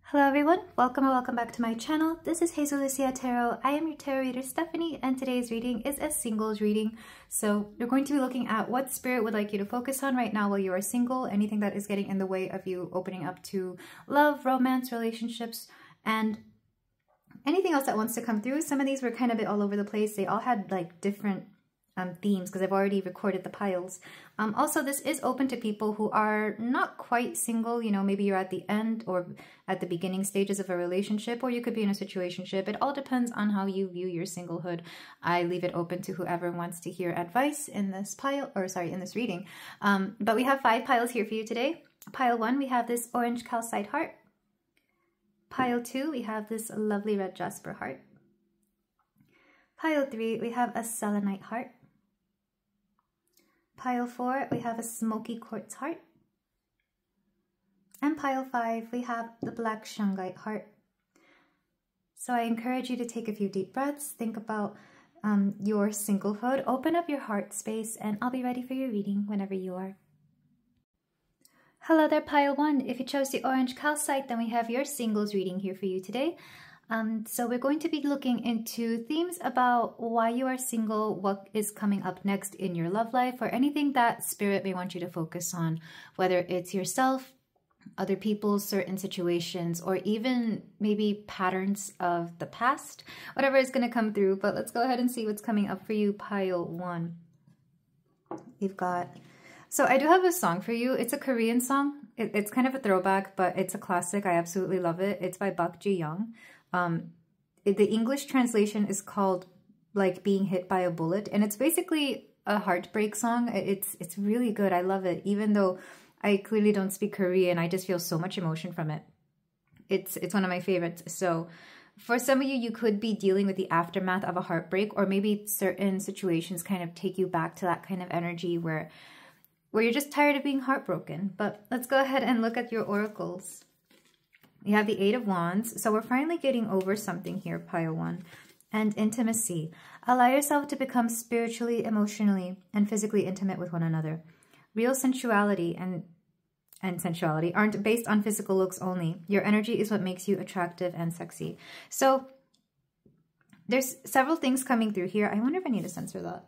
Hello everyone, welcome or welcome back to my channel. This is Hazelucia Tarot. I am your tarot reader Stephanie, and today's reading is a singles reading. So we're going to be looking at what spirit would like you to focus on right now while you are single, anything that is getting in the way of you opening up to love, romance, relationships, and anything else that wants to come through. Some of these were kind of a bit all over the place. They all had like different themes because I've already recorded the piles. Also, this is open to people who are not quite single. You know, maybe you're at the end or at the beginning stages of a relationship, or you could be in a situationship. It all depends on how you view your singlehood. I leave it open to whoever wants to hear advice in this pile, or sorry, in this reading. But we have 5 piles here for you today. Pile 1, we have this orange calcite heart. Pile 2, we have this lovely red jasper heart. Pile 3, we have a selenite heart. Pile 4, we have a smoky quartz heart. And pile 5, we have the black shungite heart. So I encourage you to take a few deep breaths, think about your singlehood, open up your heart space, and I'll be ready for your reading whenever you are. Hello there, pile 1. If you chose the orange calcite, then we have your singles reading here for you today. So we're going to be looking into themes about why you are single, what is coming up next in your love life, or anything that spirit may want you to focus on, whether it's yourself, other people, certain situations, or even maybe patterns of the past, whatever is going to come through. But let's go ahead and see what's coming up for you, pile 1. You've got... So I do have a song for you. It's a Korean song. It's kind of a throwback, but it's a classic. I absolutely love it. It's by Bak Ji-young. The English translation is called like Being Hit by a Bullet, and it's basically a heartbreak song. It's really good. I love it. Even though I clearly don't speak Korean, I just feel so much emotion from it. It's one of my favorites. So for some of you, you could be dealing with the aftermath of a heartbreak, or maybe certain situations kind of take you back to that kind of energy where you're just tired of being heartbroken. But let's go ahead and look at your oracles. You have the 8 of Wands, so we're finally getting over something here, pile 1. And intimacy. Allow yourself to become spiritually, emotionally, and physically intimate with one another. Real sensuality and sensuality aren't based on physical looks only. Your energy is what makes you attractive and sexy. So there's several things coming through here. I wonder if I need to censor that.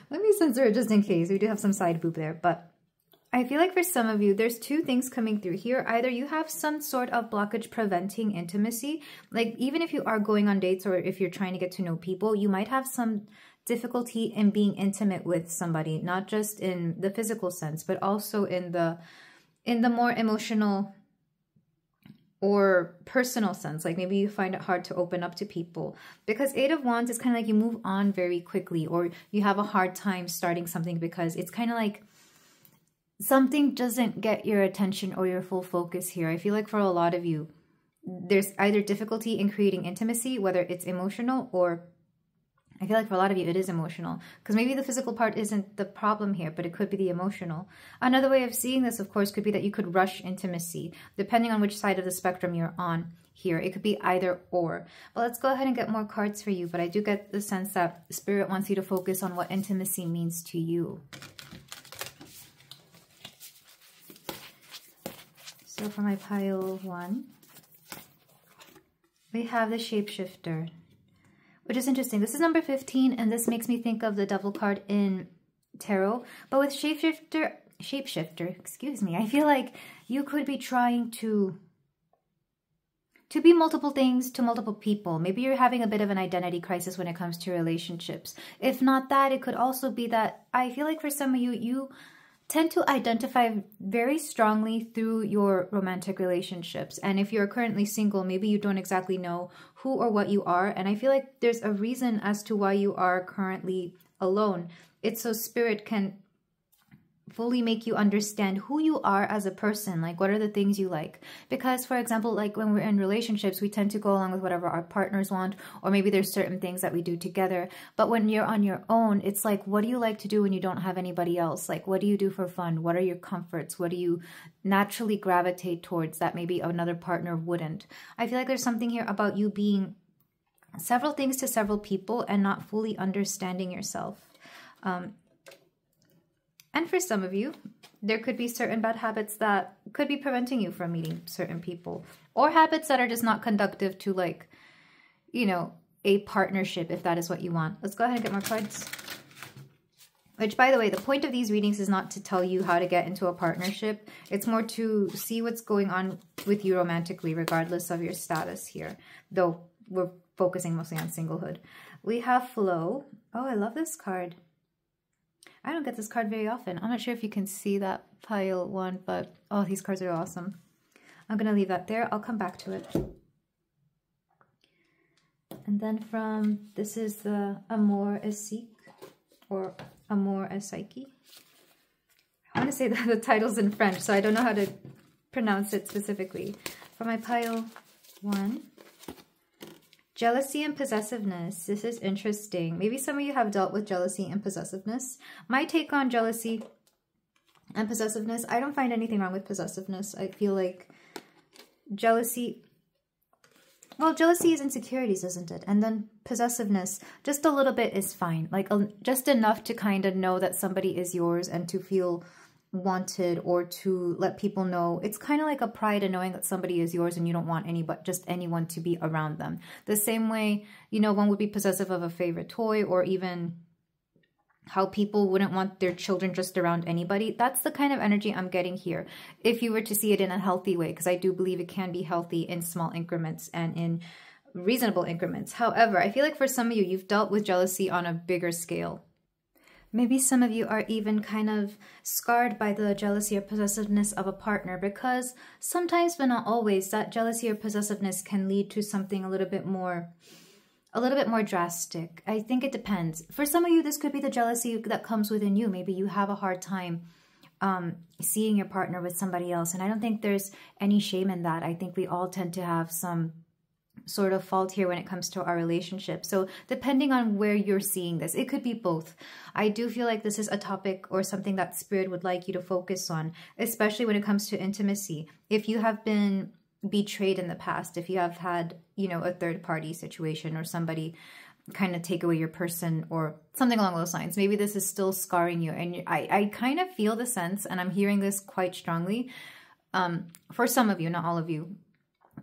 Let me censor it just in case. We do have some side boob there, but I feel like for some of you, there's 2 things coming through here. Either you have some sort of blockage preventing intimacy, like even if you are going on dates or if you're trying to get to know people, you might have some difficulty in being intimate with somebody, not just in the physical sense, but also in the more emotional or personal sense. Like maybe you find it hard to open up to people, because 8 of Wands is kind of like you move on very quickly, or you have a hard time starting something because it's kind of like something doesn't get your attention or your full focus here. I feel like for a lot of you, there's either difficulty in creating intimacy, whether it's emotional, or I feel like for a lot of you, it is emotional, because maybe the physical part isn't the problem here, but it could be the emotional. Another way of seeing this, of course, could be that you could rush intimacy, depending on which side of the spectrum you're on here. It could be either or. But let's go ahead and get more cards for you. But I do get the sense that Spirit wants you to focus on what intimacy means to you. So for my pile 1, we have the shapeshifter, which is interesting. This is number 15, and this makes me think of the devil card in tarot. But with shapeshifter, excuse me, I feel like you could be trying to be multiple things to multiple people. Maybe you're having a bit of an identity crisis when it comes to relationships. If not that, it could also be that I feel like for some of you, you tend to identify very strongly through your romantic relationships. And if you're currently single, maybe you don't exactly know who or what you are. And I feel like there's a reason as to why you are currently alone. It's so Spirit can fully make you understand who you are as a person. Like, what are the things you like? Because, for example, like when we're in relationships, we tend to go along with whatever our partners want, or maybe there's certain things that we do together. But when you're on your own, it's like, what do you like to do when you don't have anybody else? Like, what do you do for fun? What are your comforts? What do you naturally gravitate towards that maybe another partner wouldn't? I feel like there's something here about you being several things to several people and not fully understanding yourself. And for some of you, There could be certain bad habits that could be preventing you from meeting certain people, or habits that are just not conductive to, like, you know, a partnership, if that is what you want. Let's go ahead and get more cards. Which, by the way, the point of these readings is not to tell you how to get into a partnership. It's more to see what's going on with you romantically, regardless of your status here. Though we're focusing mostly on singlehood. We have flow. Oh, I love this card. I don't get this card very often. I'm not sure if you can see that pile one, but oh, these cards are awesome. I'm going to leave that there. I'll come back to it. And then from, this is the Amour et Psyche, or Amour et Psyche. I want to say that the title's in French, so I don't know how to pronounce it specifically. For my pile one, jealousy and possessiveness. This is interesting. Maybe some of you have dealt with jealousy and possessiveness. My take on jealousy and possessiveness, I don't find anything wrong with possessiveness. I feel like jealousy, well, jealousy is insecurities, isn't it? And then possessiveness, just a little bit is fine. Like just enough to kind of know that somebody is yours and to feel wanted, or to let people know. It's kind of like a pride in knowing that somebody is yours and you don't want just anyone to be around them. The same way, you know, one would be possessive of a favorite toy, or even how people wouldn't want their children just around anybody. That's the kind of energy I'm getting here, if you were to see it in a healthy way, because I do believe it can be healthy in small increments and in reasonable increments. However, I feel like for some of you, you've dealt with jealousy on a bigger scale. Maybe some of you are even kind of scarred by the jealousy or possessiveness of a partner, because sometimes, but not always, that jealousy or possessiveness can lead to something a little bit more drastic. I think it depends. For some of you, this could be the jealousy that comes within you. Maybe you have a hard time seeing your partner with somebody else. And I don't think there's any shame in that. I think we all tend to have some sort of fault here when it comes to our relationship. So depending on where you're seeing this, it could be both. I do feel like this is a topic or something that Spirit would like you to focus on, especially when it comes to intimacy. If you have been betrayed in the past, if you have had, you know, a third party situation, or somebody kind of take away your person or something along those lines, maybe this is still scarring you. And I kind of feel the sense, and I'm hearing this quite strongly for some of you, not all of you,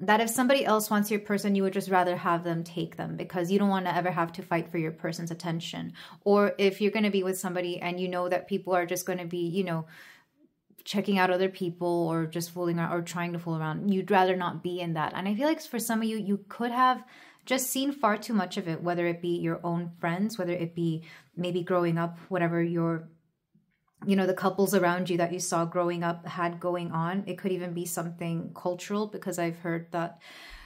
that if somebody else wants your person, you would just rather have them take them, because you don't want to ever have to fight for your person's attention. Or if you're going to be with somebody and you know that people are just going to be, you know, checking out other people or just fooling around or trying to fool around, you'd rather not be in that. And I feel like for some of you, you could have just seen far too much of it, whether it be your own friends, whether it be maybe growing up, whatever your, you know, the couples around you that you saw growing up had going on. It could even be something cultural, because I've heard that,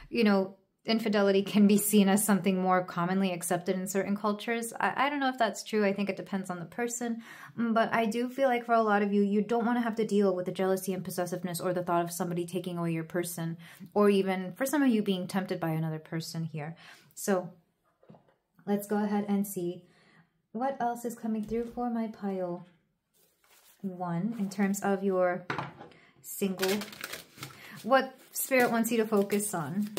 you know, infidelity can be seen as something more commonly accepted in certain cultures. I don't know if that's true. I think it depends on the person. But I do feel like for a lot of you, you don't want to have to deal with the jealousy and possessiveness, or the thought of somebody taking away your person, or even for some of you being tempted by another person here. So let's go ahead and see what else is coming through for my pile one in terms of your single, what Spirit wants you to focus on.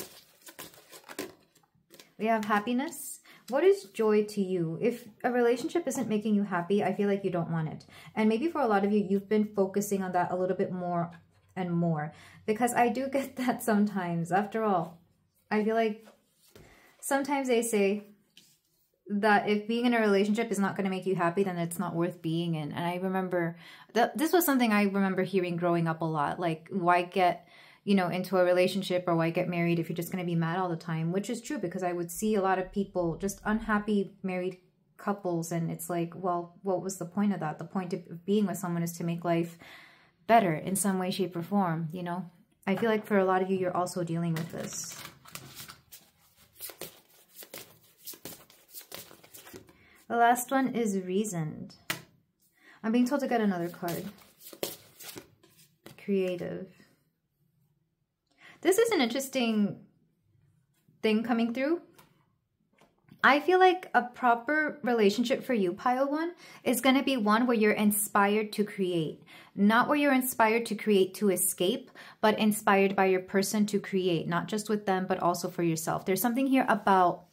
We have happiness. What is joy to you? If a relationship isn't making you happy, I feel like you don't want it. And maybe for a lot of you, you've been focusing on that a little bit more and more, because I do get that sometimes. After all, I feel like sometimes they say that if being in a relationship is not going to make you happy, then it's not worth being in. And I remember that this was something I remember hearing growing up a lot. Like, why get, you know, into a relationship, or why get married if you're just going to be mad all the time? Which is true, because I would see a lot of people, just unhappy married couples, and it's like, well, what was the point of that? The point of being with someone is to make life better in some way, shape, or form, you know? I feel like for a lot of you, you're also dealing with this. The last one is reasoned. I'm being told to get another card. Creative. This is an interesting thing coming through. I feel like a proper relationship for you, pile one, is going to be one where you're inspired to create. Not where you're inspired to create to escape, but inspired by your person to create. Not just with them, but also for yourself. There's something here about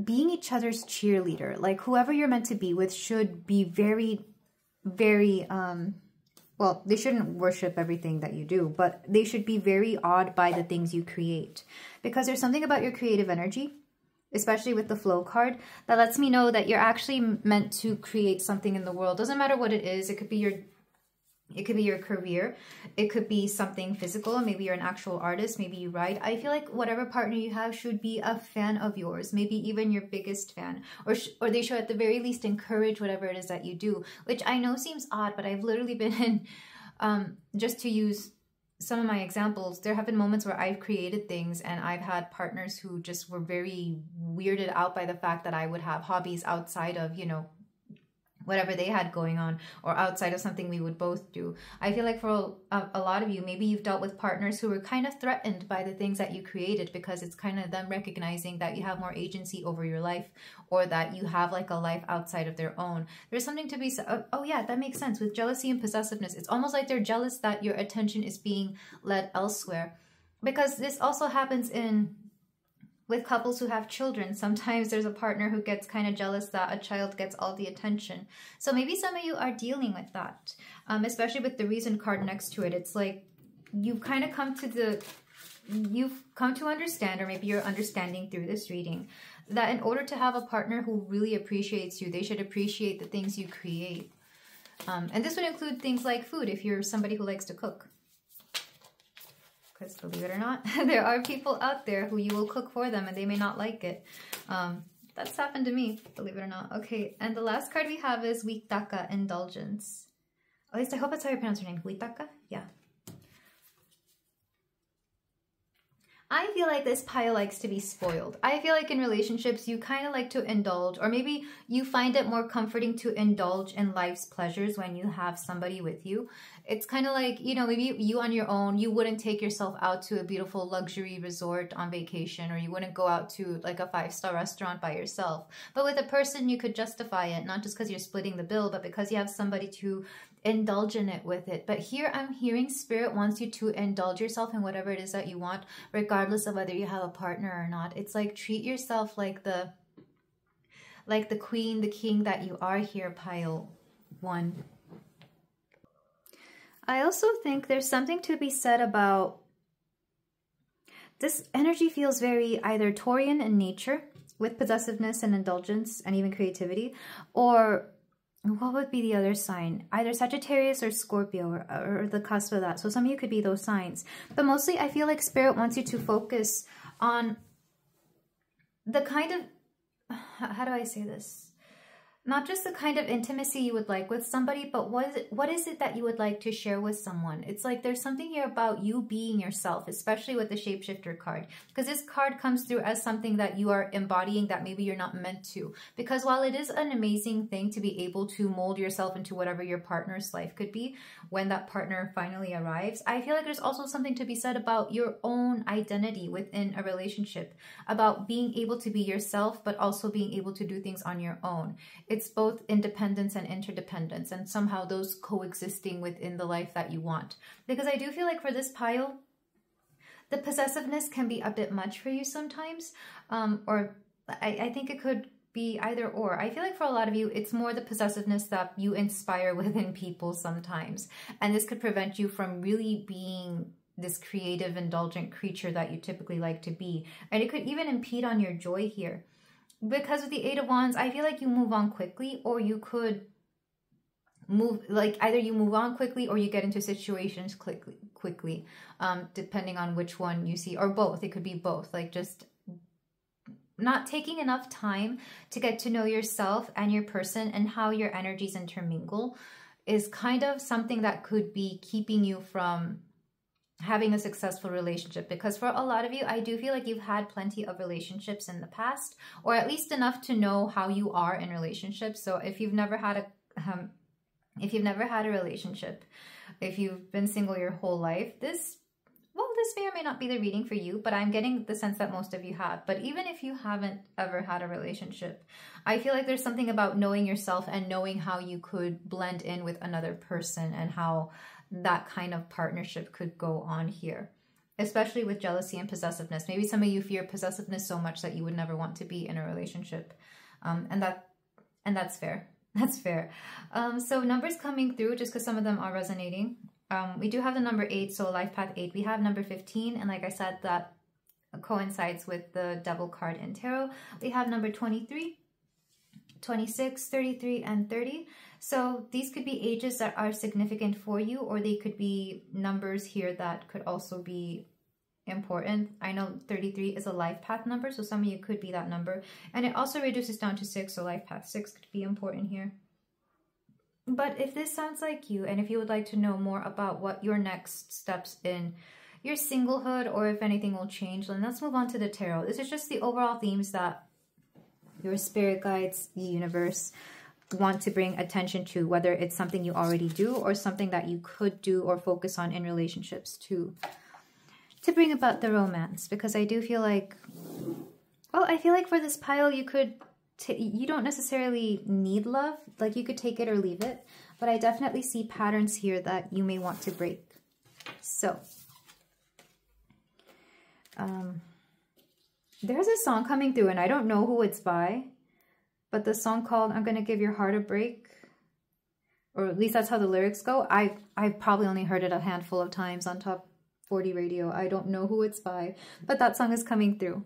being each other's cheerleader. Like, whoever you're meant to be with should be very very, well, they shouldn't worship everything that you do, but they should be very awed by the things you create. Because there's something about your creative energy, especially with the flow card, that lets me know that you're actually meant to create something in the world. Doesn't matter what it is. It could be your career. It could be something physical. Maybe you're an actual artist. Maybe you write. I feel like whatever partner you have should be a fan of yours. Maybe even your biggest fan. Or they should at the very least encourage whatever it is that you do. Which I know seems odd, but I've literally been in, just to use some of my examples, there have been moments where I've created things and I've had partners who just were very weirded out by the fact that I would have hobbies outside of, you know, whatever they had going on, or outside of something we would both do. I feel like for a lot of you, maybe you've dealt with partners who were kind of threatened by the things that you created, because it's kind of them recognizing that you have more agency over your life, or that you have like a life outside of their own. There's something to be said. Oh yeah, that makes sense. With jealousy and possessiveness, it's almost like they're jealous that your attention is being led elsewhere. Because this also happens with couples who have children. Sometimes there's a partner who gets kind of jealous that a child gets all the attention. So maybe some of you are dealing with that, especially with the reason card next to it. It's like you've kind of come to understand, or maybe you're understanding through this reading, that in order to have a partner who really appreciates you, they should appreciate the things you create. And this would include things like food, if you're somebody who likes to cook. Because believe it or not, there are people out there who you will cook for them and they may not like it. That's happened to me, believe it or not. Okay, and the last card we have is Huitaka, indulgence. At least I hope that's how you pronounce her name. Huitaka? Yeah. I feel like this pile likes to be spoiled. I feel like in relationships, you kind of like to indulge, or maybe you find it more comforting to indulge in life's pleasures when you have somebody with you. It's kind of like, you know, maybe you on your own, you wouldn't take yourself out to a beautiful luxury resort on vacation, or you wouldn't go out to like a 5-star restaurant by yourself. But with a person, you could justify it, not just because you're splitting the bill, but because you have somebody to indulge in it with it. But here I'm hearing Spirit wants you to indulge yourself in whatever it is that you want, regardless of whether you have a partner or not. It's like treat yourself like the queen, the king that you are here, pile 1. I also think there's something to be said about this energy. Feels very either Taurian in nature, with possessiveness and indulgence and even creativity, or what would be the other sign? Either Sagittarius or Scorpio, or the cusp of that. So some of you could be those signs. But mostly I feel like Spirit wants you to focus on the kind of, how do I say this? Not just the kind of intimacy you would like with somebody, but what is it that you would like to share with someone? It's like there's something here about you being yourself, especially with the Shapeshifter card. Because this card comes through as something that you are embodying that maybe you're not meant to. Because while it is an amazing thing to be able to mold yourself into whatever your partner's life could be when that partner finally arrives, I feel like there's also something to be said about your own identity within a relationship. About being able to be yourself, but also being able to do things on your own. It's both independence and interdependence, and somehow those coexisting within the life that you want. Because I do feel like for this pile, the possessiveness can be a bit much for you sometimes, or I think it could be either or. I feel like for a lot of you, it's more the possessiveness that you inspire within people sometimes, and this could prevent you from really being this creative, indulgent creature that you typically like to be, and it could even impede on your joy here. Because with the 8 of Wands, I feel like you move on quickly, or you could move, like either you move on quickly or you get into situations quickly, depending on which one you see, or both. It could be both, like just not taking enough time to get to know yourself and your person and how your energies intermingle is kind of something that could be keeping you from having a successful relationship. Because for a lot of you, I do feel like you've had plenty of relationships in the past, or at least enough to know how you are in relationships. So if you've never had a relationship, if you've been single your whole life, this may or may not be the reading for you, but I'm getting the sense that most of you have. But even if you haven't ever had a relationship, I feel like there's something about knowing yourself and knowing how you could blend in with another person, and how that kind of partnership could go on here, especially with jealousy and possessiveness. Maybe some of you fear possessiveness so much that you would never want to be in a relationship, and that's fair. That's fair. So numbers coming through, just because some of them are resonating. We do have the number 8, so life path 8. We have number 15, and like I said, that coincides with the devil card in tarot. We have number 23, 26, 33, and 30. So these could be ages that are significant for you, or they could be numbers here that could also be important. I know 33 is a life path number, so some of you could be that number. And it also reduces down to 6, so life path 6 could be important here. But if this sounds like you, and if you would like to know more about what your next steps in your singlehood, or if anything will change, then let's move on to the tarot. This is just the overall themes that your spirit guides, the universe, want to bring attention to, whether it's something you already do or something that you could do or focus on in relationships to bring about the romance. Because I do feel like, well, I feel like for this pile, you could, you don't necessarily need love. Like, you could take it or leave it. But I definitely see patterns here that you may want to break. So, there's a song coming through, and I don't know who it's by. But the song called I'm Gonna Give Your Heart a Break, or at least that's how the lyrics go. I've probably only heard it a handful of times on Top 40 radio. I don't know who it's by, but that song is coming through.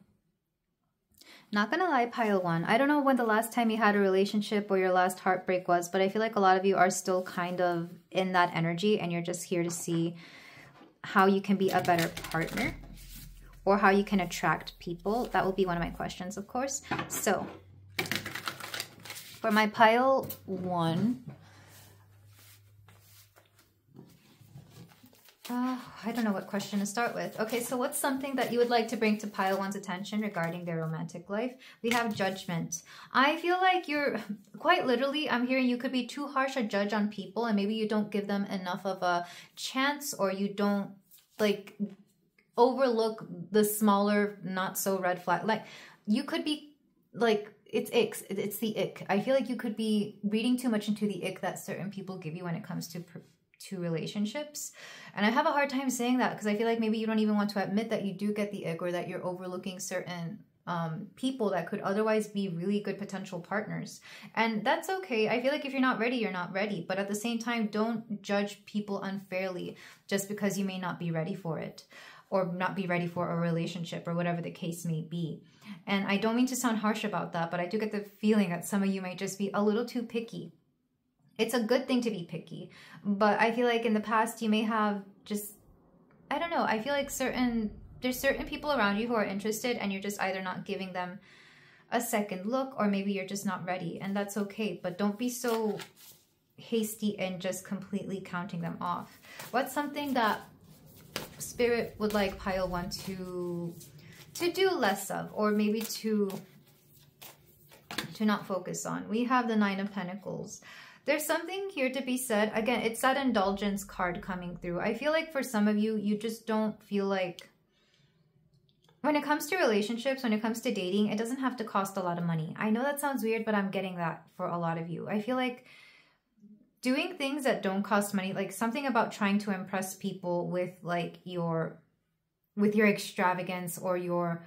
Not gonna lie, pile 1. I don't know when the last time you had a relationship or your last heartbreak was, but I feel like a lot of you are still kind of in that energy, and you're just here to see how you can be a better partner or how you can attract people. That will be one of my questions, of course. So for my pile 1, I don't know what question to start with. Okay, so what's something that you would like to bring to pile 1's attention regarding their romantic life? We have judgment. I feel like you're, quite literally, I'm hearing you could be too harsh a judge on people, and maybe you don't give them enough of a chance, or you don't, like, overlook the smaller, not so red flag. Like, you could be, like, it's the ick. I feel like you could be reading too much into the ick that certain people give you when it comes to relationships. And I have a hard time saying that because I feel like maybe you don't even want to admit that you do get the ick, or that you're overlooking certain people that could otherwise be really good potential partners. And that's okay. I feel like if you're not ready, you're not ready. But at the same time, don't judge people unfairly just because you may not be ready for it, or not be ready for a relationship, or whatever the case may be. And I don't mean to sound harsh about that, but I do get the feeling that some of you might just be a little too picky. It's a good thing to be picky, but I feel like in the past you may have just, I don't know, I feel like there's certain people around you who are interested, and you're just either not giving them a second look, or maybe you're just not ready, and that's okay. But don't be so hasty and just completely counting them off. What's something that Spirit would like pile 1 to do less of, or maybe to not focus on? We have the 9 of Pentacles. There's something here to be said. Again, it's that indulgence card coming through. I feel like for some of you, you just don't feel like, when it comes to relationships, when it comes to dating, it doesn't have to cost a lot of money. I know that sounds weird, but I'm getting that for a lot of you. I feel like doing things that don't cost money, like something about trying to impress people with like your extravagance, or your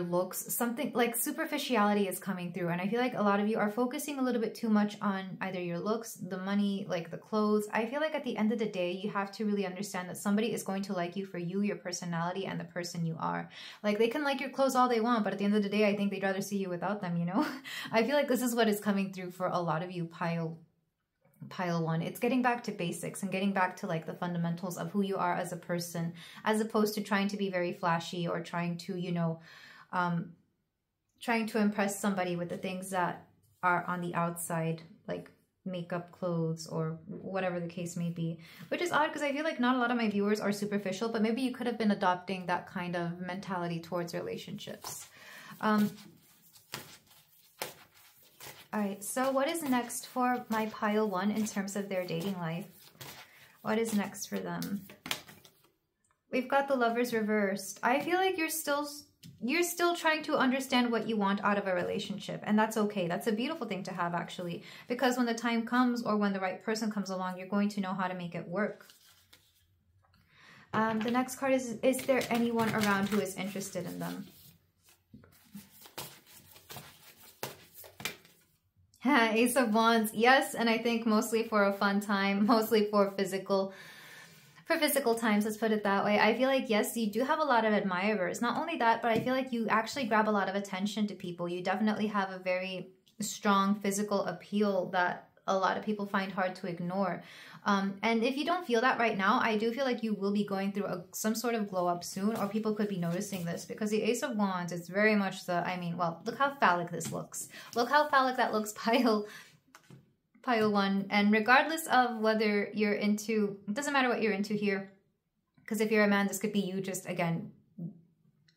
looks, something like superficiality is coming through. And I feel like a lot of you are focusing a little bit too much on either your looks, the money, like the clothes. I feel like at the end of the day, you have to really understand that somebody is going to like you for you, your personality, and the person you are. Like, they can like your clothes all they want, but at the end of the day, I think they'd rather see you without them, you know? I feel like this is what is coming through for a lot of you, pile 1. It's getting back to basics and getting back to like the fundamentals of who you are as a person, as opposed to trying to be very flashy, or trying to, you know, trying to impress somebody with the things that are on the outside, like makeup, clothes, or whatever the case may be. Which is odd, because I feel like not a lot of my viewers are superficial, but maybe you could have been adopting that kind of mentality towards relationships. All right, so what is next for my pile 1 in terms of their dating life? What is next for them? We've got the Lovers reversed. I feel like you're still trying to understand what you want out of a relationship, and that's okay. That's a beautiful thing to have, actually, because when the time comes, or when the right person comes along, you're going to know how to make it work. The next card is there anyone around who is interested in them? Ace of Wands, yes, and I think mostly for a fun time, mostly for physical times, let's put it that way. I feel like, yes, you do have a lot of admirers. Not only that, but I feel like you actually grab a lot of attention to people. You definitely have a very strong physical appeal that a lot of people find hard to ignore. And if you don't feel that right now, I do feel like you will be going through some sort of glow up soon, or people could be noticing this, because the Ace of Wands is very much the, I mean, well, look how phallic this looks. Look how phallic that looks, pile one. And regardless of whether you're into, it doesn't matter what you're into here, because if you're a man, this could be you just, again,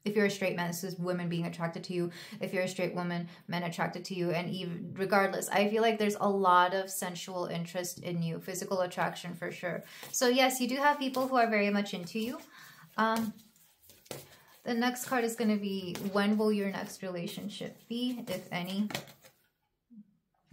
if you're a straight man, this is women being attracted to you. If you're a straight woman, men attracted to you. And even regardless, I feel like there's a lot of sensual interest in you, physical attraction for sure. So yes, you do have people who are very much into you. The next card is going to be, when will your next relationship be, if any?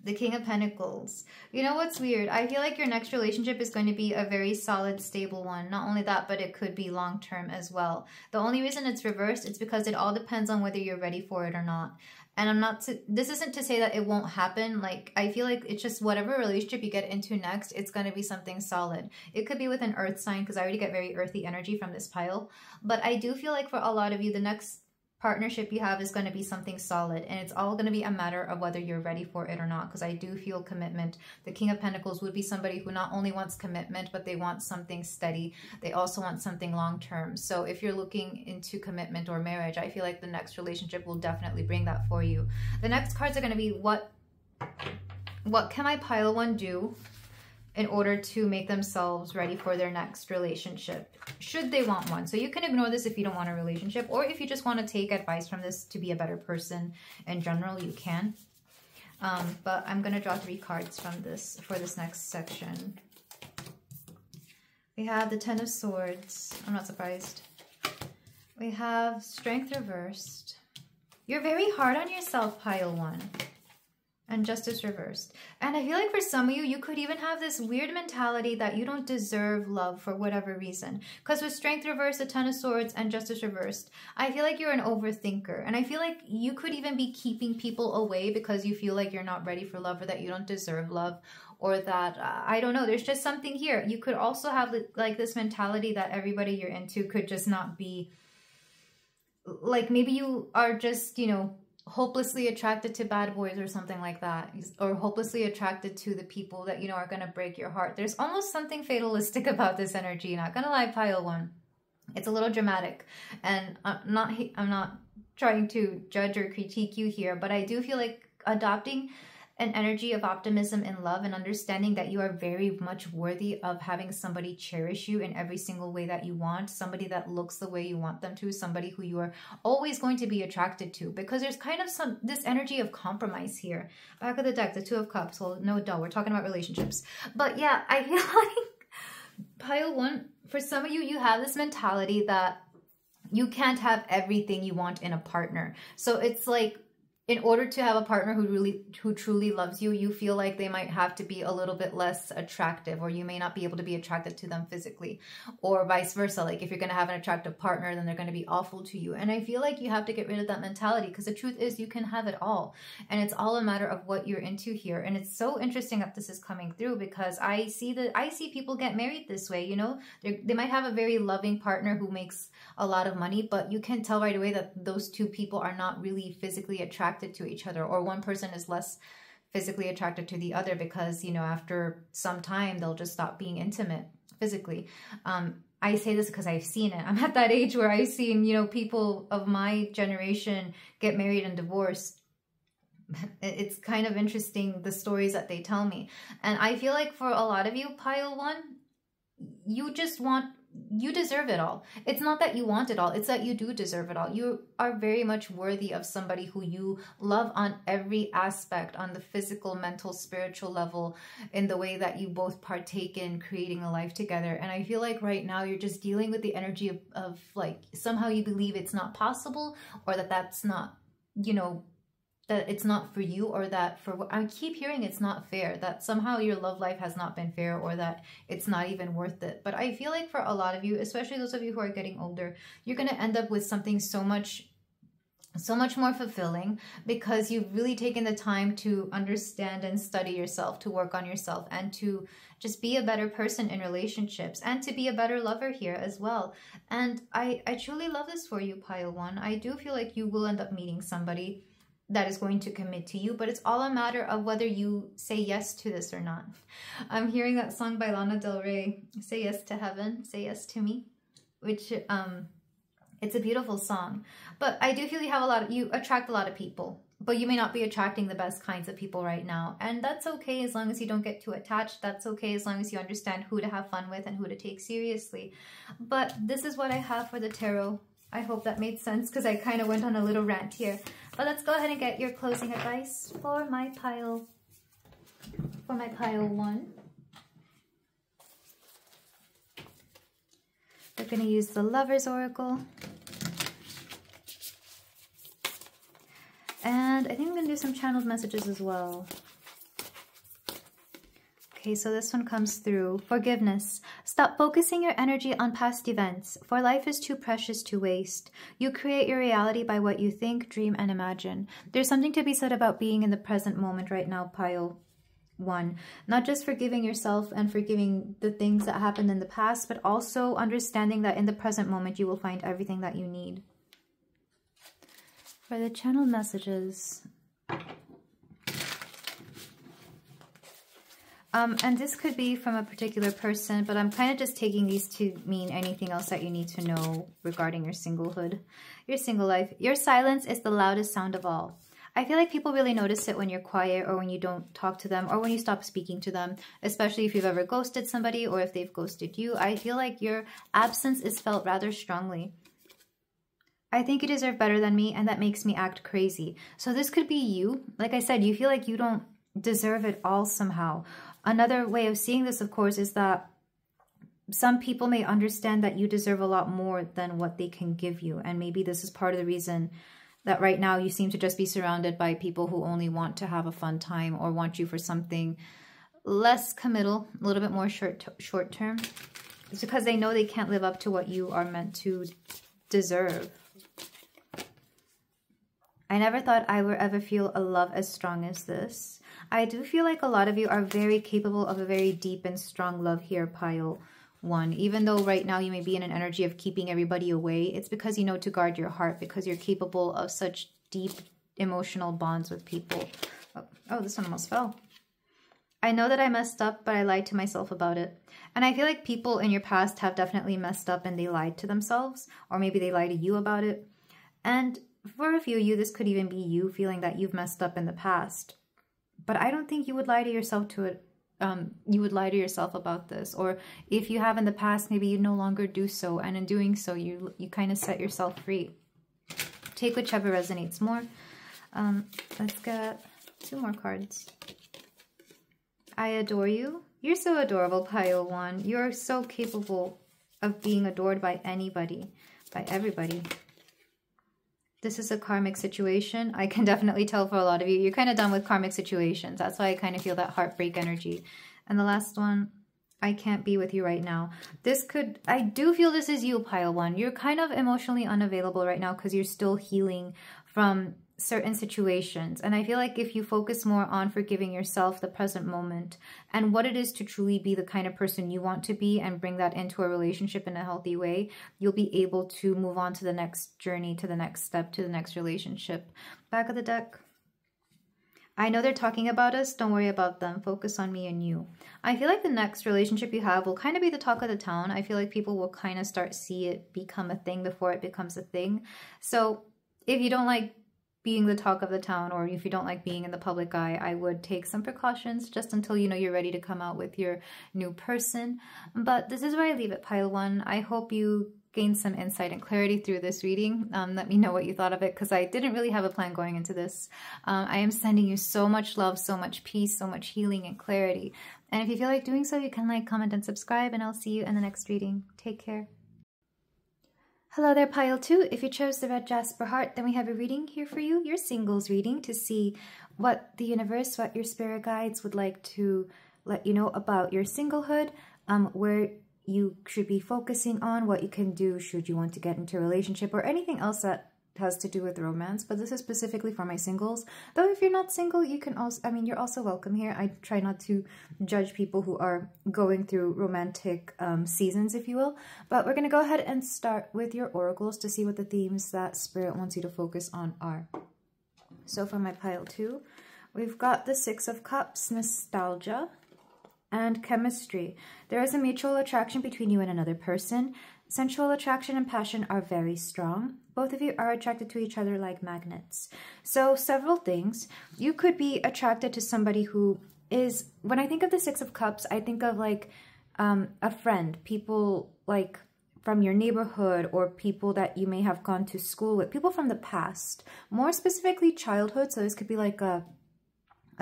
The King of Pentacles. You know what's weird? I feel like your next relationship is going to be a very solid, stable one. Not only that, but it could be long-term as well. The only reason it's reversed is because it all depends on whether you're ready for it or not. And I'm not, this isn't to say that it won't happen. Like, I feel like it's just whatever relationship you get into next, it's going to be something solid. It could be with an earth sign, because I already get very earthy energy from this pile. But I do feel like for a lot of you, the next partnership you have is going to be something solid, and it's all going to be a matter of whether you're ready for it or not, because I do feel commitment. The King of Pentacles would be somebody who not only wants commitment, but they want something steady. They also want something long-term. So if you're looking into commitment or marriage, I feel like the next relationship will definitely bring that for you. The next cards are going to be, what can my pile one do in order to make themselves ready for their next relationship, should they want one? So you can ignore this if you don't want a relationship, or if you just want to take advice from this to be a better person in general, you can. But I'm going to draw 3 cards from this for this next section. We have the Ten of Swords. I'm not surprised. We have Strength reversed. You're very hard on yourself, pile one. And Justice reversed. And I feel like for some of you, you could even have this weird mentality that you don't deserve love for whatever reason. Because with Strength reversed, the Ten of Swords, and Justice reversed, I feel like you're an overthinker. And I feel like you could even be keeping people away because you feel like you're not ready for love, or that you don't deserve love, or that, I don't know, there's just something here. You could also have like this mentality that everybody you're into could just not be, like maybe you are just, you know, hopelessly attracted to bad boys or something like that, or hopelessly attracted to the people that, you know, are going to break your heart. There's almost something fatalistic about this energy, not gonna lie, pile one. It's a little dramatic, and I'm not trying to judge or critique you here, but I do feel like adopting an energy of optimism and love, and understanding that you are very much worthy of having somebody cherish you in every single way that you want, somebody that looks the way you want them to, somebody who you are always going to be attracted to, because there's kind of this energy of compromise here. Back of the deck, the Two of Cups. Well, no duh, we're talking about relationships. But yeah, I feel like pile one, for some of you, you have this mentality that you can't have everything you want in a partner. So it's like, in order to have a partner who truly loves you, you feel like they might have to be a little bit less attractive, or you may not be able to be attracted to them physically, or vice versa. Like if you're going to have an attractive partner, then they're going to be awful to you. And I feel like you have to get rid of that mentality, because the truth is you can have it all. And it's all a matter of what you're into here. And it's so interesting that this is coming through, because I see people get married this way, you know, they might have a very loving partner who makes a lot of money, but you can tell right away that those two people are not really physically attracted to each other, or one person is less physically attracted to the other, because, you know, after some time they'll just stop being intimate physically. I say this because I've seen it. I'm at that age where I've seen, you know, people of my generation get married and divorced. It's kind of interesting, the stories that they tell me. And I feel like for a lot of you, pile one, you deserve it all. It's not that you want it all, it's that you do deserve it all. You are very much worthy of somebody who you love on every aspect, on the physical, mental, spiritual level, in the way that you both partake in creating a life together. And I feel like right now you're just dealing with the energy of like, somehow you believe it's not possible, or that that's not, you know, that it's not for you, or that for what I keep hearing, it's not fair, that somehow your love life has not been fair, or that it's not even worth it. But I feel like for a lot of you, especially those of you who are getting older, you're going to end up with something so much so much more fulfilling, because you've really taken the time to understand and study yourself, to work on yourself, and to just be a better person in relationships, and to be a better lover here as well. And I truly love this for you, pile 1. I do feel like you will end up meeting somebody that is going to commit to you, but it's all a matter of whether you say yes to this or not. I'm hearing that song by Lana Del Rey, Say Yes to Heaven, Say Yes to Me, which it's a beautiful song. But I do feel you attract a lot of people, but you may not be attracting the best kinds of people right now. And that's okay as long as you don't get too attached. That's okay as long as you understand who to have fun with and who to take seriously. But this is what I have for the tarot. I hope that made sense, because I kind of went on a little rant here. But let's go ahead and get your closing advice for my pile 1. We're going to use the Lover's Oracle. And I think I'm going to do some channeled messages as well. Okay, so this one comes through. Forgiveness. Stop focusing your energy on past events, for life is too precious to waste. You create your reality by what you think, dream, and imagine. There's something to be said about being in the present moment right now, pile 1. Not just forgiving yourself and forgiving the things that happened in the past, but also understanding that in the present moment you will find everything that you need. For the channeled messages, and this could be from a particular person, but I'm kind of just taking these to mean anything else that you need to know regarding your singlehood, your single life. Your silence is the loudest sound of all. I feel like people really notice it when you're quiet, or when you don't talk to them, or when you stop speaking to them, especially if you've ever ghosted somebody or if they've ghosted you. I feel like your absence is felt rather strongly. I think you deserve better than me, and that makes me act crazy. So this could be you. Like I said, you feel like you don't deserve it all somehow. Another way of seeing this, of course, is that some people may understand that you deserve a lot more than what they can give you. And maybe this is part of the reason that right now you seem to just be surrounded by people who only want to have a fun time, or want you for something less committal, a little bit more short term. It's because they know they can't live up to what you are meant to deserve. I never thought I would ever feel a love as strong as this. I do feel like a lot of you are very capable of a very deep and strong love here, pile 1. Even though right now you may be in an energy of keeping everybody away, it's because you know to guard your heart, because you're capable of such deep emotional bonds with people. Oh, this one almost fell. I know that I messed up, but I lied to myself about it. And I feel like people in your past have definitely messed up and they lied to themselves, or maybe they lied to you about it. And for a few of you, this could even be you feeling that you've messed up in the past. But I don't think you would lie to yourself you would lie to yourself about this. Or if you have in the past, maybe you no longer do so. And in doing so, you kind of set yourself free. Take whichever resonates more. Let's get 2 more cards. I adore you. You're so adorable, pile 1. You're so capable of being adored by anybody, by everybody. This is a karmic situation. I can definitely tell for a lot of you, you're kind of done with karmic situations. That's why I kind of feel that heartbreak energy. And the last one, I can't be with you right now. I do feel this is you, pile 1. You're kind of emotionally unavailable right now because you're still healing from certain situations. And I feel like if you focus more on forgiving yourself, the present moment, and what it is to truly be the kind of person you want to be, and bring that into a relationship in a healthy way, you'll be able to move on to the next journey, to the next step, to the next relationship. Back of the deck. I know they're talking about us. Don't worry about them. Focus on me and you. I feel like the next relationship you have will kind of be the talk of the town. I feel like people will kind of start see it become a thing before it becomes a thing. So if you don't like being the talk of the town, or if you don't like being in the public eye, I would take some precautions just until you know you're ready to come out with your new person. But this is where I leave it, pile 1. I hope you gained some insight and clarity through this reading. Let me know what you thought of it, because I didn't really have a plan going into this. I am sending you so much love, so much peace, so much healing and clarity. And if you feel like doing so, you can like, comment, and subscribe, and I'll see you in the next reading. Take care. Hello there, pile 2. If you chose the red jasper heart, then we have a reading here for you, your singles reading, to see what the universe, what your spirit guides would like to let you know about your singlehood, where you should be focusing on, what you can do should you want to get into a relationship, or anything else that has to do with romance, but this is specifically for my singles. Though if you're not single, you can also, I mean, you're also welcome here. I try not to judge people who are going through romantic seasons, if you will. But we're going to go ahead and start with your oracles to see what the themes that Spirit wants you to focus on are. So for my pile 2, we've got the Six of Cups, nostalgia, and chemistry. There is a mutual attraction between you and another person. Sensual attraction and passion are very strong. Both of you are attracted to each other like magnets. So several things. You could be attracted to somebody who is, when I think of the Six of Cups, I think of like a friend, people like from your neighborhood or people that you may have gone to school with, people from the past, more specifically childhood. So this could be like a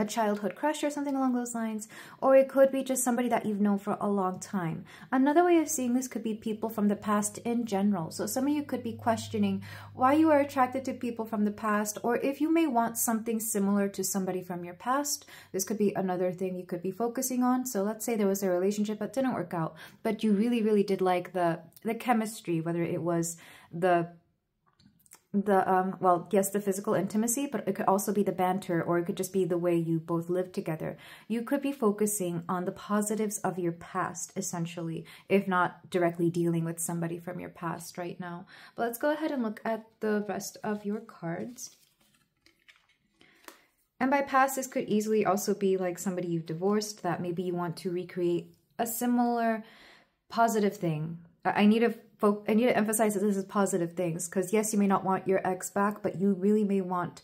childhood crush or something along those lines, or it could be just somebody that you've known for a long time. Another way of seeing this could be people from the past in general. So some of you could be questioning why you are attracted to people from the past, or if you may want something similar to somebody from your past. This could be another thing you could be focusing on. So let's say there was a relationship that didn't work out, but you really, really did like the chemistry, whether it was the physical intimacy, but it could also be the banter, or it could just be the way you both live together. You could be focusing on the positives of your past, essentially, if not directly dealing with somebody from your past right now. But let's go ahead and look at the rest of your cards. And by past, this could easily also be like somebody you've divorced that maybe you want to recreate a similar positive thing. I need to emphasize that this is positive things, because yes, you may not want your ex back, but you really may want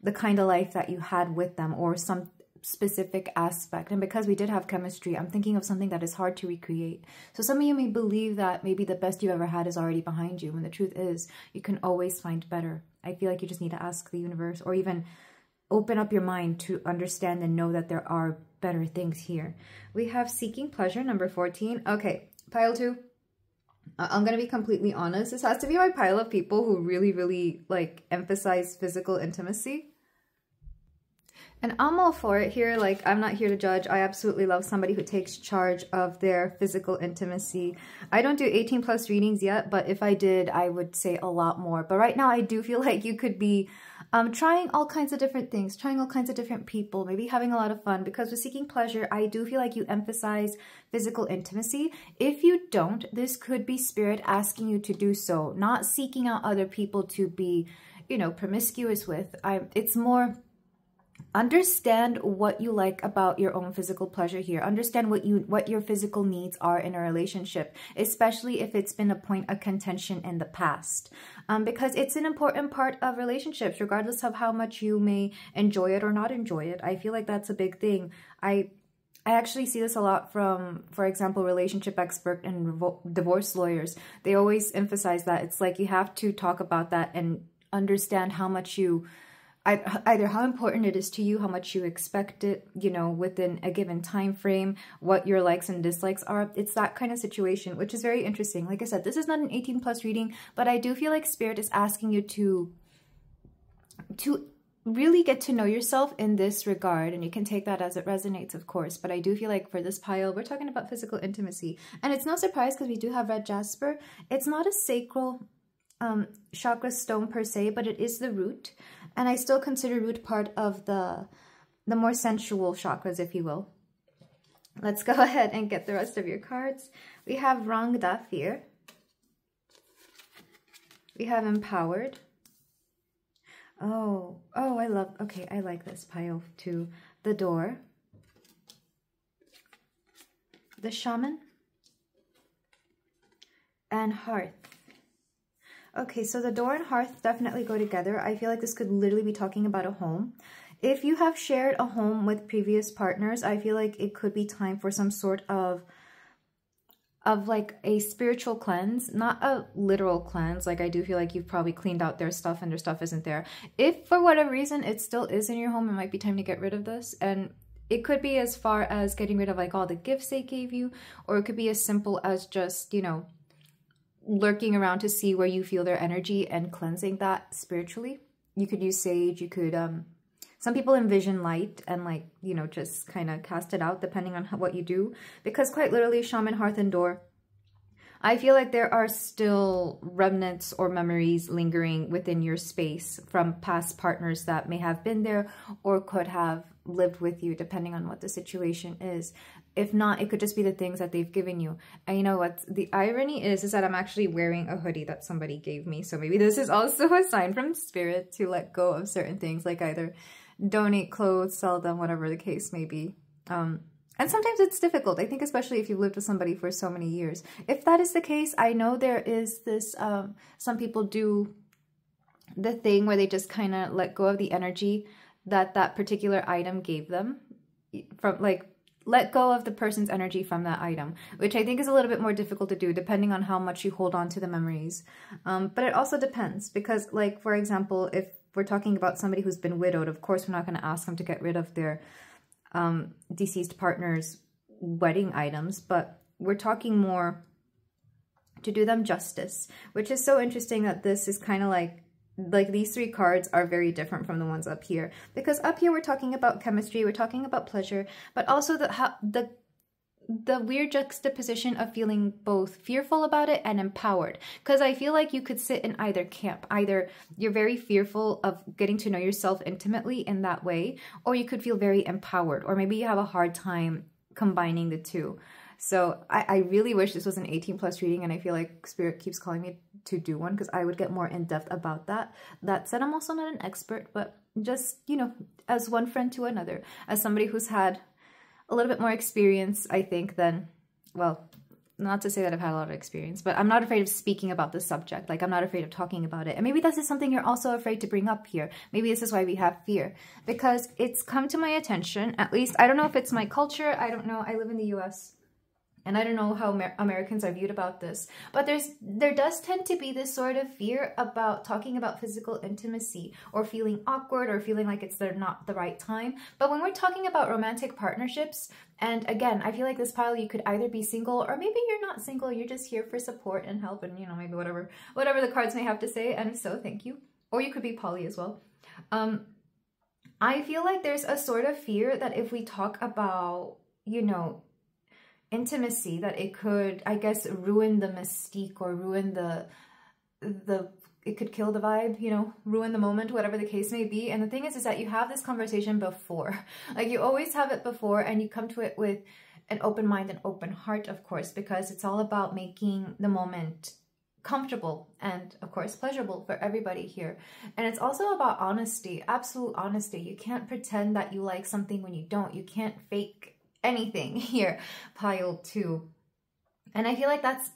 the kind of life that you had with them, or some specific aspect. And because we did have chemistry, I'm thinking of something that is hard to recreate. So some of you may believe that maybe the best you've ever had is already behind you, when the truth is you can always find better. I feel like you just need to ask the universe, or even open up your mind to understand and know that there are better things here. We have seeking pleasure, number 14. Okay, pile 2. I'm going to be completely honest. This has to be my pile of people who really, really like emphasize physical intimacy. And I'm all for it here. Like, I'm not here to judge. I absolutely love somebody who takes charge of their physical intimacy. I don't do 18+ readings yet, but if I did, I would say a lot more. But right now, I do feel like you could be trying all kinds of different things, trying all kinds of different people, maybe having a lot of fun, because with seeking pleasure, I do feel like you emphasize physical intimacy. If you don't, this could be Spirit asking you to do so, not seeking out other people to be, you know, promiscuous with. It's more, understand what you like about your own physical pleasure here. Understand what your physical needs are in a relationship, especially if it's been a point of contention in the past. Because it's an important part of relationships, regardless of how much you may enjoy it or not enjoy it. I feel like that's a big thing. I actually see this a lot from, for example, relationship expert and divorce lawyers. They always emphasize that it's like you have to talk about that and understand how much you, either how important it is to you, how much you expect it, you know, within a given time frame, what your likes and dislikes are. It's that kind of situation, which is very interesting. Like I said, this is not an 18+ reading, but I do feel like Spirit is asking you to really get to know yourself in this regard, and you can take that as it resonates, of course. But I do feel like for this pile, we're talking about physical intimacy. And it's no surprise because we do have red jasper. It's not a sacral chakra stone per se, but it is the root. And I still consider root part of the more sensual chakras, if you will. Let's go ahead and get the rest of your cards. We have Rangda, fear. We have empowered. Oh, I like this pile too. The door. The shaman. And hearth. Okay, so the door and hearth definitely go together. I feel like this could literally be talking about a home. If you have shared a home with previous partners, I feel like it could be time for some sort of like a spiritual cleanse, not a literal cleanse. Like, I do feel like you've probably cleaned out their stuff and their stuff isn't there. If for whatever reason it still is in your home, it might be time to get rid of this. And it could be as far as getting rid of like all the gifts they gave you, or it could be as simple as just, you know, lurking around to see where you feel their energy and cleansing that spiritually. You could use sage, you could, some people envision light and like, you know, just kind of cast it out depending on what you do. Because quite literally, shaman, hearth, and door, I feel like there are still remnants or memories lingering within your space from past partners that may have been there or could have lived with you, depending on what the situation is. If not, it could just be the things that they've given you. And you know what? The irony is that I'm actually wearing a hoodie that somebody gave me. So maybe this is also a sign from spirit to let go of certain things, like either donate clothes, sell them, whatever the case may be. And sometimes it's difficult, I think, especially if you've lived with somebody for so many years. If that is the case, I know there is this, some people do the thing where they just kind of let go of the energy that that particular item gave them, from like, let go of the person's energy from that item, which I think is a little bit more difficult to do depending on how much you hold on to the memories. But it also depends because, like, for example, if we're talking about somebody who's been widowed, of course, we're not going to ask them to get rid of their deceased partner's wedding items, but we're talking more to do them justice, which is so interesting that this is kind of like these three cards are very different from the ones up here, because up here we're talking about chemistry, we're talking about pleasure, but also the weird juxtaposition of feeling both fearful about it and empowered. Because I feel like you could sit in either camp. Either you're very fearful of getting to know yourself intimately in that way, or you could feel very empowered, or maybe you have a hard time combining the two. So I really wish this was an 18+ reading, and I feel like Spirit keeps calling me to do one because I would get more in depth about that. That said, I'm also not an expert, but just, you know, as one friend to another, as somebody who's had a little bit more experience, I think, than, well, not to say that I've had a lot of experience, but I'm not afraid of speaking about the subject. Like, I'm not afraid of talking about it. And maybe this is something you're also afraid to bring up here. Maybe this is why we have fear, because it's come to my attention, at least, I don't know if it's my culture, I don't know, I live in the US, and I don't know how Americans are viewed about this, but there does tend to be this sort of fear about talking about physical intimacy, or feeling awkward, or feeling like it's not the right time. But when we're talking about romantic partnerships, and again, I feel like this pile, you could either be single, or maybe you're not single, you're just here for support and help, and, you know, maybe whatever the cards may have to say, and if so, thank you. Or you could be poly as well. I feel like there's a sort of fear that if we talk about, you know, intimacy, that it could, I guess, ruin the mystique, or ruin it could kill the vibe, you know, ruin the moment, whatever the case may be. And the thing is that you have this conversation before, like you always have it before, and you come to it with an open mind and open heart, of course, because it's all about making the moment comfortable and, of course, pleasurable for everybody here. And it's also about honesty, absolute honesty. You can't pretend that you like something when you don't. You can't fake anything here, pile 2. And I feel like that's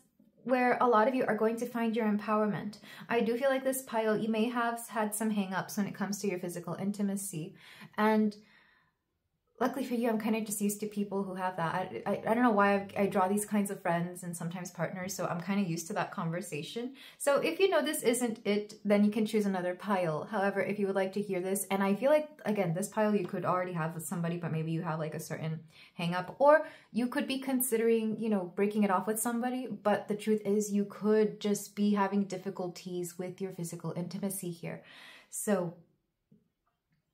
where a lot of you are going to find your empowerment. I do feel like this pile, you may have had some hang-ups when it comes to your physical intimacy, and luckily for you, I'm kind of just used to people who have that. I don't know why I draw these kinds of friends and sometimes partners, so I'm kind of used to that conversation. So if you know this isn't it, then you can choose another pile. However, if you would like to hear this, and I feel like, again, this pile you could already have with somebody, but maybe you have like a certain hang up, or you could be considering, you know, breaking it off with somebody, but the truth is you could just be having difficulties with your physical intimacy here. So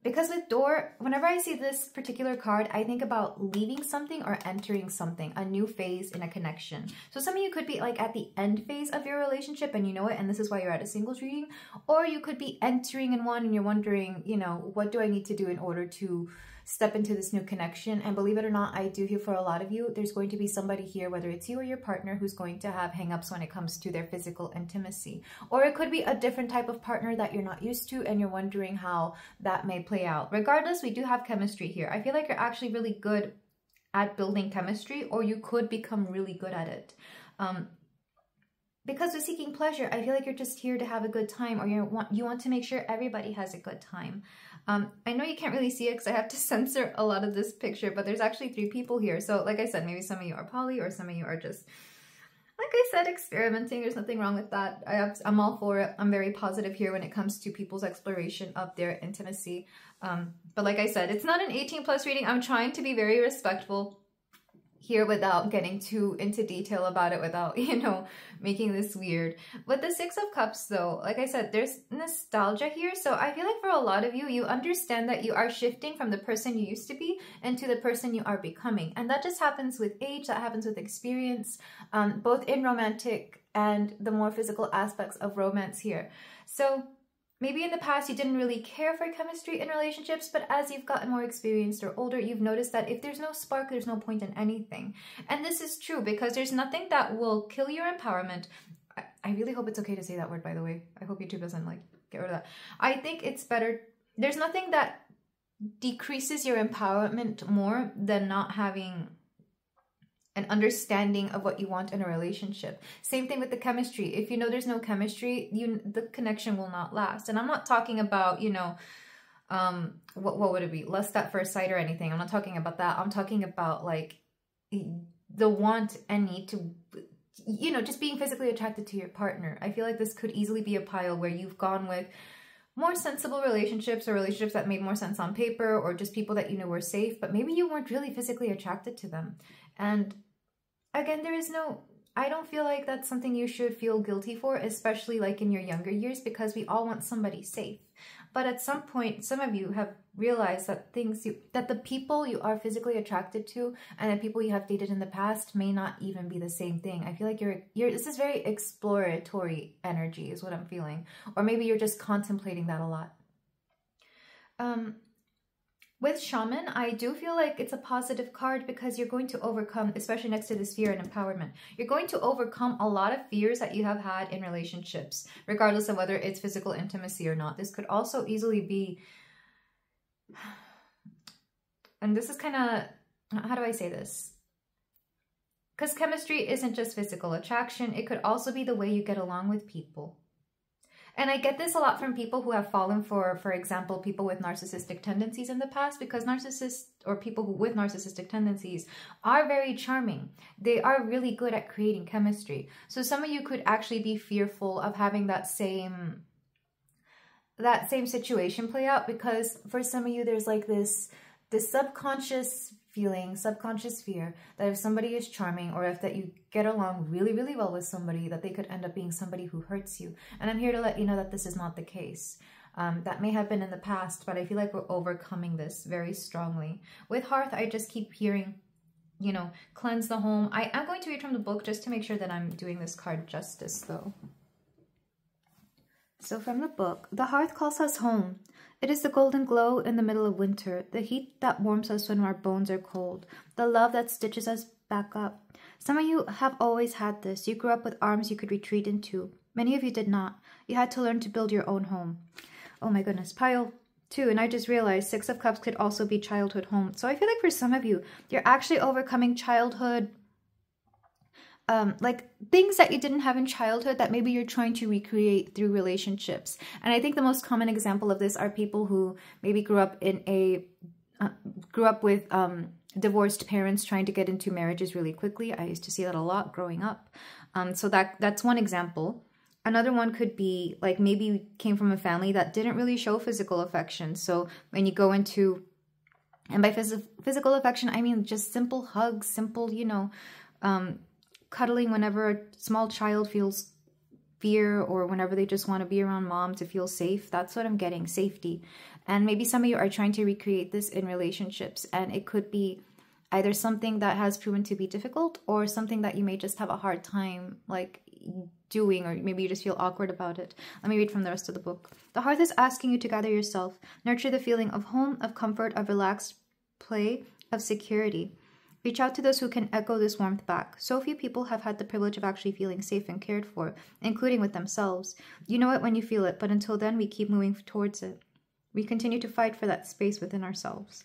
because with door, whenever I see this particular card, I think about leaving something or entering something, a new phase in a connection. So some of you could be like at the end phase of your relationship and you know it, and this is why you're at a singles reading. Or you could be entering in one and you're wondering, you know, what do I need to do in order to step into this new connection? And believe it or not, I do feel for a lot of you, there's going to be somebody here, whether it's you or your partner, who's going to have hangups when it comes to their physical intimacy. Or it could be a different type of partner that you're not used to and you're wondering how that may play out. Regardless, we do have chemistry here. I feel like you're actually really good at building chemistry, or you could become really good at it. Because with seeking pleasure, I feel like you're just here to have a good time, or you want to make sure everybody has a good time. I know you can't really see it because I have to censor a lot of this picture, but there's actually 3 people here. So like I said, maybe some of you are poly, or some of you are just, like I said, experimenting. There's nothing wrong with that. I'm all for it. I'm very positive here when it comes to people's exploration of their intimacy. But like I said, it's not an 18+ reading. I'm trying to be very respectful here without getting too into detail about it, without, you know, making this weird. With the Six of Cups though, like I said, there's nostalgia here. So I feel like for a lot of you, you understand that you are shifting from the person you used to be into the person you are becoming. And that just happens with age, that happens with experience, both in romantic and the more physical aspects of romance here. So maybe in the past you didn't really care for chemistry in relationships, but as you've gotten more experienced or older, you've noticed that if there's no spark, there's no point in anything. And this is true because there's nothing that will kill your empowerment. I really hope it's okay to say that word, by the way. I hope YouTube doesn't like get rid of that. I think it's better. There's nothing that decreases your empowerment more than not having an understanding of what you want in a relationship. Same thing with the chemistry. If you know there's no chemistry, the connection will not last. And I'm not talking about, you know, what would it be? Lust at first sight or anything. I'm not talking about that. I'm talking about like the want and need to, you know, just being physically attracted to your partner. I feel like this could easily be a pile where you've gone with more sensible relationships or relationships that made more sense on paper, or just people that you know were safe, but maybe you weren't really physically attracted to them. And again, I don't feel like that's something you should feel guilty for, especially like in your younger years, because we all want somebody safe. But at some point, some of you have realized that that the people you are physically attracted to and the people you have dated in the past may not even be the same thing. I feel like this is very exploratory energy is what I'm feeling. Or maybe you're just contemplating that a lot. With Shaman, I do feel like it's a positive card because you're going to overcome, especially next to this fear and empowerment, you're going to overcome a lot of fears that you have had in relationships, regardless of whether it's physical intimacy or not. This could also easily be, and this is kind of, how do I say this? Because chemistry isn't just physical attraction. It could also be the way you get along with people. And I get this a lot from people who have fallen for example, people with narcissistic tendencies in the past, because narcissists or people with narcissistic tendencies are very charming. They are really good at creating chemistry. So some of you could actually be fearful of having that same situation play out, because for some of you, there's like this subconscious feeling, subconscious fear that if somebody is charming, or if that you get along really, really well with somebody, that they could end up being somebody who hurts you. And I'm here to let you know that this is not the case. That may have been in the past, but I feel like we're overcoming this very strongly. With Hearth, I just keep hearing, you know, cleanse the home. I am going to read from the book just to make sure that I'm doing this card justice though. So from the book, the hearth calls us home. It is the golden glow in the middle of winter, the heat that warms us when our bones are cold, the love that stitches us back up. Some of you have always had this. You grew up with arms you could retreat into. Many of you did not. You had to learn to build your own home. Oh my goodness, pile 2. And I just realized Six of Cups could also be childhood home. So I feel like for some of you, you're actually overcoming childhood, like things that you didn't have in childhood that maybe you're trying to recreate through relationships. And I think the most common example of this are people who maybe grew up with divorced parents trying to get into marriages really quickly. I used to see that a lot growing up. So that's one example. Another one could be like maybe you came from a family that didn't really show physical affection. So when you go into, and by physical affection, I mean just simple hugs, simple, you know, cuddling whenever a small child feels fear, or whenever they just want to be around mom to feel safe. That's what I'm getting, safety. And maybe some of you are trying to recreate this in relationships, and it could be either something that has proven to be difficult, or something that you may just have a hard time like doing, or maybe you just feel awkward about it. Let me read from the rest of the book. The hearth is asking you to gather yourself, nurture the feeling of home, of comfort, of relaxed play, of security. Reach out to those who can echo this warmth back. So few people have had the privilege of actually feeling safe and cared for, including with themselves. You know it when you feel it, but until then, we keep moving towards it. We continue to fight for that space within ourselves.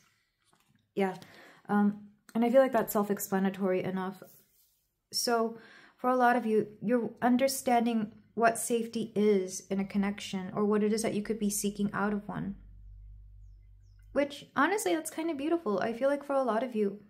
Yeah, and I feel like that's self-explanatory enough. So for a lot of you, you're understanding what safety is in a connection, or what it is that you could be seeking out of one. Which, honestly, that's kind of beautiful. I feel like for a lot of you,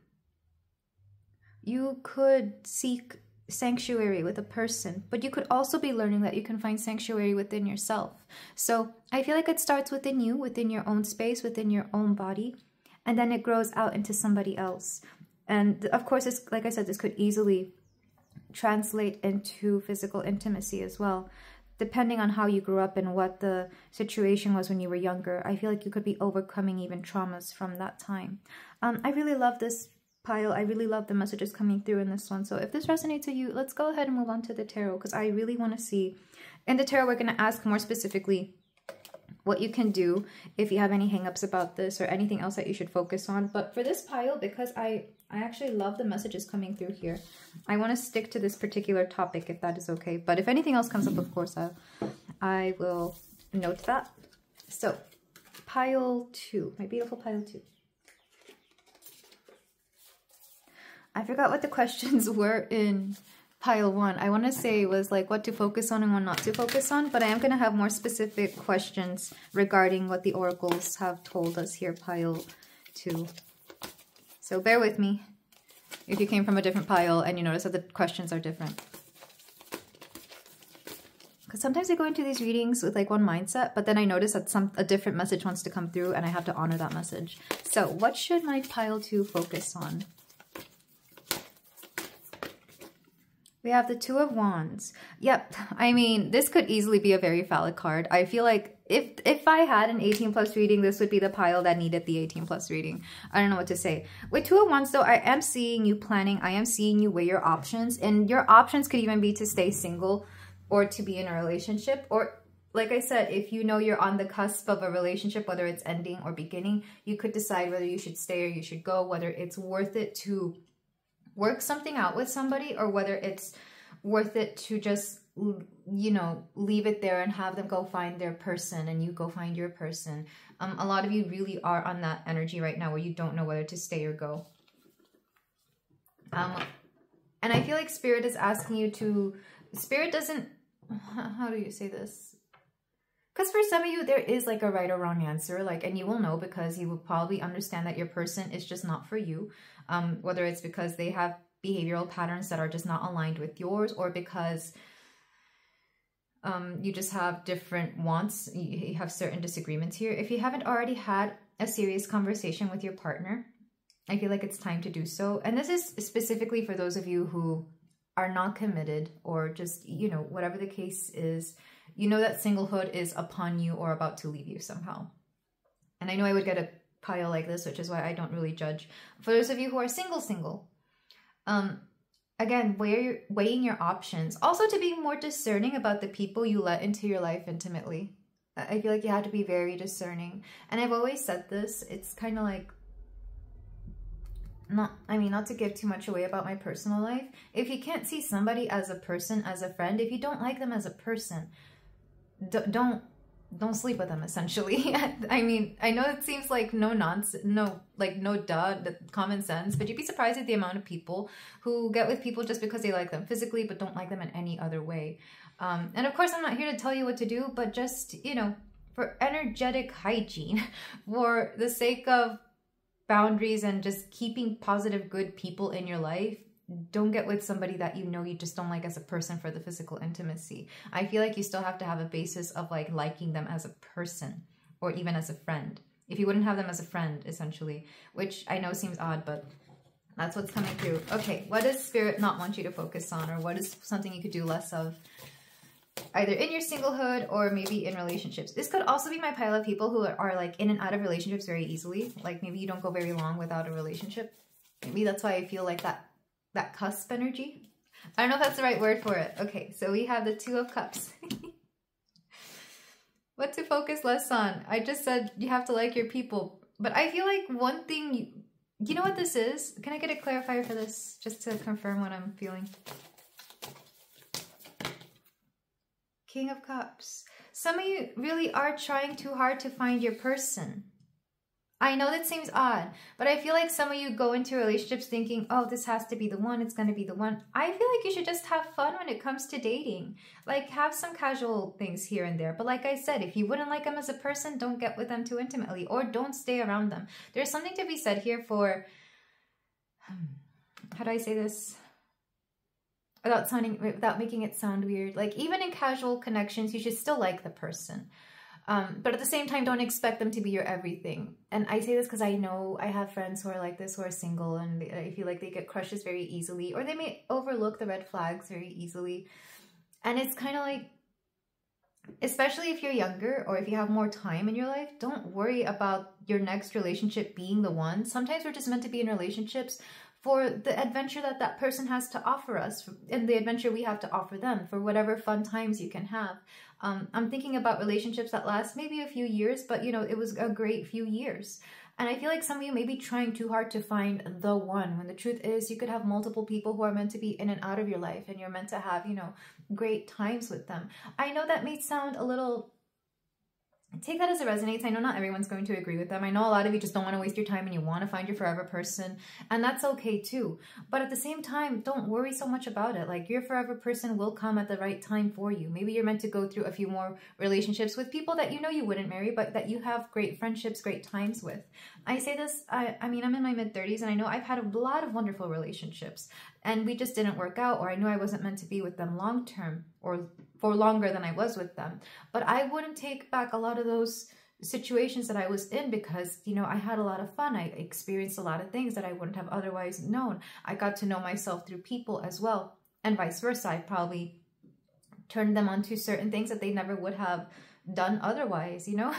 you could seek sanctuary with a person, but you could also be learning that you can find sanctuary within yourself. So I feel like it starts within you, within your own space, within your own body, and then it grows out into somebody else. And of course, this, like I said, this could easily translate into physical intimacy as well, depending on how you grew up and what the situation was when you were younger. I feel like you could be overcoming even traumas from that time. I really love this pile. I really love the messages coming through in this one. So if this resonates with you, let's go ahead and move on to the tarot, because I really want to see. In the tarot, we're going to ask more specifically what you can do if you have any hangups about this or anything else that you should focus on. But for this pile, because I actually love the messages coming through here, I want to stick to this particular topic, if that is okay. But if anything else comes up, of course, I will note that. So, pile 2, my beautiful pile 2. I forgot what the questions were in pile 1. I want to say it was like what to focus on and what not to focus on, but I am going to have more specific questions regarding what the oracles have told us here, pile 2. So bear with me if you came from a different pile and you notice that the questions are different. Because sometimes I go into these readings with like one mindset, but then I notice that a different message wants to come through and I have to honor that message. So what should my pile 2 focus on? We have the 2 of Wands. Yep, I mean, this could easily be a very valid card. I feel like if I had an 18 plus reading, this would be the pile that needed the 18 plus reading. I don't know what to say. With 2 of Wands though, I am seeing you planning. I am seeing you weigh your options. And your options could even be to stay single or to be in a relationship. Or like I said, if you know you're on the cusp of a relationship, whether it's ending or beginning, you could decide whether you should stay or you should go, whether it's worth it to work something out with somebody or whether it's worth it to just, you know, leave it there and have them go find their person and you go find your person. A lot of you really are on that energy right now where you don't know whether to stay or go. And I feel like Spirit is asking you to, Spirit doesn't, how do you say this? Because for some of you, there is like a right or wrong answer, like, and you will know because you will probably understand that your person is just not for you. Whether it's because they have behavioral patterns that are just not aligned with yours, or because you just have different wants, you have certain disagreements here. If you haven't already had a serious conversation with your partner, I feel like it's time to do so. And this is specifically for those of you who are not committed or just, you know, whatever the case is, you know that singlehood is upon you or about to leave you somehow. And I know I would get a pile like this, which is why I don't really judge. For those of you who are single, again, weighing your options. Also to be more discerning about the people you let into your life intimately. I feel like you have to be very discerning. And I've always said this, it's kind of like, not to give too much away about my personal life. If you can't see somebody as a person, as a friend, if you don't like them as a person, don't sleep with them, essentially. I mean, I know it seems like no common sense, but you'd be surprised at the amount of people who get with people just because they like them physically, but don't like them in any other way. And of course, I'm not here to tell you what to do, but just, you know, for energetic hygiene, for the sake of boundaries and just keeping positive, good people in your life, don't get with somebody that you know you just don't like as a person for the physical intimacy. I feel like you still have to have a basis of like liking them as a person or even as a friend. If you wouldn't have them as a friend, essentially, which I know seems odd, but that's what's coming through. Okay, what does Spirit not want you to focus on, or what is something you could do less of? Either in your singlehood or maybe in relationships. This could also be my pile of people who are like in and out of relationships very easily. Like maybe you don't go very long without a relationship. Maybe that's why I feel like that cusp energy. I don't know if that's the right word for it. Okay, so we have the 2 of Cups. What to focus less on? I just said you have to like your people. But I feel like one thing, you know what this is? Can I get a clarifier for this just to confirm what I'm feeling? King of Cups. Some of you really are trying too hard to find your person. I know that seems odd, but I feel like some of you go into relationships thinking, oh, this has to be the one, it's going to be the one. I feel like you should just have fun when it comes to dating. Like, have some casual things here and there. But like I said, if you wouldn't like them as a person, don't get with them too intimately, or don't stay around them. There's something to be said here for, how do I say this? Without making it sound weird. Like, even in casual connections, you should still like the person. But at the same time, don't expect them to be your everything. And I say this because I know I have friends who are like this, who are single, and I feel like they get crushes very easily, or they may overlook the red flags very easily. And it's kind of like, especially if you're younger or if you have more time in your life, don't worry about your next relationship being the one. Sometimes we're just meant to be in relationships for the adventure that that person has to offer us, and the adventure we have to offer them, for whatever fun times you can have. I'm thinking about relationships that last maybe a few years, but you know, it was a great few years. And I feel like some of you may be trying too hard to find the one, when the truth is you could have multiple people who are meant to be in and out of your life, and you're meant to have, you know, great times with them. I know that may sound a little... Take that as it resonates. I know not everyone's going to agree with them. I know a lot of you just don't want to waste your time and you want to find your forever person, and that's okay too. But at the same time, don't worry so much about it. Like, your forever person will come at the right time for you. Maybe you're meant to go through a few more relationships with people that you know you wouldn't marry, but that you have great friendships, great times with. I say this, I mean, I'm in my mid-30s, and I know I've had a lot of wonderful relationships, and we just didn't work out, or I knew I wasn't meant to be with them long term, or for longer than I was with them. But I wouldn't take back a lot of those situations that I was in, because, you know, I had a lot of fun. I experienced a lot of things that I wouldn't have otherwise known. I got to know myself through people as well, and vice versa. I probably turned them onto certain things that they never would have done otherwise, you know?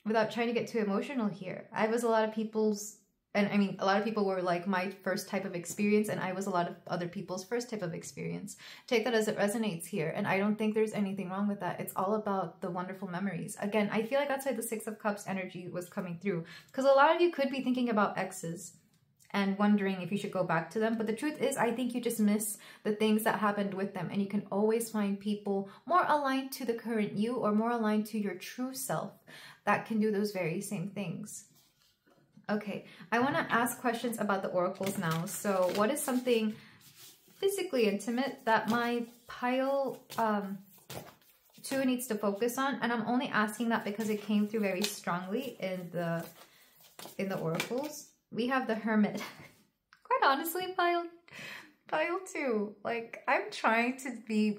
Without trying to get too emotional here, I was a lot of people's... And I mean, a lot of people were like my first type of experience, and I was a lot of other people's first type of experience. Take that as it resonates here. And I don't think there's anything wrong with that. It's all about the wonderful memories. Again, I feel like outside the Six of Cups energy was coming through, because a lot of you could be thinking about exes and wondering if you should go back to them. But the truth is, I think you just miss the things that happened with them. And you can always find people more aligned to the current you, or more aligned to your true self, that can do those very same things. Okay, I want to ask questions about the oracles now. So what is something physically intimate that my pile 2 needs to focus on? And I'm only asking that because it came through very strongly in the oracles. We have the Hermit. Quite honestly, pile 2, like, I'm trying to be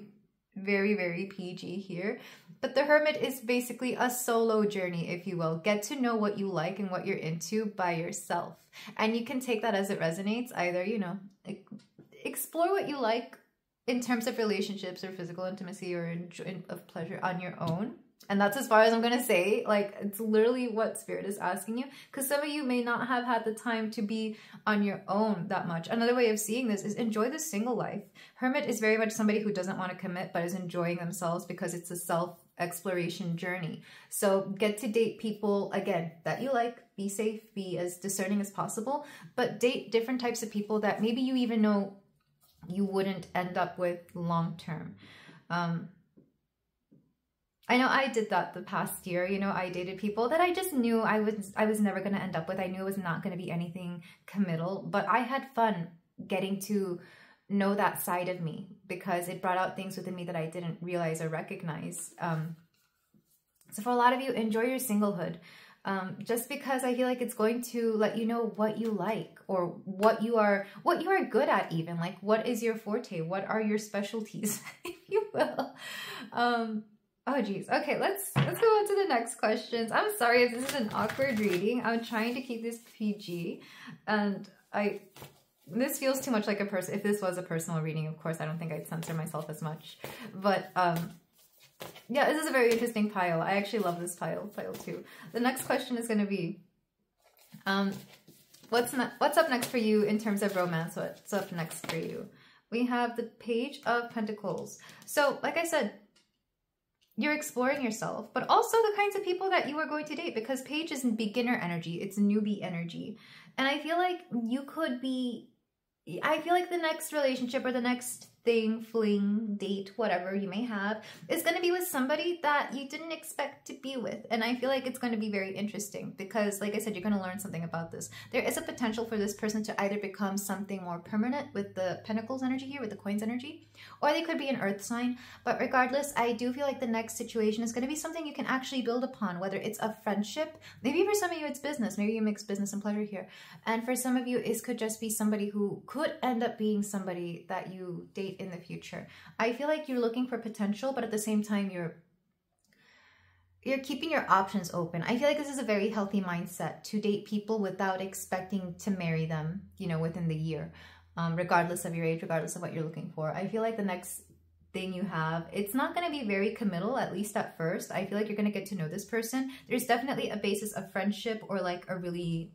very, very PG here. But the Hermit is basically a solo journey, if you will. Get to know what you like and what you're into by yourself. And you can take that as it resonates. Either, you know, explore what you like in terms of relationships or physical intimacy or of pleasure on your own. And that's as far as I'm going to say. Like, it's literally what Spirit is asking you. Because some of you may not have had the time to be on your own that much. Another way of seeing this is enjoy the single life. Hermit is very much somebody who doesn't want to commit, but is enjoying themselves, because it's a self-exploration journey. So get to date people, again, that you like. Be safe. Be as discerning as possible. But date different types of people that maybe you even know you wouldn't end up with long term. I know I did that the past year. You know, I dated people that I just knew I was never going to end up with. I knew it was not going to be anything committal, but I had fun getting to know that side of me, because it brought out things within me that I didn't realize or recognize. So for a lot of you, enjoy your singlehood. Just because I feel like it's going to let you know what you like, or what you are good at, even. Like, what is your forte? What are your specialties, if you will? Oh geez. Okay, let's go on to the next questions. I'm sorry if this is an awkward reading. I'm trying to keep this PG, and this feels too much like a person. If this was a personal reading, of course, I don't think I'd censor myself as much. But yeah, this is a very interesting pile. I actually love this pile 2. The next question is going to be, what's up next for you in terms of romance? What's up next for you? We have the Page of Pentacles. So, like I said, you're exploring yourself, but also the kinds of people that you are going to date, because Page is beginner energy. It's newbie energy. And I feel like the next relationship, or the next thing, fling, date, whatever you may have, is going to be with somebody that you didn't expect to be with. And I feel like it's going to be very interesting, because, like I said, you're going to learn something about this. There is a potential for this person to either become something more permanent with the Pentacles energy here, with the Coins energy, or they could be an earth sign. But regardless, I do feel like the next situation is going to be something you can actually build upon, whether it's a friendship. Maybe for some of you it's business. Maybe you mix business and pleasure here. And for some of you, it could just be somebody who could end up being somebody that you date in the future. I feel like you're looking for potential, but at the same time, you're you're keeping your options open. I feel like this is a very healthy mindset to date people without expecting to marry them, you know, within the year, regardless of your age, regardless of what you're looking for. I feel like the next thing you have, it's not going to be very committal, at least at first. I feel like you're going to get to know this person. There's definitely a basis of friendship or like a really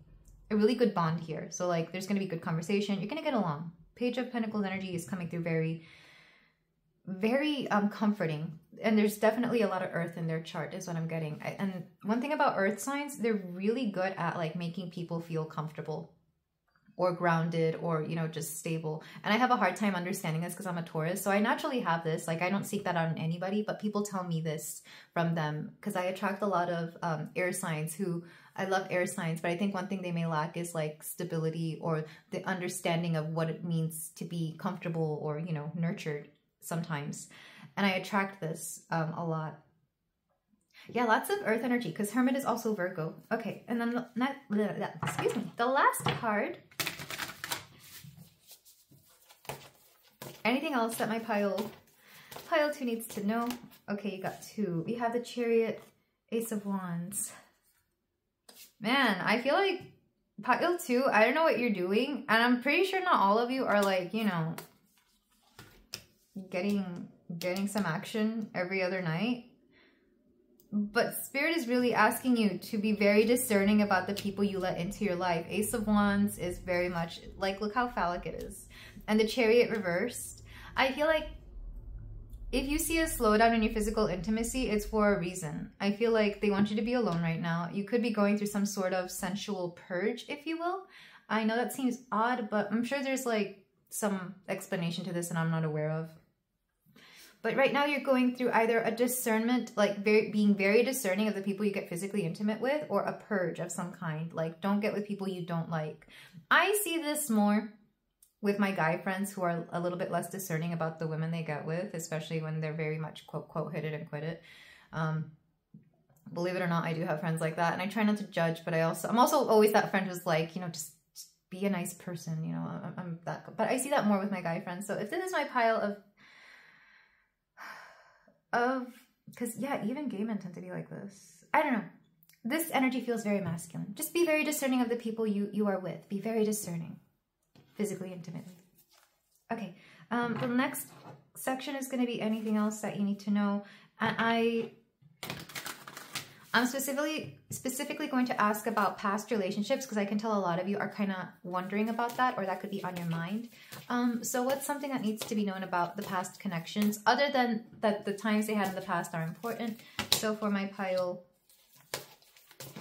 good bond here. So like there's going to be good conversation. You're going to get along. Page of Pentacles energy is coming through very, very comforting. And there's definitely a lot of earth in their chart is what I'm getting. And one thing about earth signs, they're really good at like making people feel comfortable or grounded or, you know, just stable. And I have a hard time understanding this because I'm a Taurus. So I naturally have this, like I don't seek that out in anybody, but people tell me this from them because I attract a lot of air signs who, I love air signs, but I think one thing they may lack is like stability or the understanding of what it means to be comfortable or, you know, nurtured sometimes. And I attract this a lot. Yeah, lots of earth energy because Hermit is also Virgo. Okay, and then excuse me, the last card. Anything else that my pile 2 needs to know? Okay, you got 2. We have the Chariot, Ace of Wands. Man, I feel like pile 2, I don't know what you're doing. And I'm pretty sure not all of you are like, you know, getting some action every other night. But Spirit is really asking you to be very discerning about the people you let into your life. Ace of Wands is very much like, look how phallic it is. And the Chariot reversed. I feel like if you see a slowdown in your physical intimacy, it's for a reason. I feel like they want you to be alone right now. You could be going through some sort of sensual purge, if you will. I know that seems odd, but I'm sure there's like some explanation to this and I'm not aware of. But right now you're going through either a discernment, like being very discerning of the people you get physically intimate with, or a purge of some kind. Like don't get with people you don't like. I see this more with my guy friends who are a little bit less discerning about the women they get with, especially when they're very much quote, quote, hit it and quit it. Believe it or not, I do have friends like that. And I try not to judge, but I'm also always that friend who's like, you know, just be a nice person, you know, I'm that, but I see that more with my guy friends. So if this is my pile because yeah, even gay men tend to be like this. I don't know. This energy feels very masculine. Just be very discerning of the people you are with. Be very discerning. Physically, intimately. Okay, the next section is going to be anything else that you need to know. And I'm specifically going to ask about past relationships because I can tell a lot of you are kind of wondering about that, or that could be on your mind. So what's something that needs to be known about the past connections, other than that the times they had in the past are important? So for my pile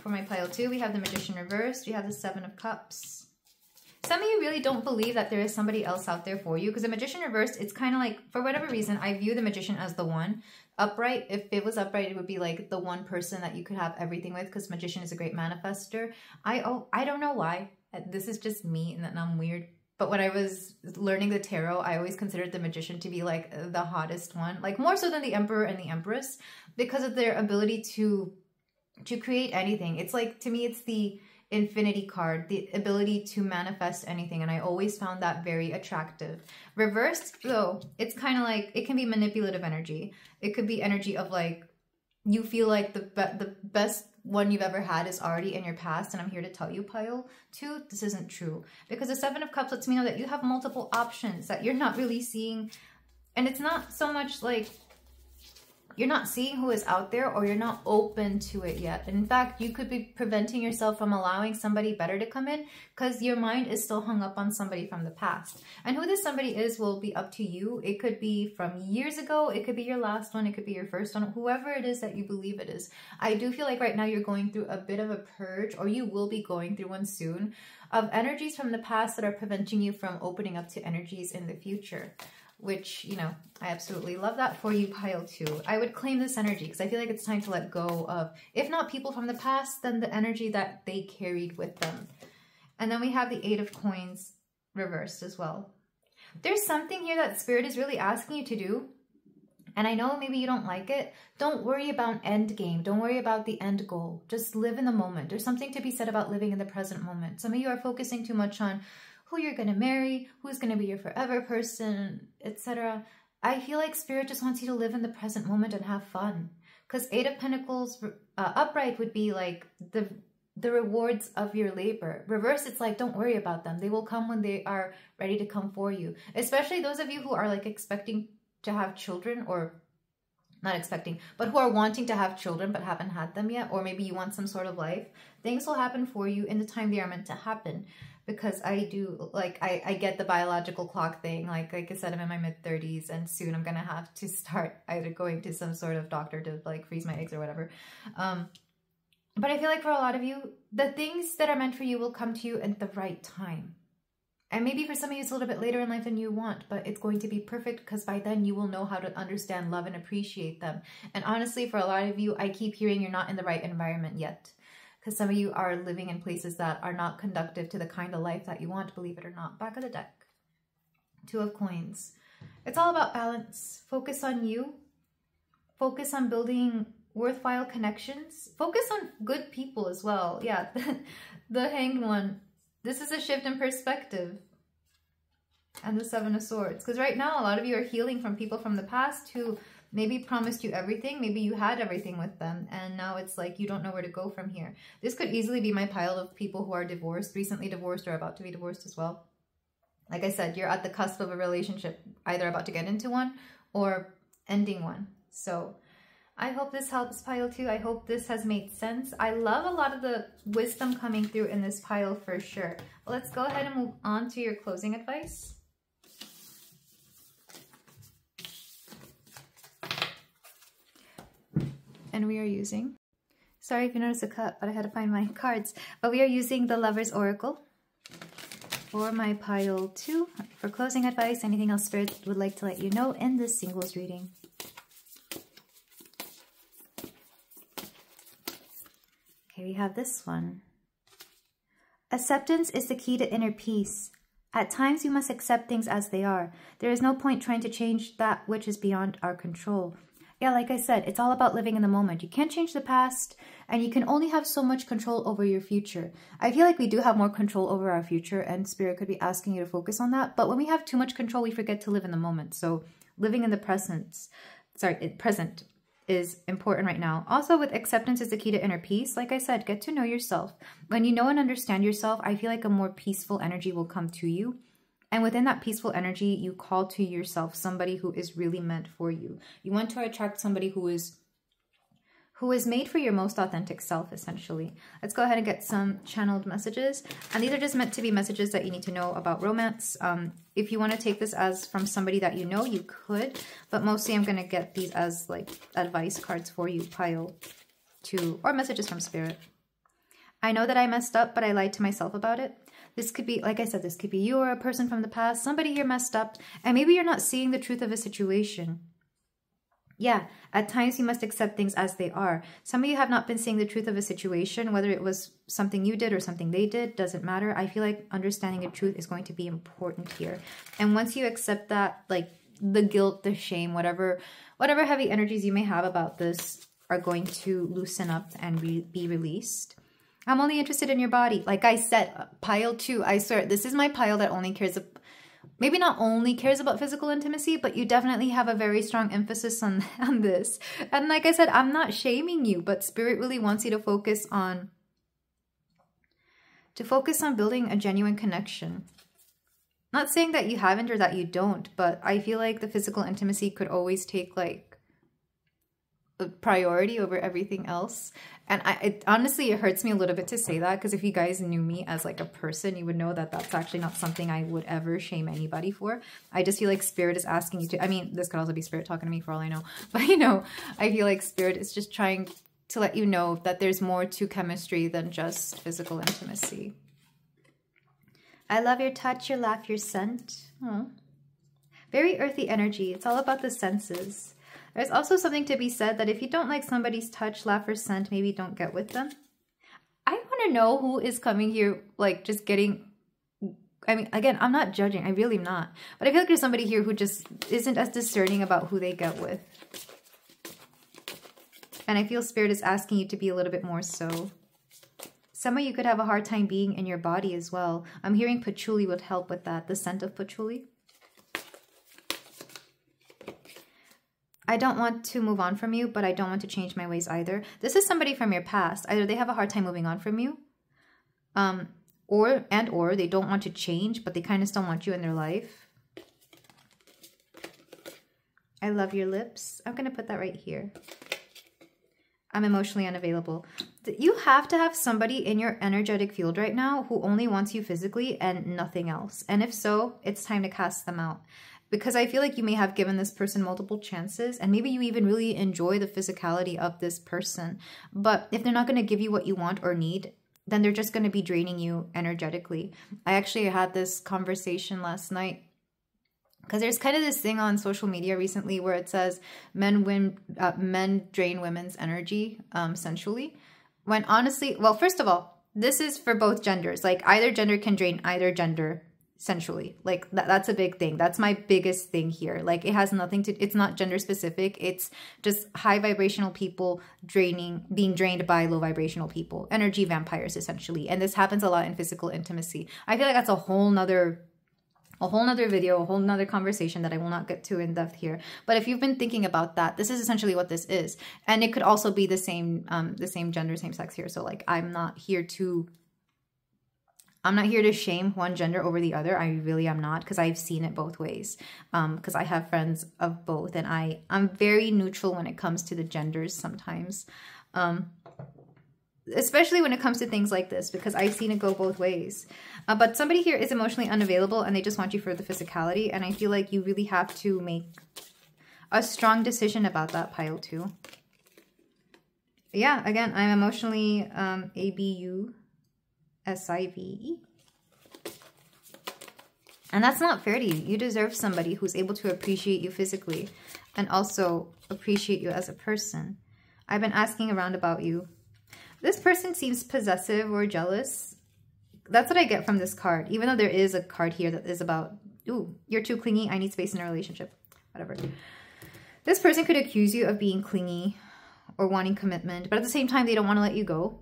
2, we have the Magician reversed. We have the 7 of Cups. Some of you really don't believe that there is somebody else out there for you because the Magician reversed, it's kind of like, for whatever reason, I view the Magician as the one. Upright, if it was upright, it would be like the one person that you could have everything with because Magician is a great manifester. I don't know why. This is just me and I'm weird. But when I was learning the tarot, I always considered the Magician to be like the hottest one. Like more so than the Emperor and the Empress because of their ability to create anything. It's like, to me, it's the Infinity card, the ability to manifest anything, and I always found that very attractive. Reversed, though, it's kind of like, it can be manipulative energy. It could be energy of like, you feel like the best one you've ever had is already in your past, and I'm here to tell you, pile 2, this isn't true. Because the 7 of Cups lets me know that you have multiple options that you're not really seeing, and it's not so much like, you're not seeing who is out there, or you're not open to it yet. And in fact, you could be preventing yourself from allowing somebody better to come in because your mind is still hung up on somebody from the past. And who this somebody is will be up to you. It could be from years ago. It could be your last one. It could be your first one. Whoever it is that you believe it is. I do feel like right now you're going through a bit of a purge, or you will be going through one soon, of energies from the past that are preventing you from opening up to energies in the future. Which, you know, I absolutely love that for you, pile 2. I would claim this energy because I feel like it's time to let go of, if not people from the past, then the energy that they carried with them. And then we have the 8 of Coins reversed as well. There's something here that Spirit is really asking you to do. And I know maybe you don't like it. Don't worry about end game. Don't worry about the end goal. Just live in the moment. There's something to be said about living in the present moment. Some of you are focusing too much on who you're going to marry, who's going to be your forever person, etc. I feel like Spirit just wants you to live in the present moment and have fun. Because Eight of Pentacles upright would be like the rewards of your labor. Reverse, it's like, don't worry about them. They will come when they are ready to come for you. Especially those of you who are like expecting to have children, or not expecting, but who are wanting to have children but haven't had them yet. Or maybe you want some sort of life. Things will happen for you in the time they are meant to happen. Because I do, like, I get the biological clock thing. Like I said, I'm in my mid-30s, and soon I'm going to have to start either going to some sort of doctor to, like, freeze my eggs or whatever. But I feel like for a lot of you, the things that are meant for you will come to you at the right time. And maybe for some of you, it's a little bit later in life than you want, but it's going to be perfect because by then you will know how to understand, love, and appreciate them. And honestly, for a lot of you, I keep hearing you're not in the right environment yet. Because some of you are living in places that are not conductive to the kind of life that you want, believe it or not. Back of the deck. Two of Coins. It's all about balance. Focus on you. Focus on building worthwhile connections. Focus on good people as well. Yeah, the Hanged One. This is a shift in perspective. And the Seven of Swords. Because right now, a lot of you are healing from people from the past who maybe promised you everything. Maybe you had everything with them. And now it's like you don't know where to go from here. This could easily be my pile of people who are divorced, recently divorced, or about to be divorced as well. Like I said, you're at the cusp of a relationship, either about to get into one or ending one. So I hope this helps, pile 2. I hope this has made sense. I love a lot of the wisdom coming through in this pile for sure. Well, let's go ahead and move on to your closing advice. And we are using, sorry if you notice a cut, but I had to find my cards. But we are using the Lover's Oracle for my pile 2 for closing advice. Anything else Spirit would like to let you know in this singles reading. Okay, we have this one. Acceptance is the key to inner peace. At times you must accept things as they are. There is no point trying to change that which is beyond our control. Yeah, like I said, it's all about living in the moment. You can't change the past, and you can only have so much control over your future. I feel like we do have more control over our future, and Spirit could be asking you to focus on that. But when we have too much control, we forget to live in the moment. So living in the present is important right now. Also, with acceptance is the key to inner peace. Like I said, get to know yourself. When you know and understand yourself, I feel like a more peaceful energy will come to you. And within that peaceful energy, you call to yourself somebody who is really meant for you. You want to attract somebody who is made for your most authentic self, essentially. Let's go ahead and get some channeled messages. And these are just meant to be messages that you need to know about romance. If you want to take this as from somebody that you know, you could. But mostly I'm going to get these as like advice cards for you, pile 2, or messages from Spirit. I know that I messed up, but I lied to myself about it. This could be, like I said, this could be you or a person from the past. Somebody here messed up, and maybe you're not seeing the truth of a situation. Yeah, at times you must accept things as they are. Some of you have not been seeing the truth of a situation, whether it was something you did or something they did, doesn't matter. I feel like understanding the truth is going to be important here. And once you accept that, like the guilt, the shame, whatever heavy energies you may have about this are going to loosen up and be released. I'm only interested in your body. Like I said, pile 2, I swear, this is my pile that only cares, maybe not only cares about physical intimacy, but you definitely have a very strong emphasis on this. And like I said, I'm not shaming you, but Spirit really wants you to focus on building a genuine connection. Not saying that you haven't or that you don't, but I feel like the physical intimacy could always take like a priority over everything else. And honestly, it hurts me a little bit to say that, because if you guys knew me as like a person, you would know that that's actually not something I would ever shame anybody for. I just feel like Spirit is asking you to, I mean, this could also be Spirit talking to me for all I know, but you know, I feel like Spirit is just trying to let you know that there's more to chemistry than just physical intimacy. I love your touch, your laugh, your scent. Oh. Very earthy energy. It's all about the senses. There's also something to be said that if you don't like somebody's touch, laugh, or scent, maybe don't get with them. I want to know who is coming here, like just getting, I mean, again, I'm not judging. I really am not. But I feel like there's somebody here who just isn't as discerning about who they get with. And I feel Spirit is asking you to be a little bit more so. Some of you could have a hard time being in your body as well. I'm hearing patchouli would help with that, the scent of patchouli. I don't want to move on from you, but I don't want to change my ways either. This is somebody from your past. Either they have a hard time moving on from you, or they don't want to change, but they kind of still want you in their life. I love your lips. I'm going to put that right here. I'm emotionally unavailable. You have to have somebody in your energetic field right now who only wants you physically and nothing else. And if so, it's time to cast them out. Because I feel like you may have given this person multiple chances, and maybe you even really enjoy the physicality of this person. But if they're not going to give you what you want or need, then they're just going to be draining you energetically. I actually had this conversation last night, because there's kind of this thing on social media recently where it says men drain women's energy sensually. When honestly, well, first of all, this is for both genders. Like either gender can drain either gender sensually. Like that's a big thing. That's my biggest thing here. Like it has nothing to, it's not gender specific. It's just high vibrational people being drained by low vibrational people. Energy vampires essentially. And this happens a lot in physical intimacy. I feel like that's a whole nother video, a whole nother conversation that I will not get to in depth here. But if you've been thinking about that, this is essentially what this is. And it could also be the same gender, same sex here. So like, I'm not here to shame one gender over the other. I really am not, because I've seen it both ways. Because I have friends of both, and I'm very neutral when it comes to the genders sometimes. Especially when it comes to things like this, because I've seen it go both ways. But somebody here is emotionally unavailable and they just want you for the physicality. And I feel like you really have to make a strong decision about that, pile 2. Yeah, again, I'm emotionally ABUSIVE. And that's not fair to you. You deserve somebody who's able to appreciate you physically and also appreciate you as a person. I've been asking around about you. This person seems possessive or jealous. That's what I get from this card. Even though there is a card here that is about, ooh, you're too clingy, I need space in a relationship. Whatever. This person could accuse you of being clingy or wanting commitment, but at the same time, they don't want to let you go.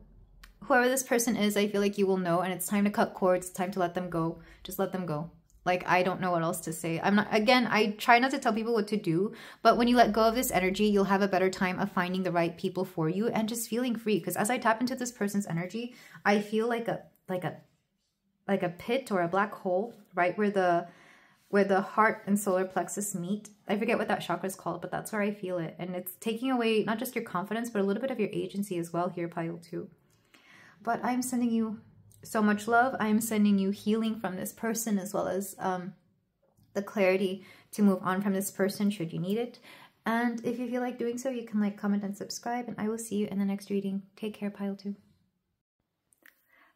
Whoever this person is, I feel like you will know, and it's time to cut cords. It's time to let them go. Just let them go. Like, I don't know what else to say. Again, I try not to tell people what to do, but when you let go of this energy, you'll have a better time of finding the right people for you and just feeling free. Because as I tap into this person's energy, I feel like a pit or a black hole, right where the heart and solar plexus meet. I forget what that chakra is called, but that's where I feel it. And it's taking away not just your confidence, but a little bit of your agency as well here, pile 2. But I'm sending you so much love. I'm sending you healing from this person, as well as the clarity to move on from this person should you need it. And if you feel like doing so, you can like, comment, and subscribe. And I will see you in the next reading. Take care, pile 2.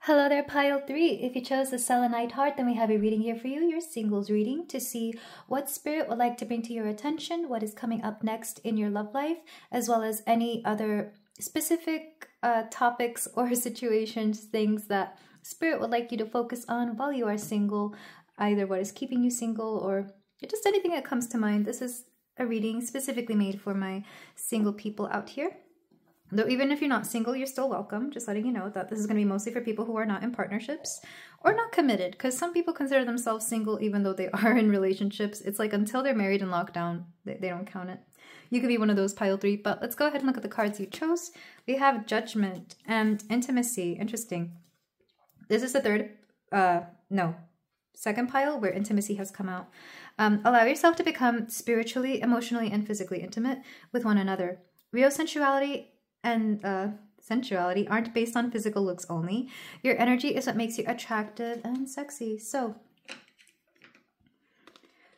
Hello there, pile 3. If you chose the selenite heart, then we have a reading here for you, your singles reading, to see what spirit would like to bring to your attention, what is coming up next in your love life, as well as any other specific topics or situations, things that spirit would like you to focus on while you are single, either what is keeping you single or just anything that comes to mind. This is a reading specifically made for my single people out here. Though even if you're not single, you're still welcome. Just letting you know that this is going to be mostly for people who are not in partnerships or not committed, because some people consider themselves single even though they are in relationships. It's like until they're married and locked down, they don't count it. You could be one of those, pile 3, but let's go ahead and look at the cards you chose. We have Judgment and Intimacy. Interesting. This is the second pile where intimacy has come out. Allow yourself to become spiritually, emotionally, and physically intimate with one another. Real sensuality and sensuality aren't based on physical looks only. Your energy is what makes you attractive and sexy. So,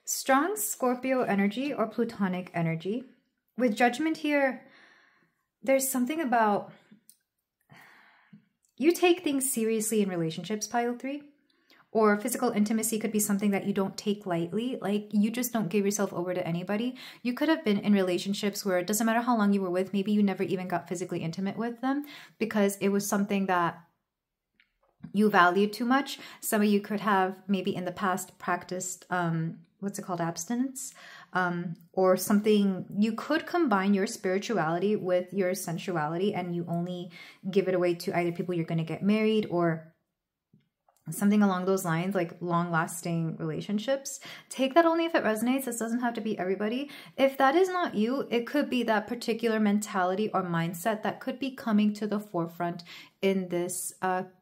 strong Scorpio energy or Plutonic energy. With Judgment here, there's something about you take things seriously in relationships, pile 3. Or physical intimacy could be something that you don't take lightly. Like, you just don't give yourself over to anybody. You could have been in relationships where it doesn't matter how long you were with, maybe you never even got physically intimate with them because it was something that you valued too much. Some of you could have maybe in the past practiced, abstinence, or something. You could combine your spirituality with your sensuality and you only give it away to either people you're going to get married or something along those lines, like long-lasting relationships. Take that only if it resonates. This doesn't have to be everybody. If that is not you, it could be that particular mentality or mindset that could be coming to the forefront in this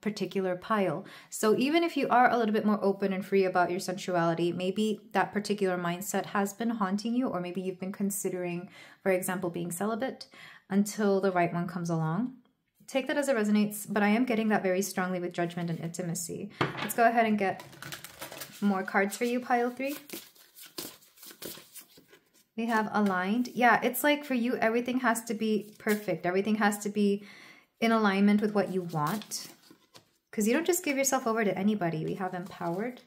particular pile. So even if you are a little bit more open and free about your sensuality, maybe that particular mindset has been haunting you, or maybe you've been considering, for example, being celibate until the right one comes along. Take that as it resonates, but I am getting that very strongly with judgment and intimacy. Let's go ahead and get more cards for you, pile 3. We have aligned. Yeah, it's like for you, everything has to be perfect. Everything has to be in alignment with what you want, because you don't just give yourself over to anybody. We have empowered.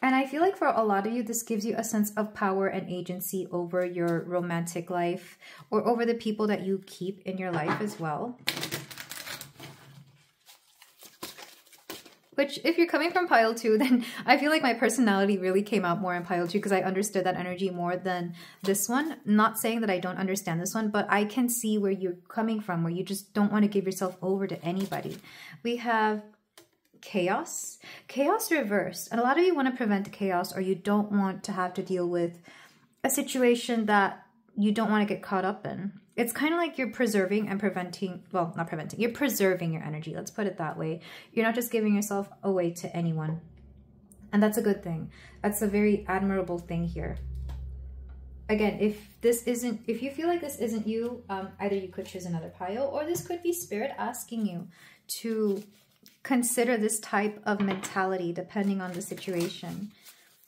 And I feel like for a lot of you, this gives you a sense of power and agency over your romantic life, or over the people that you keep in your life as well. Which, if you're coming from pile 2, then I feel like my personality really came out more in pile 2, because I understood that energy more than this one. Not saying that I don't understand this one, but I can see where you're coming from, where you just don't want to give yourself over to anybody. We have chaos reversed, and a lot of you want to prevent chaos, or you don't want to have to deal with a situation that you don't want to get caught up in. It's kind of like you're preserving and preventing, well, not preventing, you're preserving your energy, let's put it that way. You're not just giving yourself away to anyone, and that's a good thing. That's a very admirable thing here. Again, if you feel like this isn't you, either you could choose another pile, or this could be spirit asking you to consider this type of mentality depending on the situation,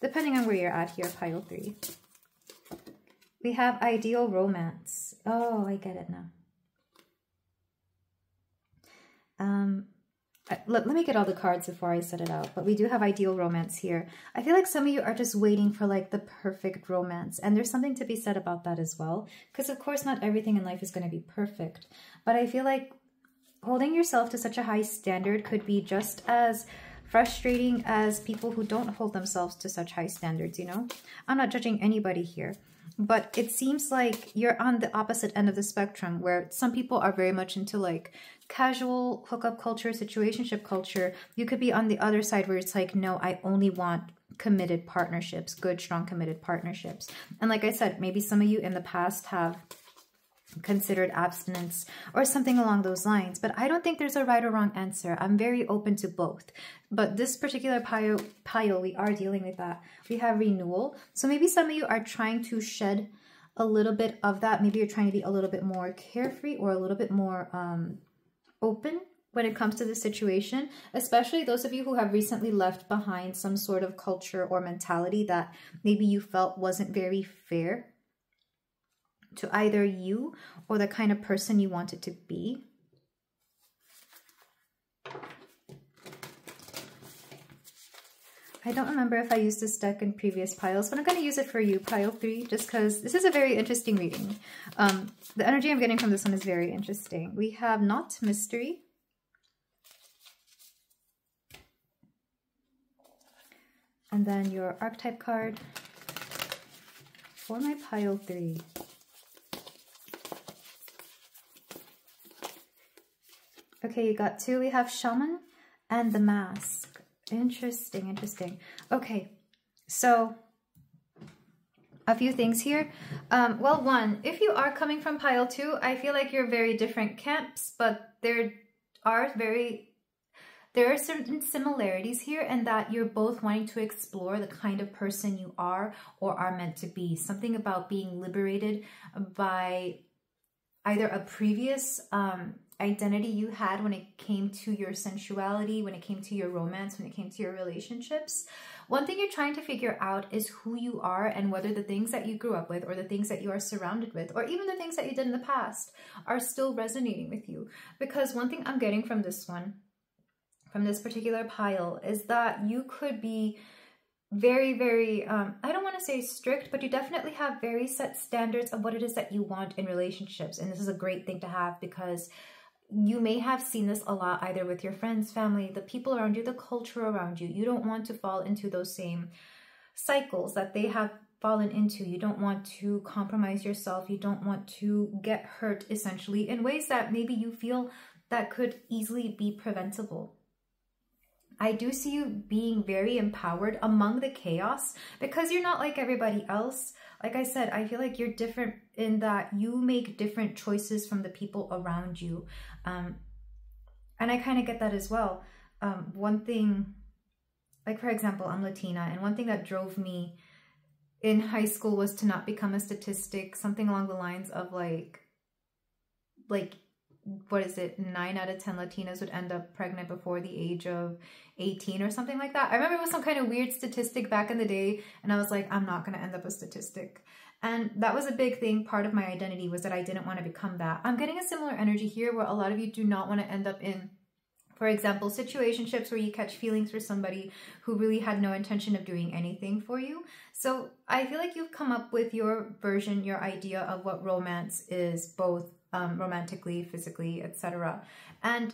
depending on where you're at here, pile 3. We have ideal romance. Oh, I get it now. Let me get all the cards before I set it out, but we do have ideal romance here. I feel like some of you are just waiting for like the perfect romance, and there's something to be said about that as well, because of course not everything in life is going to be perfect, but I feel like holding yourself to such a high standard could be just as frustrating as people who don't hold themselves to such high standards, you know? I'm not judging anybody here, but it seems like you're on the opposite end of the spectrum, where some people are very much into like casual hookup culture, situationship culture. You could be on the other side where it's like, no, I only want committed partnerships, good, strong, committed partnerships. And like I said, maybe some of you in the past have considered abstinence or something along those lines, but I don't think there's a right or wrong answer. I'm very open to both, but this particular pile, we are dealing with that. We have renewal, so maybe some of you are trying to shed a little bit of that. Maybe you're trying to be a little bit more carefree or a little bit more open when it comes to the situation, especially those of you who have recently left behind some sort of culture or mentality that maybe you felt wasn't very fair to either you or the kind of person you wanted to be. I don't remember if I used this deck in previous piles, but I'm going to use it for you, pile 3, just because this is a very interesting reading. The energy I'm getting from this one is very interesting. We have Not Mystery. And then your archetype card for my pile 3. Okay, you got 2. We have Shaman and the Mask. Interesting, interesting. Okay, so a few things here. Well, one, if you are coming from pile 2, I feel like you're very different camps, but there are certain similarities here, and that you're both wanting to explore the kind of person you are or are meant to be. Something about being liberated by either a previous identity you had when it came to your sensuality, when it came to your romance, when it came to your relationships. One thing you're trying to figure out is who you are, and whether the things that you grew up with or the things that you are surrounded with, or even the things that you did in the past, are still resonating with you. Because one thing I'm getting from this one, from this particular pile, is that you could be very, very, I don't want to say strict, but you definitely have very set standards of what it is that you want in relationships. And this is a great thing to have, because you may have seen this a lot either with your friends, family, the people around you, the culture around you. You don't want to fall into those same cycles that they have fallen into. You don't want to compromise yourself. You don't want to get hurt, essentially, in ways that maybe you feel that could easily be preventable. I do see you being very empowered among the chaos because you're not like everybody else. Like I said, I feel like you're different in that you make different choices from the people around you. And I kind of get that as well. One thing, like for example, I'm Latina, and one thing that drove me in high school was to not become a statistic, something along the lines of like what is it, 9 out of 10 Latinas would end up pregnant before the age of 18 or something like that. I remember it was some kind of weird statistic back in the day, and I was like, I'm not going to end up a statistic. And that was a big thing. Part of my identity was that I didn't want to become that. I'm getting a similar energy here where a lot of you do not want to end up in, for example, situationships where you catch feelings for somebody who really had no intention of doing anything for you. So I feel like you've come up with your version, your idea of what romance is, both romantically, physically, etc. And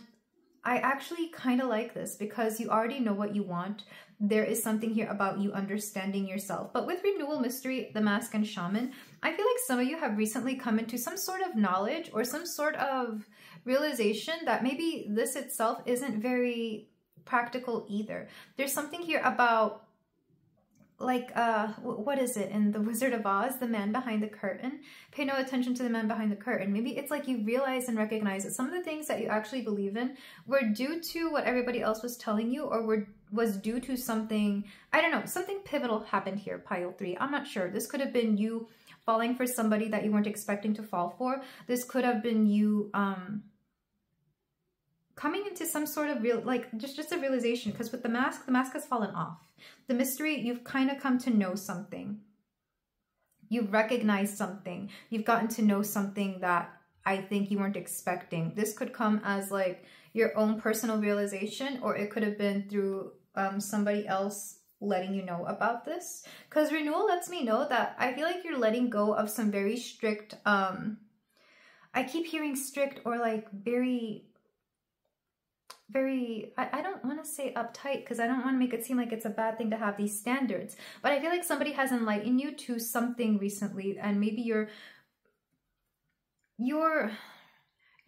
I actually kind of like this because you already know what you want. There is something here about you understanding yourself. But with Renewal, Mystery, the Mask, and Shaman, I feel like some of you have recently come into some sort of knowledge or some sort of realization that maybe this itself isn't very practical either. There's something here about, like, what is it in The Wizard of Oz, the man behind the curtain? Pay no attention to the man behind the curtain. Maybe it's like you realize and recognize that some of the things that you actually believe in were due to what everybody else was telling you, or was due to something, I don't know, something pivotal happened here, pile 3. I'm not sure. This could have been you falling for somebody that you weren't expecting to fall for. This could have been you coming into some sort of real, like just a realization, because with the mask has fallen off. The mystery, you've kind of come to know something. You've recognized something. You've gotten to know something that I think you weren't expecting. This could come as like your own personal realization, or it could have been through somebody else letting you know about this. Because renewal lets me know that I feel like you're letting go of some very strict, I keep hearing strict or like very, I don't want to say uptight because I don't want to make it seem like it's a bad thing to have these standards, but I feel like somebody has enlightened you to something recently, and maybe you're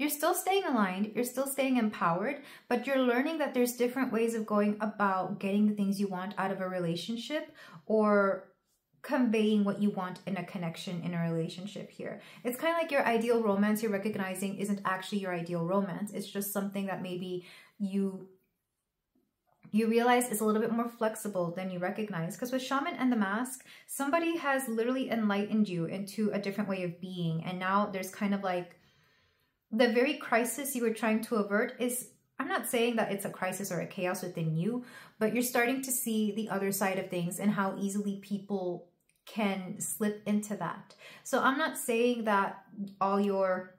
still staying aligned, you're still staying empowered, but you're learning that there's different ways of going about getting the things you want out of a relationship, or conveying what you want in a connection in a relationship here. It's kind of like your ideal romance you're recognizing isn't actually your ideal romance. It's just something that maybe you realize is a little bit more flexible than you recognize. Because with Shaman and the Mask, somebody has literally enlightened you into a different way of being. And now there's kind of like the very crisis you were trying to avert is, I'm not saying that it's a crisis or a chaos within you, but you're starting to see the other side of things and how easily people can slip into that. So I'm not saying that all your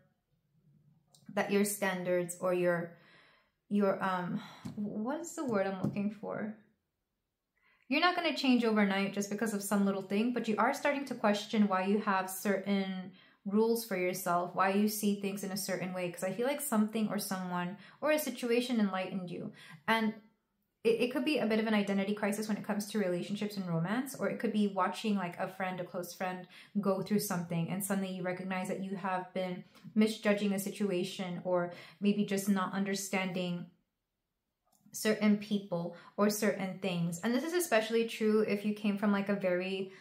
standards or your what is the word I'm looking for? You're not going to change overnight just because of some little thing, but you are starting to question why you have certain rules for yourself, why you see things in a certain way, because I feel like something or someone or a situation enlightened you. And it could be a bit of an identity crisis when it comes to relationships and romance, or it could be watching like a friend, a close friend, go through something and suddenly you recognize that you have been misjudging a situation, or maybe just not understanding certain people or certain things. And this is especially true if you came from like a very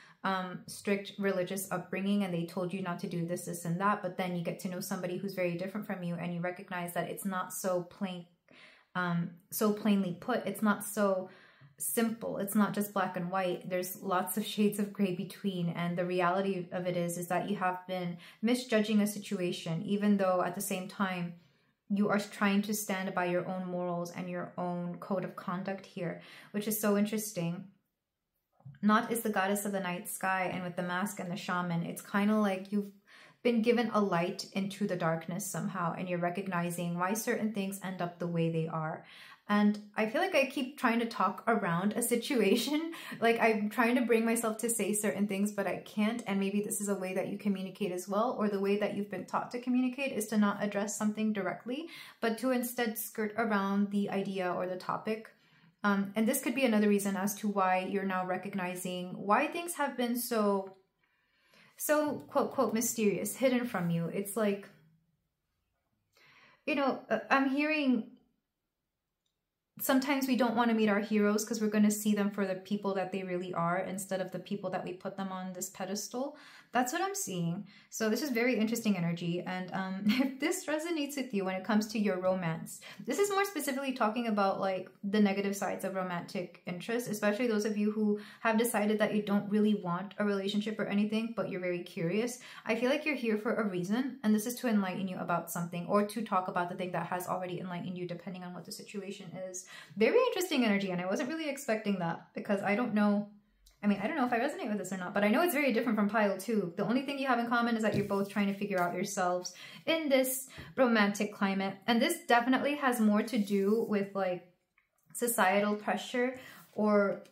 strict religious upbringing and they told you not to do this, this, and that, but then you get to know somebody who's very different from you and you recognize that it's not so plain, so plainly put. It's not so simple. It's not just black and white. There's lots of shades of gray between, and the reality of it is that you have been misjudging a situation, even though at the same time you are trying to stand by your own morals and your own code of conduct here, which is so interesting. Not is the goddess of the night sky, and with the Mask and the Shaman, it's kind of like you've been given a light into the darkness somehow, and you're recognizing why certain things end up the way they are. And I feel like I keep trying to talk around a situation, like I'm trying to bring myself to say certain things, but I can't. And maybe this is a way that you communicate as well, or the way that you've been taught to communicate is to not address something directly, but to instead skirt around the idea or the topic. And this could be another reason as to why you're now recognizing why things have been so quote, quote, mysterious, hidden from you. It's like, you know, I'm hearing sometimes we don't want to meet our heroes because we're going to see them for the people that they really are instead of the people that we put them on this pedestal. That's what I'm seeing. So this is very interesting energy. And if this resonates with you when it comes to your romance, this is more specifically talking about like the negative sides of romantic interest, especially those of you who have decided that you don't really want a relationship or anything, but you're very curious. I feel like you're here for a reason, and this is to enlighten you about something or to talk about the thing that has already enlightened you, depending on what the situation is. Very interesting energy, and I wasn't really expecting that because I don't know. I mean, I don't know if I resonate with this or not, but I know it's very different from pile 2. The only thing you have in common is that you're both trying to figure out yourselves in this romantic climate. And this definitely has more to do with like societal pressure or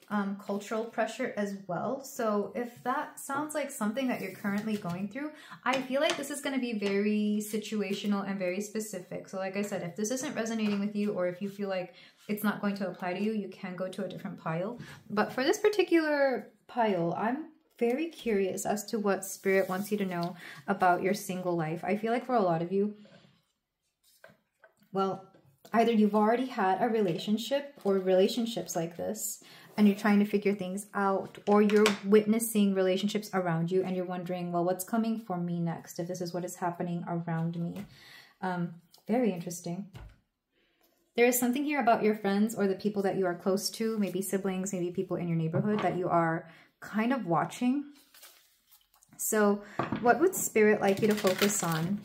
cultural pressure as well. So if that sounds like something that you're currently going through, I feel like this is going to be very situational and very specific. So like I said, if this isn't resonating with you, or if you feel like it's not going to apply to you, you can go to a different pile. But for this particular pile, I'm very curious as to what Spirit wants you to know about your single life. I feel like for a lot of you, well, either you've already had a relationship or relationships like this, and you're trying to figure things out, or you're witnessing relationships around you and you're wondering, well, what's coming for me next if this is what is happening around me? Very interesting. There is something here about your friends or the people that you are close to, maybe siblings, maybe people in your neighborhood that you are kind of watching. So what would Spirit like you to focus on?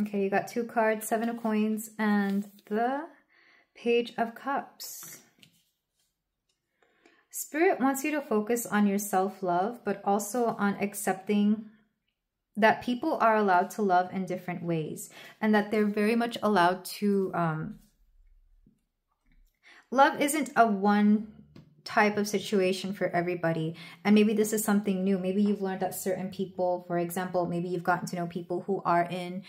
Okay, you got 2 cards, 7 of coins, and the Page of Cups. Spirit wants you to focus on your self-love, but also on accepting that people are allowed to love in different ways, and that they're very much allowed to... love isn't a one type of situation for everybody, and maybe this is something new. Maybe you've learned that certain people, for example, maybe you've gotten to know people who are in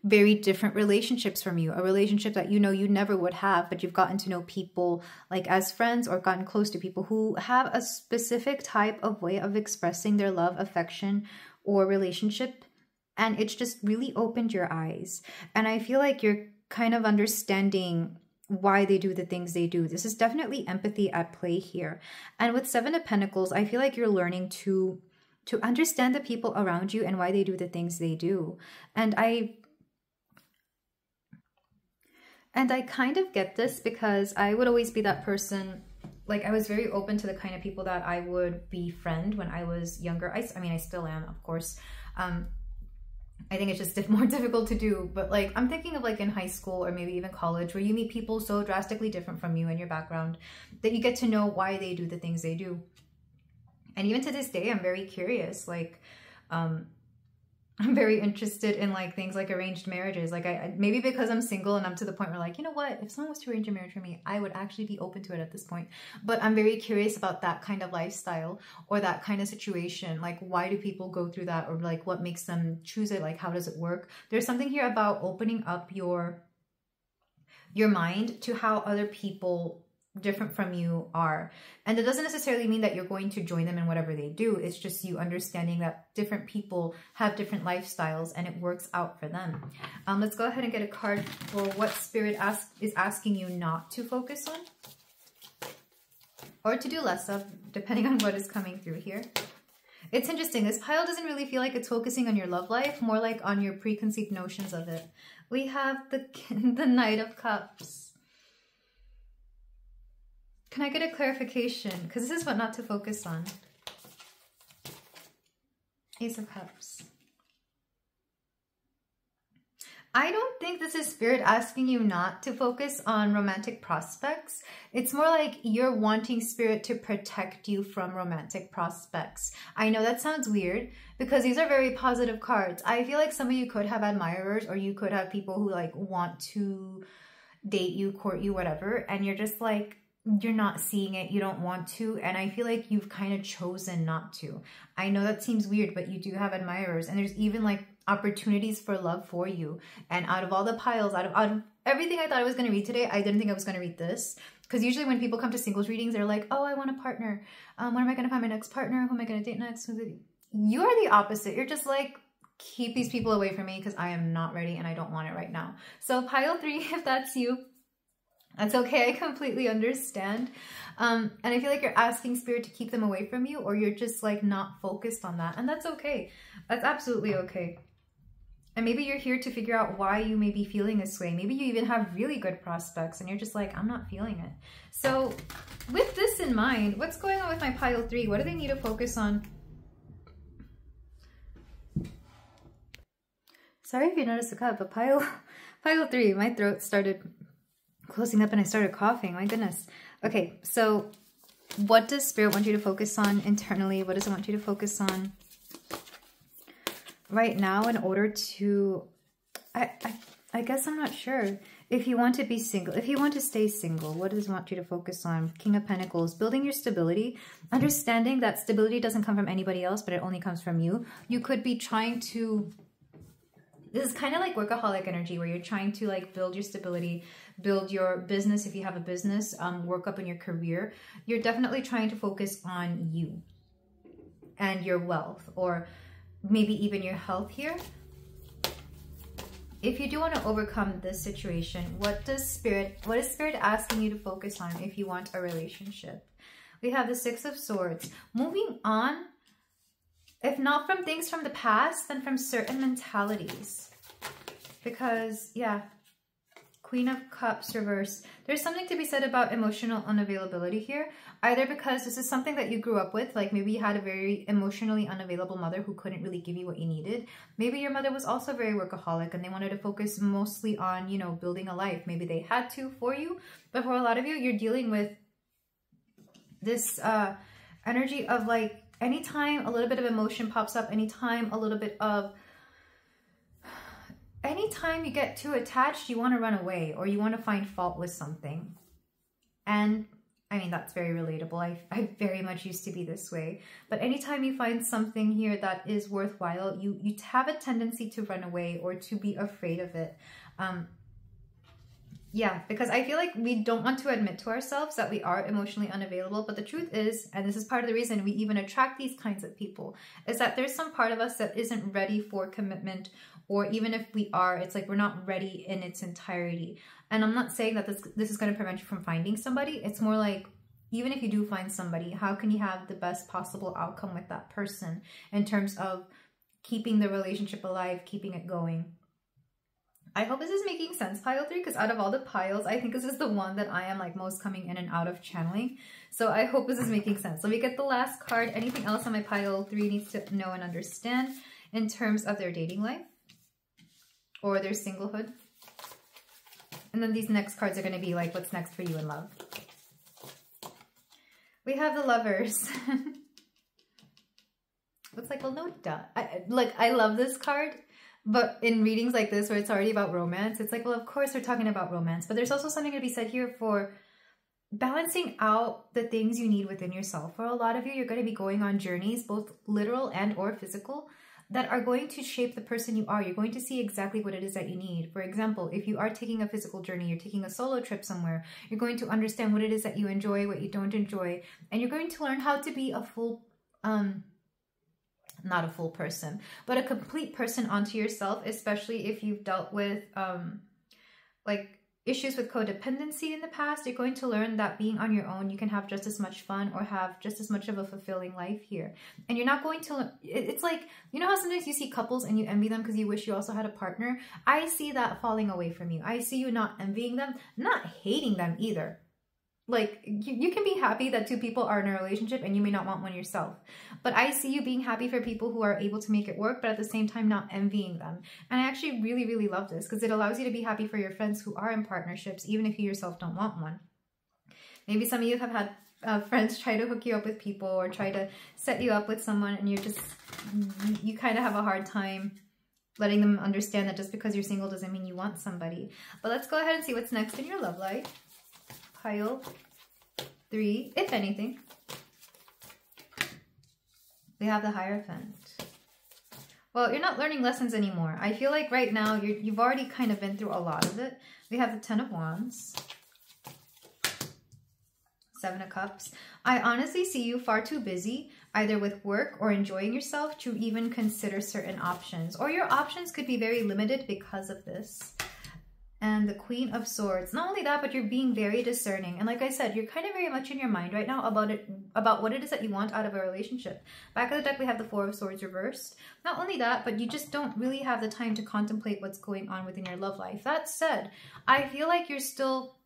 very different relationships from you, a relationship that you know you never would have, but you've gotten to know people like as friends, or gotten close to people who have a specific type of way of expressing their love, affection, or relationship, and it's just really opened your eyes. And I feel like you're kind of understanding why they do the things they do. This is definitely empathy at play here. And with 7 of Pentacles, I feel like you're learning to understand the people around you and why they do the things they do. And I kind of get this because I would always be that person. Like, I was very open to the kind of people that I would befriend when I was younger. I mean, I still am, of course. I think it's just more difficult to do. But like, I'm thinking of like in high school or maybe even college, where you meet people so drastically different from you and your background that you get to know why they do the things they do. And even to this day, I'm very curious. Like, I'm very interested in like things like arranged marriages. Like maybe because I'm single and I'm to the point where like, you know what, if someone was to arrange a marriage for me, I would actually be open to it at this point. But I'm very curious about that kind of lifestyle or that kind of situation. Like, why do people go through that, or like what makes them choose it? Like, how does it work? There's something here about opening up your mind to how other people different from you are. And it doesn't necessarily mean that you're going to join them in whatever they do. It's just you understanding that different people have different lifestyles and it works out for them. Let's go ahead and get a card for what Spirit is asking you not to focus on, or to do less of, depending on what is coming through here. It's interesting. This pile doesn't really feel like it's focusing on your love life, more like on your preconceived notions of it. We have the Knight of Cups. Can I get a clarification? Because this is what not to focus on. Ace of Cups. I don't think this is Spirit asking you not to focus on romantic prospects. It's more like you're wanting Spirit to protect you from romantic prospects. I know that sounds weird because these are very positive cards. I feel like some of you could have admirers, or you could have people who like want to date you, court you, whatever, and you're just like, you're not seeing it, you don't want to, and I feel like you've kind of chosen not to. I know that seems weird, but you do have admirers, and there's even like opportunities for love for you. And out of all the piles, out of everything I thought I was going to read today, I didn't think I was going to read this. Because usually when people come to singles readings, they're like, oh, I want a partner. When am I going to find my next partner? Who am I going to date next? You are the opposite. You're just like, keep these people away from me because I am not ready and I don't want it right now. So pile 3, if that's you, that's okay. I completely understand. And I feel like you're asking spirit to keep them away from you, or you're just like not focused on that. And that's okay. That's absolutely okay. And maybe you're here to figure out why you may be feeling this way. Maybe you even have really good prospects and you're just like, I'm not feeling it. So with this in mind, what's going on with my pile 3? What do they need to focus on? Sorry if you noticed the cut, but pile 3, my throat started closing up and I started coughing. My goodness. Okay, so what does Spirit want you to focus on internally? What does it want you to focus on right now in order to, I guess I'm not sure. If you want to be single, if you want to stay single, what does it want you to focus on? King of Pentacles, building your stability, understanding that stability doesn't come from anybody else, but it only comes from you. You could be trying to, this is kind of like workaholic energy where you're trying to like build your stability, build your business if you have a business, work up in your career. You're definitely trying to focus on you and your wealth, or maybe even your health here. If you do want to overcome this situation, what is Spirit asking you to focus on if you want a relationship? We have the 6 of Swords. Moving on, if not from things from the past, then from certain mentalities. Because, yeah, Queen of Cups reverse. There's something to be said about emotional unavailability here. Either because this is something that you grew up with, like maybe you had a very emotionally unavailable mother who couldn't really give you what you needed. Maybe your mother was also very workaholic and they wanted to focus mostly on, you know, building a life. Maybe they had to for you. But for a lot of you, you're dealing with this energy of like, anytime a little bit of emotion pops up, anytime you get too attached, you want to run away or you want to find fault with something. And I mean, that's very relatable. I very much used to be this way. But anytime you find something here that is worthwhile, you have a tendency to run away or to be afraid of it. Yeah, because I feel like we don't want to admit to ourselves that we are emotionally unavailable. But the truth is, and this is part of the reason we even attract these kinds of people, is that there's some part of us that isn't ready for commitment. Or even if we are, it's like we're not ready in its entirety. And I'm not saying that this is going to prevent you from finding somebody. It's more like, even if you do find somebody, how can you have the best possible outcome with that person in terms of keeping the relationship alive, keeping it going? I hope this is making sense, pile 3, because out of all the piles, I think this is the one that I am like most coming in and out of channeling. So I hope this is making sense. Let me get the last card. Anything else on my pile 3 needs to know and understand in terms of their dating life or their singlehood? And then these next cards are going to be like, what's next for you in love? We have the Lovers. It's like, well, no duh. I love this card. But in readings like this, where it's already about romance, it's like, well, of course we're talking about romance. But there's also something to be said here for balancing out the things you need within yourself. For a lot of you, you're going to be going on journeys, both literal and or physical, that are going to shape the person you are. You're going to see exactly what it is that you need. For example, if you are taking a physical journey, you're taking a solo trip somewhere, you're going to understand what it is that you enjoy, what you don't enjoy. And you're going to learn how to be a full, not a full person, but a complete person onto yourself, especially if you've dealt with like issues with codependency in the past. You're going to learn that being on your own, you can have just as much fun or have just as much of a fulfilling life here. And you're not going to, it's like, you know how sometimes you see couples and you envy them because you wish you also had a partner? I see that falling away from you. I see you not envying them, not hating them either. Like, you can be happy that two people are in a relationship and you may not want one yourself. But I see you being happy for people who are able to make it work, but at the same time not envying them. And I actually really, really love this because it allows you to be happy for your friends who are in partnerships, even if you yourself don't want one. Maybe some of you have had friends try to hook you up with people or try to set you up with someone, and you kind of have a hard time letting them understand that just because you're single doesn't mean you want somebody. But let's go ahead and see what's next in your love life. Pile 3, if anything. We have the Hierophant. Well, you're not learning lessons anymore. I feel like right now you've already kind of been through a lot of it. We have the 10 of Wands. Seven of Cups. I honestly see you far too busy, either with work or enjoying yourself, to even consider certain options. Or your options could be very limited because of this. And the Queen of Swords. Not only that, but you're being very discerning. And like I said, you're kind of very much in your mind right now about what it is that you want out of a relationship. Back of the deck, we have the Four of Swords reversed. Not only that, but you just don't really have the time to contemplate what's going on within your love life. That said, I feel like you're still...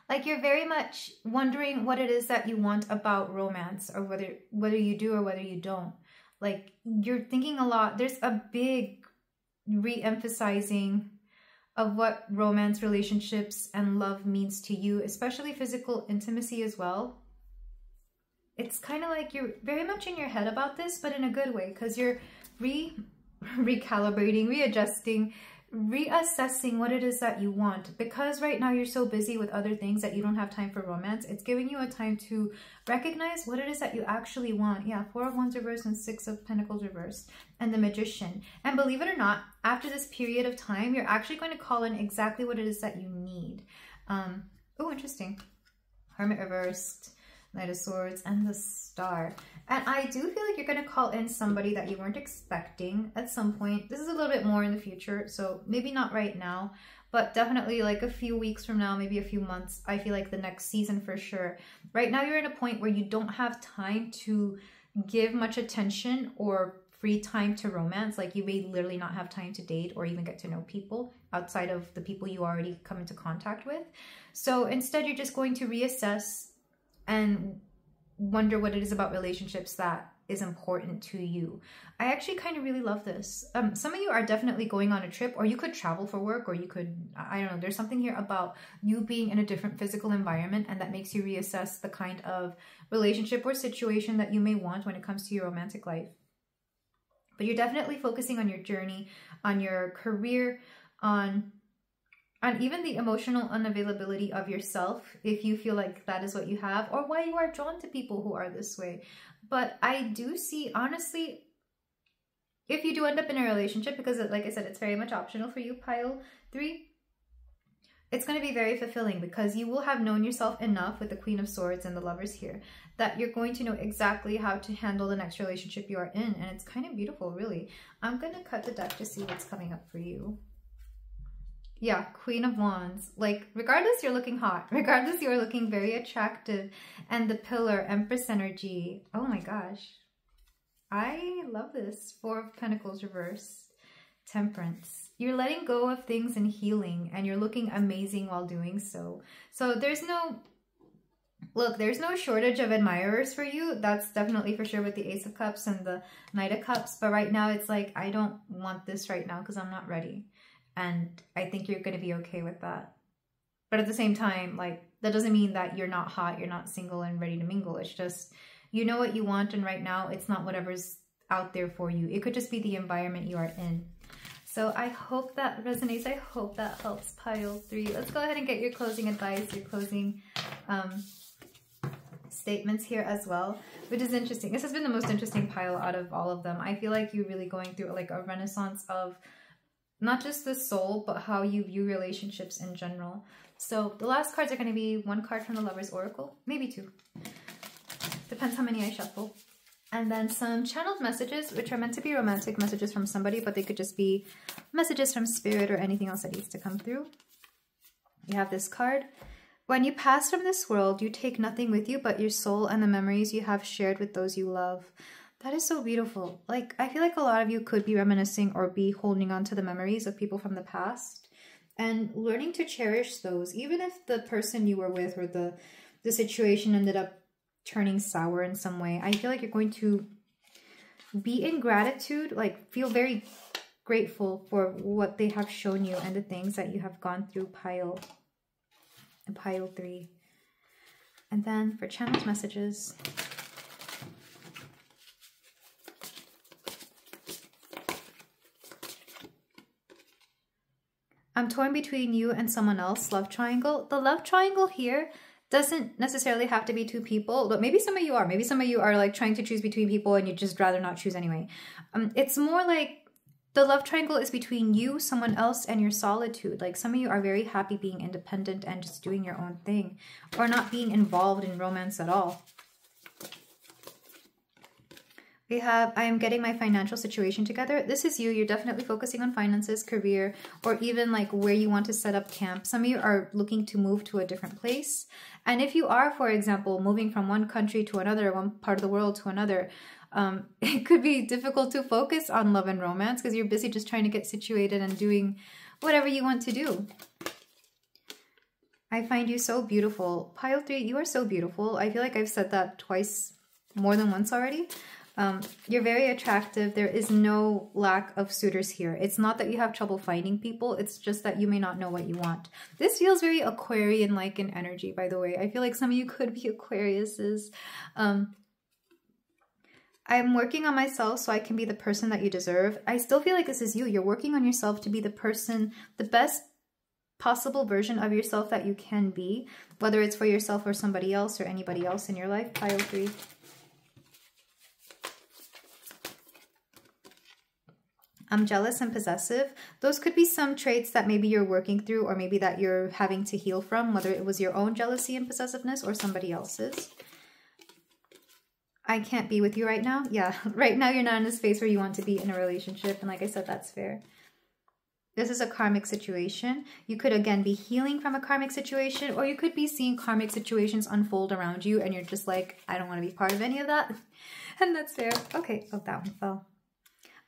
like you're very much wondering what it is that you want about romance, or whether you do or whether you don't. Like you're thinking a lot. There's a big re-emphasizing of what romance, relationships, and love means to you, especially physical intimacy as well. It's kind of like you're very much in your head about this, but in a good way, because you're recalibrating, readjusting, reassessing what it is that you want. Because right now you're so busy with other things that you don't have time for romance, it's giving you a time to recognize what it is that you actually want. Yeah, Four of Wands reversed and Six of Pentacles reversed, and the Magician. And believe it or not, after this period of time, you're actually going to call in exactly what it is that you need. Oh, interesting. Hermit reversed, Knight of Swords, and the Star. And I do feel like you're going to call in somebody that you weren't expecting at some point. This is a little bit more in the future, so maybe not right now, but definitely like a few weeks from now, maybe a few months. I feel like the next season for sure. Right now, you're in a point where you don't have time to give much attention or free time to romance. Like you may literally not have time to date or even get to know people outside of the people you already come into contact with. So instead, you're just going to reassess and wonder what it is about relationships that is important to you. I actually kind of really love this. Some of you are definitely going on a trip, or you could travel for work, or you could, I don't know, there's something here about you being in a different physical environment, and that makes you reassess the kind of relationship or situation that you may want when it comes to your romantic life. But you're definitely focusing on your journey, on your career, on even the emotional unavailability of yourself, if you feel like that is what you have, or why you are drawn to people who are this way. But I do see, honestly, if you do end up in a relationship, because like I said, it's very much optional for you, pile 3, it's going to be very fulfilling, because you will have known yourself enough with the Queen of Swords and the Lovers here that you're going to know exactly how to handle the next relationship you are in. And it's kind of beautiful, really. I'm going to cut the deck to see what's coming up for you. Yeah, Queen of Wands. Like, regardless, you're looking hot. Regardless, you're looking very attractive. And the Pillar, Empress energy. Oh my gosh. I love this. Four of Pentacles reversed. Temperance. You're letting go of things and healing, and you're looking amazing while doing so. So there's no... Look, there's no shortage of admirers for you. That's definitely for sure with the Ace of Cups and the Knight of Cups. But right now, it's like, I don't want this right now because I'm not ready. And I think you're going to be okay with that. But at the same time, like, that doesn't mean that you're not hot, you're not single and ready to mingle. It's just, you know what you want, and right now it's not whatever's out there for you. It could just be the environment you are in. So I hope that resonates. I hope that helps, pile 3. Let's go ahead and get your closing advice, your closing statements here as well, which is interesting. This has been the most interesting pile out of all of them. I feel like you're really going through like a renaissance of not just the soul, but how you view relationships in general. So the last cards are going to be 1 card from the Lover's Oracle, maybe 2. Depends how many I shuffle. And then some channeled messages, which are meant to be romantic messages from somebody, but they could just be messages from spirit or anything else that needs to come through. You have this card. When you pass from this world, you take nothing with you but your soul and the memories you have shared with those you love. That is so beautiful. Like, I feel like a lot of you could be reminiscing or be holding on to the memories of people from the past and learning to cherish those, even if the person you were with or the situation ended up turning sour in some way. I feel like you're going to be in gratitude, like feel very grateful for what they have shown you and the things that you have gone through, pile 3. And then for channeled messages, I'm torn between you and someone else, love triangle. The love triangle here doesn't necessarily have to be 2 people, but maybe some of you are. Maybe some of you are like trying to choose between people and you'd just rather not choose anyway. It's more like The love triangle is between you, someone else, and your solitude. Like some of you are very happy being independent and just doing your own thing, or not being involved in romance at all. We have, I am getting my financial situation together. This is you. You're definitely focusing on finances, career, or even like where you want to set up camp. Some of you are looking to move to a different place. And if you are, for example, moving from one country to another, one part of the world to another, it could be difficult to focus on love and romance because you're busy just trying to get situated and doing whatever you want to do. I find you so beautiful. Pile 3, you are so beautiful. I feel like I've said that twice, more than once already. You're very attractive. There is no lack of suitors here. It's not that you have trouble finding people. It's just that you may not know what you want. This feels very Aquarian-like in energy, by the way. I feel like some of you could be Aquariuses. I'm working on myself so I can be the person that you deserve. I still feel like this is you. You're working on yourself to be the person, the best possible version of yourself that you can be, whether it's for yourself or somebody else or anybody else in your life. Pile 3. I'm jealous and possessive. Those could be some traits that maybe you're working through or maybe that you're having to heal from, whether it was your own jealousy and possessiveness or somebody else's. I can't be with you right now. Yeah, right now you're not in a space where you want to be in a relationship. And like I said, that's fair. This is a karmic situation. You could, again, be healing from a karmic situation, or you could be seeing karmic situations unfold around you and you're just like, I don't want to be part of any of that. And that's fair. Okay. Oh, that one fell.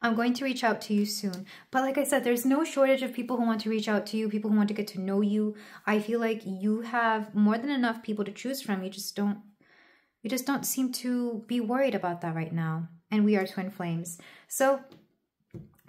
I'm going to reach out to you soon. But like I said, there's no shortage of people who want to reach out to you, people who want to get to know you. I feel like you have more than enough people to choose from. You just don't seem to be worried about that right now. And we are twin flames. So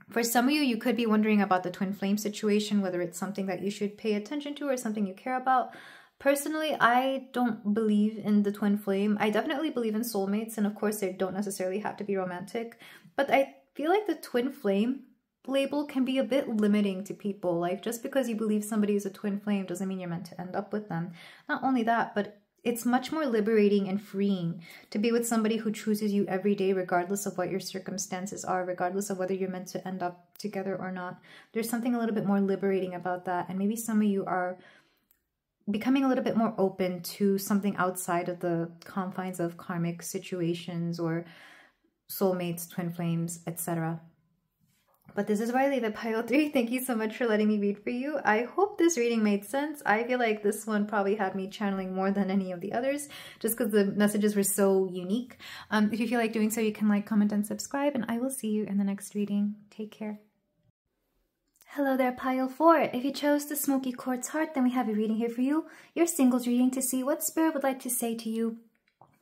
for some of you, you could be wondering about the twin flame situation, whether it's something that you should pay attention to or something you care about. Personally, I don't believe in the twin flame. I definitely believe in soulmates. And of course, they don't necessarily have to be romantic. But I feel like the twin flame label can be a bit limiting to people. Like just because you believe somebody is a twin flame doesn't mean you're meant to end up with them. Not only that, but it's much more liberating and freeing to be with somebody who chooses you every day, regardless of what your circumstances are, regardless of whether you're meant to end up together or not. There's something a little bit more liberating about that. And maybe some of you are becoming a little bit more open to something outside of the confines of karmic situations or soulmates, twin flames, etc. But this is where I leave it, Pile 3. Thank you so much for letting me read for you. I hope this reading made sense. I feel like this one probably had me channeling more than any of the others, just because the messages were so unique. If you feel like doing so, you can like, comment, and subscribe, and I will see you in the next reading. Take care. Hello there, Pile 4. If you chose the Smoky Quartz Heart, then we have a reading here for you. Your singles reading to see what Spirit would like to say to you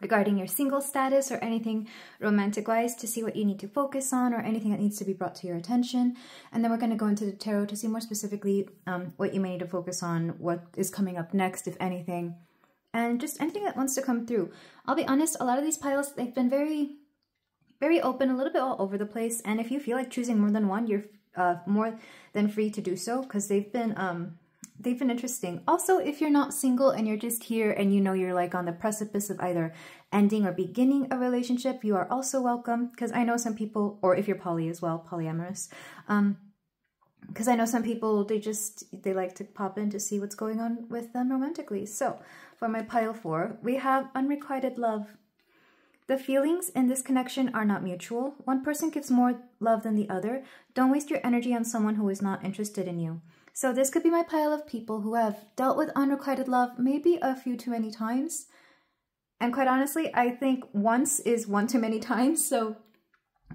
regarding your single status or anything romantic-wise, to see what you need to focus on or anything that needs to be brought to your attention. And then we're going to go into the tarot to see more specifically what you may need to focus on, what is coming up next, if anything, and just anything that wants to come through. I'll be honest, a lot of these piles, they've been very, very open, a little bit all over the place. And if you feel like choosing more than one, you're more than free to do so, because they've been interesting. Also, if you're not single and you're just here and you know you're like on the precipice of either ending or beginning a relationship, you are also welcome. Because I know some people, or if you're poly as well, polyamorous, because I know some people, they like to pop in to see what's going on with them romantically. So for my Pile 4, we have unrequited love. The feelings in this connection are not mutual. One person gives more love than the other. Don't waste your energy on someone who is not interested in you. So this could be my pile of people who have dealt with unrequited love maybe a few too many times. And quite honestly, I think once is one too many times. So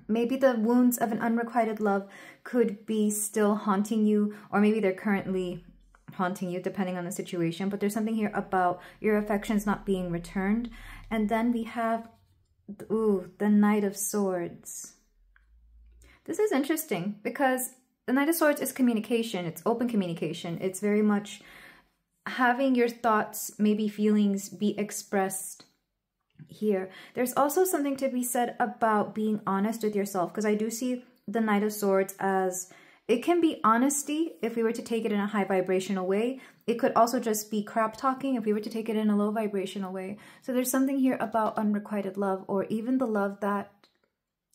maybe the wounds of an unrequited love could be still haunting you, or maybe they're currently haunting you depending on the situation. But there's something here about your affections not being returned. And then we have, ooh, the Knight of Swords. This is interesting because the Knight of Swords is communication. It's open communication. It's very much having your thoughts, maybe feelings, be expressed here. There's also something to be said about being honest with yourself, because I do see the Knight of Swords as, it can be honesty if we were to take it in a high vibrational way. It could also just be crap talking if we were to take it in a low vibrational way. So there's something here about unrequited love, or even the love that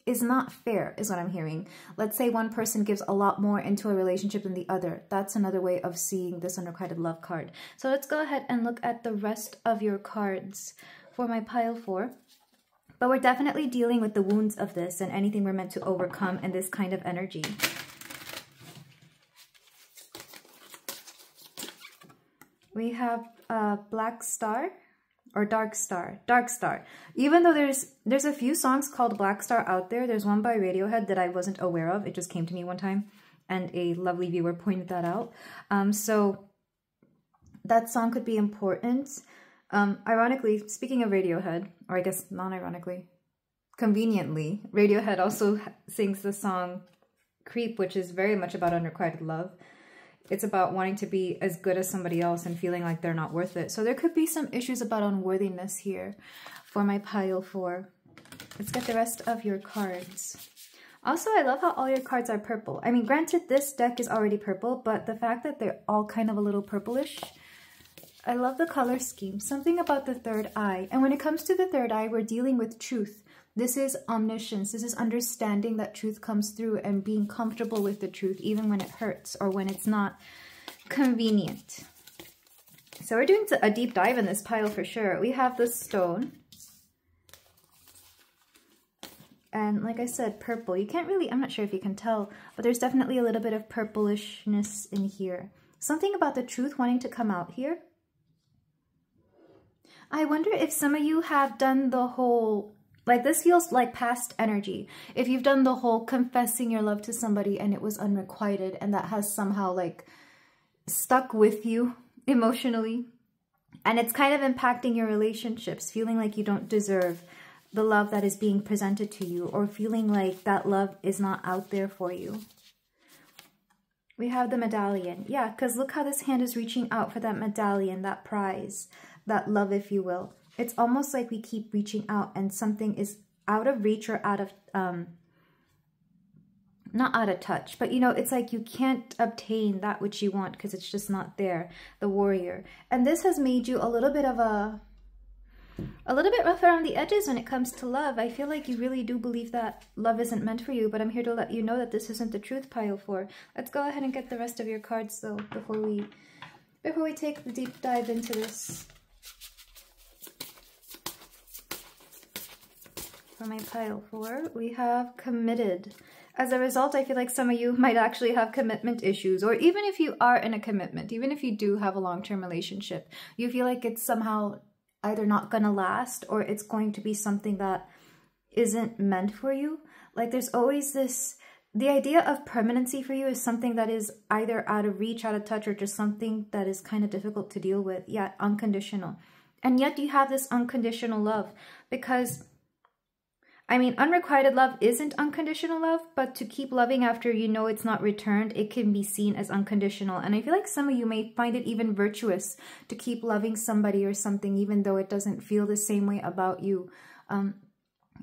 is not fair, is what I'm hearing. Let's say one person gives a lot more into a relationship than the other. That's another way of seeing this unrequited love card. So let's go ahead and look at the rest of your cards for my pile 4. But we're definitely dealing with the wounds of this and anything we're meant to overcome in this kind of energy. We have a black star. Or dark star. Even though there's a few songs called Black Star out there, there's one by Radiohead that I wasn't aware of. It just came to me one time, and a lovely viewer pointed that out. So that song could be important. Ironically, speaking of Radiohead, or I guess non-ironically, conveniently, Radiohead also sings the song Creep, which is very much about unrequited love. It's about wanting to be as good as somebody else and feeling like they're not worth it. So there could be some issues about unworthiness here for my pile 4. Let's get the rest of your cards. Also, I love how all your cards are purple. I mean, granted, this deck is already purple, but the fact that they're all kind of a little purplish, I love the color scheme. Something about the third eye. And when it comes to the third eye, we're dealing with truth. This is omniscience. This is understanding that truth comes through and being comfortable with the truth, even when it hurts or when it's not convenient. So we're doing a deep dive in this pile for sure. We have the stone. And like I said, purple. You can't really, I'm not sure if you can tell, but there's definitely a little bit of purplishness in here. Something about the truth wanting to come out here. I wonder if some of you have done the whole... Like, this feels like past energy. If you've done the whole confessing your love to somebody and it was unrequited and that has somehow, like, stuck with you emotionally. And it's kind of impacting your relationships, feeling like you don't deserve the love that is being presented to you, or feeling like that love is not out there for you. We have the medallion. Yeah, because look how this hand is reaching out for that medallion, that prize, that love, if you will. It's almost like we keep reaching out and something is out of reach or out of, not out of touch, but you know, it's like you can't obtain that which you want because it's just not there, the warrior. And this has made you a little bit rough around the edges when it comes to love. I feel like you really do believe that love isn't meant for you, but I'm here to let you know that this isn't the truth, pile 4. Let's go ahead and get the rest of your cards though, before we take the deep dive into this. For my pile 4, we have committed. As a result, I feel like some of you might actually have commitment issues, or even if you are in a commitment, even if you do have a long-term relationship, you feel like it's somehow either not gonna last or it's going to be something that isn't meant for you. Like, there's always this, the idea of permanency for you is something that is either out of reach, out of touch, or just something that is kind of difficult to deal with, yet unconditional. And yet you have this unconditional love because, I mean, unrequited love isn't unconditional love, but to keep loving after you know it's not returned, it can be seen as unconditional. And I feel like some of you may find it even virtuous to keep loving somebody or something, even though it doesn't feel the same way about you. And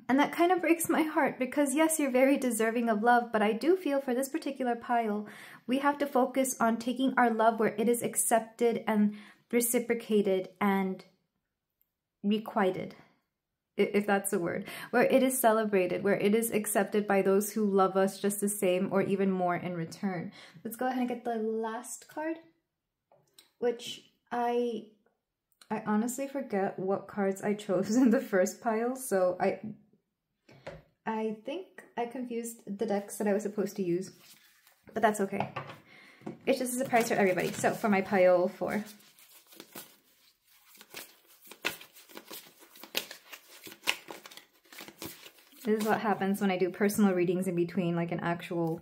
that kind of breaks my heart because, yes, you're very deserving of love, but I do feel for this particular pile, we have to focus on taking our love where it is accepted and reciprocated and requited. If that's a word, where it is celebrated, where it is accepted by those who love us just the same or even more in return. Let's go ahead and get the last card, which I honestly forget what cards I chose in the first pile, so I think I confused the decks that I was supposed to use, but that's okay. It's just a surprise for everybody. So for my pile 4. This is what happens when I do personal readings in between, like an actual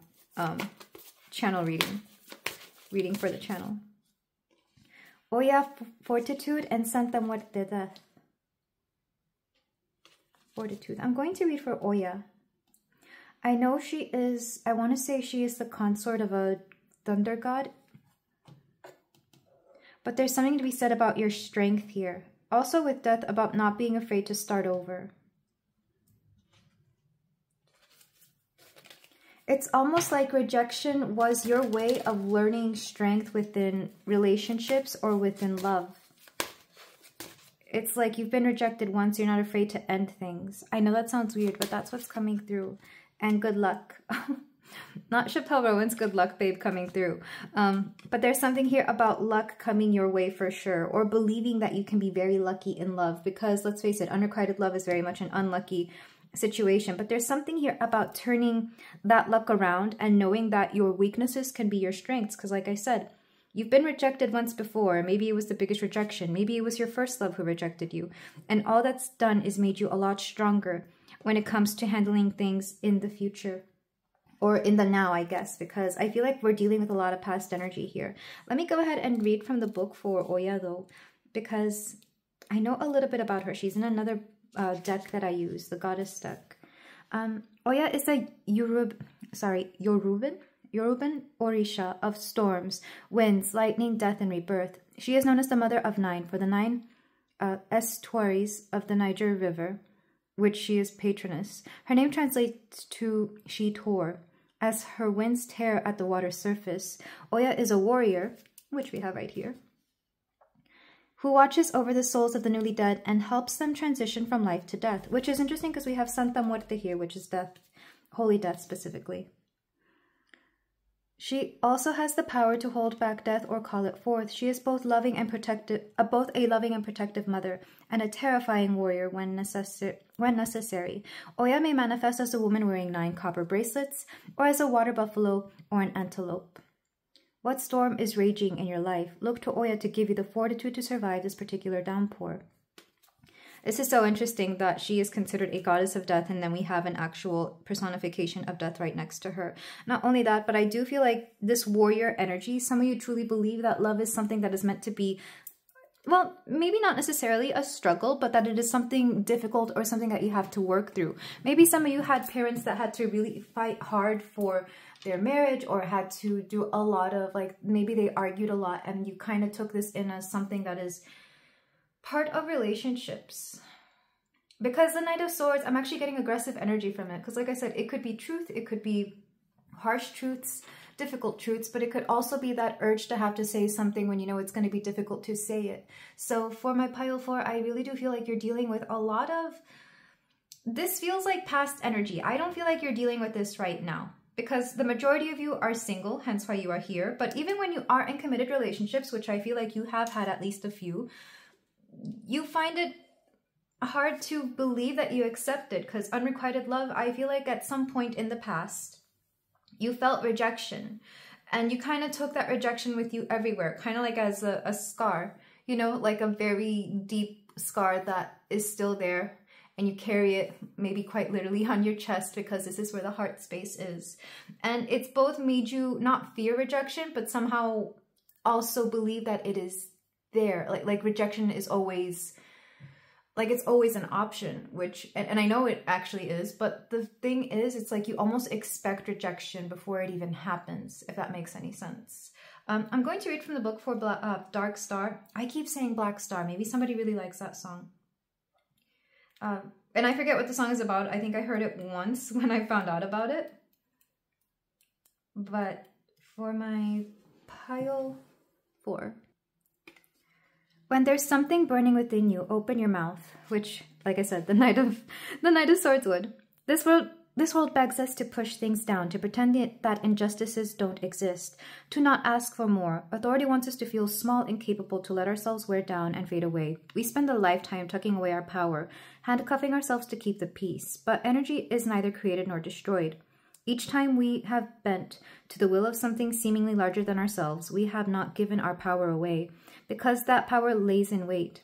channel reading for the channel. Oya, fortitude, and Santa Muerte, death. Fortitude. I'm going to read for Oya. I know she is, I want to say she is the consort of a thunder god. But there's something to be said about your strength here. Also with death, about not being afraid to start over. It's almost like rejection was your way of learning strength within relationships or within love. It's like you've been rejected once, you're not afraid to end things. I know that sounds weird, but that's what's coming through. And good luck. Not Chappelle Rowan's good luck, babe, coming through. But there's something here about luck coming your way for sure, or believing that you can be very lucky in love, because let's face it, unrequited love is very much an unlucky situation. But there's something here about turning that luck around and knowing that your weaknesses can be your strengths. Because like I said, you've been rejected once before. Maybe it was the biggest rejection. Maybe it was your first love who rejected you. And all that's done is made you a lot stronger when it comes to handling things in the future. Or in the now, I guess, because I feel like we're dealing with a lot of past energy here. Let me go ahead and read from the book for Oya, though, because I know a little bit about her. She's in another deck that I use, the Goddess deck. Oya is a Yoruban Orisha of storms, winds, lightning, death, and rebirth. She is known as the Mother of Nine for the 9 estuaries of the Niger River, which she is patroness. Her name translates to she tore, as her winds tear at the water's surface. Oya is a warrior, which we have right here, who watches over the souls of the newly dead and helps them transition from life to death, which is interesting because we have Santa Muerte here, which is death, holy death specifically. She also has the power to hold back death or call it forth. She is both loving and protective, both a loving and protective mother, and a terrifying warrior when necessary. Oya may manifest as a woman wearing 9 copper bracelets, or as a water buffalo or an antelope. What storm is raging in your life? Look to Oya to give you the fortitude to survive this particular downpour. This is so interesting that she is considered a goddess of death, and then we have an actual personification of death right next to her. Not only that, but I do feel like this warrior energy, some of you truly believe that love is something that is meant to be, well, maybe not necessarily a struggle, but that it is something difficult or something that you have to work through. Maybe some of you had parents that had to really fight hard for their marriage, or had to do a lot of, like, maybe they argued a lot, and you kind of took this in as something that is part of relationships. Because the Knight of Swords, I'm actually getting aggressive energy from it. Because like I said, it could be truth, it could be harsh truths, difficult truths, but it could also be that urge to have to say something when you know it's going to be difficult to say it. So for my pile 4, I really do feel like you're dealing with a lot of, this feels like past energy. I don't feel like you're dealing with this right now, because the majority of you are single, hence why you are here. But even when you are in committed relationships, which I feel like you have had at least a few, you find it hard to believe that you accept it, because unrequited love, I feel like at some point in the past, you felt rejection, and you kind of took that rejection with you everywhere, kind of like as a scar, you know, like a very deep scar that is still there, and you carry it maybe quite literally on your chest, because this is where the heart space is. And it's both made you not fear rejection, but somehow also believe that it is there. Like rejection is always, like, it's always an option, which, and I know it actually is, but the thing is, it's like you almost expect rejection before it even happens, if that makes any sense. I'm going to read from the book for Dark Star. I keep saying Black Star. Maybe somebody really likes that song. And I forget what the song is about. I think I heard it once when I found out about it. But for my pile 4. When there's something burning within you, open your mouth, which, like I said, the Knight of Swords would. This world begs us to push things down, to pretend that injustices don't exist, to not ask for more. Authority wants us to feel small and capable, to let ourselves wear down and fade away. We spend a lifetime tucking away our power, handcuffing ourselves to keep the peace, but energy is neither created nor destroyed. Each time we have bent to the will of something seemingly larger than ourselves, we have not given our power away, because that power lays in wait.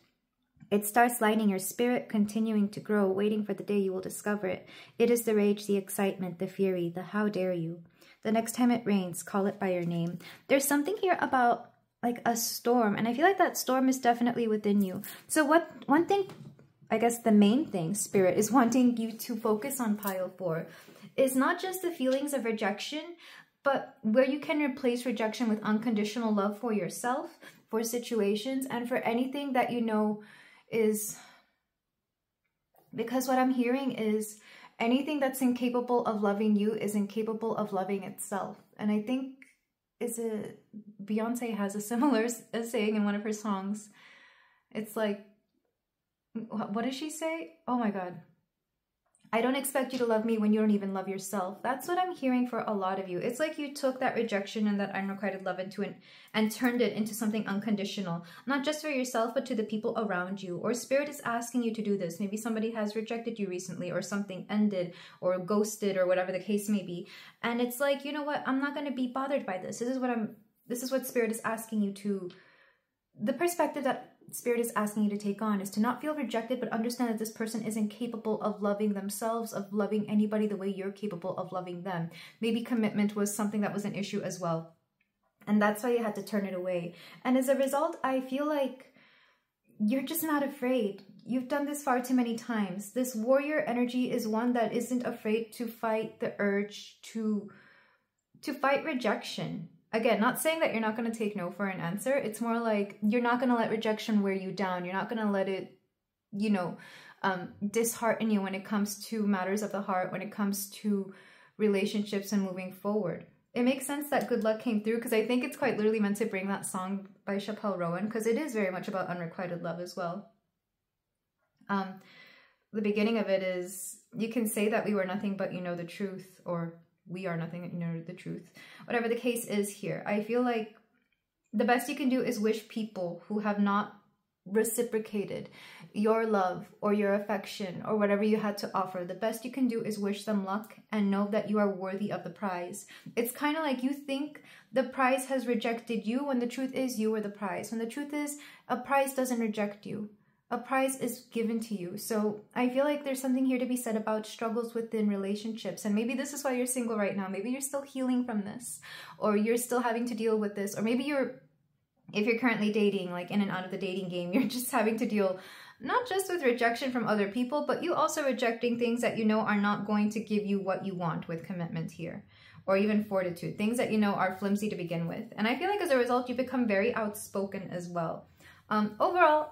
It starts lighting your spirit, continuing to grow, waiting for the day you will discover it. It is the rage, the excitement, the fury, the how dare you. The next time it rains, call it by your name. There's something here about like a storm, and I feel like that storm is definitely within you. So one thing, I guess the main thing Spirit is wanting you to focus on pile 4 is not just the feelings of rejection, but where you can replace rejection with unconditional love for yourself, for situations, and for anything that you know is, because what I'm hearing is anything that's incapable of loving you is incapable of loving itself. And I think Beyonce has a similar saying in one of her songs. It's like, what does she say? Oh my God. I don't expect you to love me when you don't even love yourself. That's what I'm hearing for a lot of you. It's like you took that rejection and that unrequited love into it and turned it into something unconditional, not just for yourself, but to the people around you. Or Spirit is asking you to do this. Maybe somebody has rejected you recently, or something ended or ghosted, or whatever the case may be. And it's like, you know what? I'm not going to be bothered by this. This is what Spirit is asking you to, the perspective that Spirit is asking you to take on is to not feel rejected, but understand that this person isn't capable of loving themselves, of loving anybody the way you're capable of loving them. Maybe commitment was something that was an issue as well. And that's why you had to turn it away. And as a result, I feel like you're just not afraid. You've done this far too many times. This warrior energy is one that isn't afraid to fight the urge to fight rejection. Again, not saying that you're not going to take no for an answer. It's more like you're not going to let rejection wear you down. You're not going to let it, you know, dishearten you when it comes to matters of the heart, when it comes to relationships and moving forward. It makes sense that good luck came through, because I think it's quite literally meant to bring that song by Chappelle Rowan, because it is very much about unrequited love as well. The beginning of it is, you can say that we were nothing but you know the truth, or we are nothing, you know the truth. Whatever the case is here, I feel like the best you can do is wish people who have not reciprocated your love or your affection or whatever you had to offer, the best you can do is wish them luck and know that you are worthy of the prize. It's kind of like you think the prize has rejected you, when the truth is you were the prize. When the truth is, a prize doesn't reject you. A prize is given to you. So I feel like there's something here to be said about struggles within relationships. And maybe this is why you're single right now. Maybe you're still healing from this, or you're still having to deal with this. Or maybe if you're currently dating, like in and out of the dating game, you're just having to deal not just with rejection from other people, but you also rejecting things that you know are not going to give you what you want with commitment here, or even fortitude, things that you know are flimsy to begin with. And I feel like as a result, you become very outspoken as well. Overall,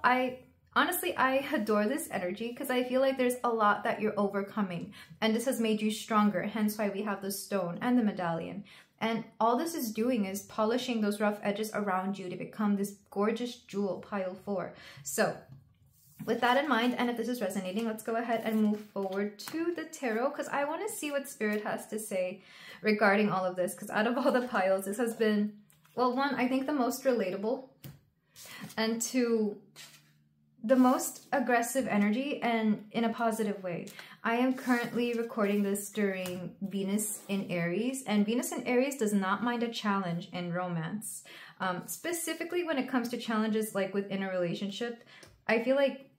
honestly, I adore this energy, because I feel like there's a lot that you're overcoming, and this has made you stronger, hence why we have the stone and the medallion. And all this is doing is polishing those rough edges around you to become this gorgeous jewel, pile 4. So with that in mind, and if this is resonating, let's go ahead and move forward to the tarot, because I want to see what Spirit has to say regarding all of this, because out of all the piles, this has been, well, one, I think the most relatable, and two, the most aggressive energy, and in a positive way. I am currently recording this during Venus in Aries, and Venus in Aries does not mind a challenge in romance. Specifically when it comes to challenges like within a relationship, I feel like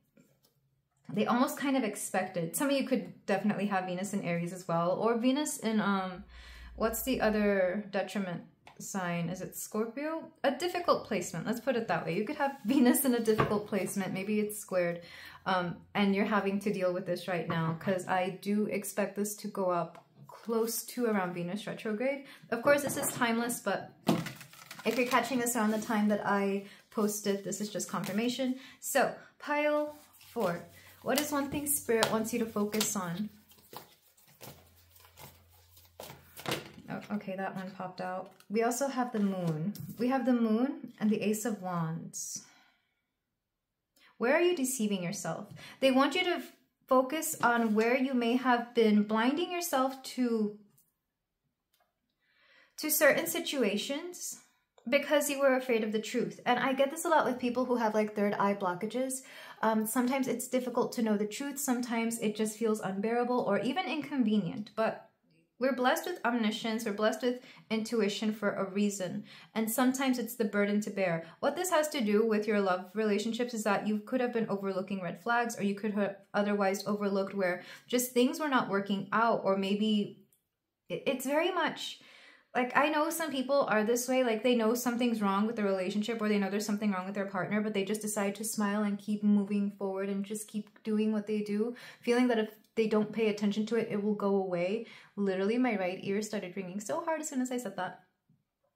they almost kind of expect it. Some of you could definitely have Venus in Aries as well, or Venus in, what's the other detriment sign? Is it Scorpio? A difficult placement, let's put it that way. You could have Venus in a difficult placement, maybe it's squared, and you're having to deal with this right now, because I do expect this to go up close to around Venus retrograde. Of course, this is timeless, but if you're catching this around the time that I posted, this is just confirmation. So pile 4, what is one thing Spirit wants you to focus on? Okay, that one popped out. We also have the moon. We have the moon and the Ace of Wands. Where are you deceiving yourself? They want you to focus on where you may have been blinding yourself to certain situations because you were afraid of the truth. And I get this a lot with people who have like third eye blockages. Sometimes it's difficult to know the truth. Sometimes it just feels unbearable or even inconvenient. But we're blessed with omniscience, we're blessed with intuition for a reason. And sometimes it's the burden to bear. What this has to do with your love relationships is that you could have been overlooking red flags, or you could have otherwise overlooked where just things were not working out, or maybe it's very much like, I know some people are this way, like they know something's wrong with the relationship, or they know there's something wrong with their partner, but they just decide to smile and keep moving forward and just keep doing what they do, feeling that if they don't pay attention to it, it will go away. Literally, my right ear started ringing so hard as soon as I said that.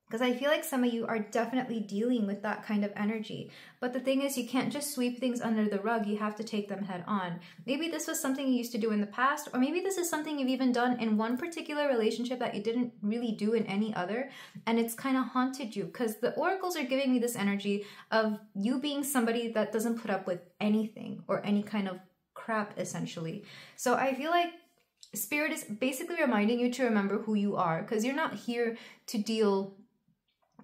Because I feel like some of you are definitely dealing with that kind of energy. But the thing is, you can't just sweep things under the rug. You have to take them head on. Maybe this was something you used to do in the past, or maybe this is something you've even done in one particular relationship that you didn't really do in any other, and it's kind of haunted you. Because the oracles are giving me this energy of you being somebody that doesn't put up with anything or any kind of crap, essentially. So I feel like Spirit is basically reminding you to remember who you are, because you're not here to deal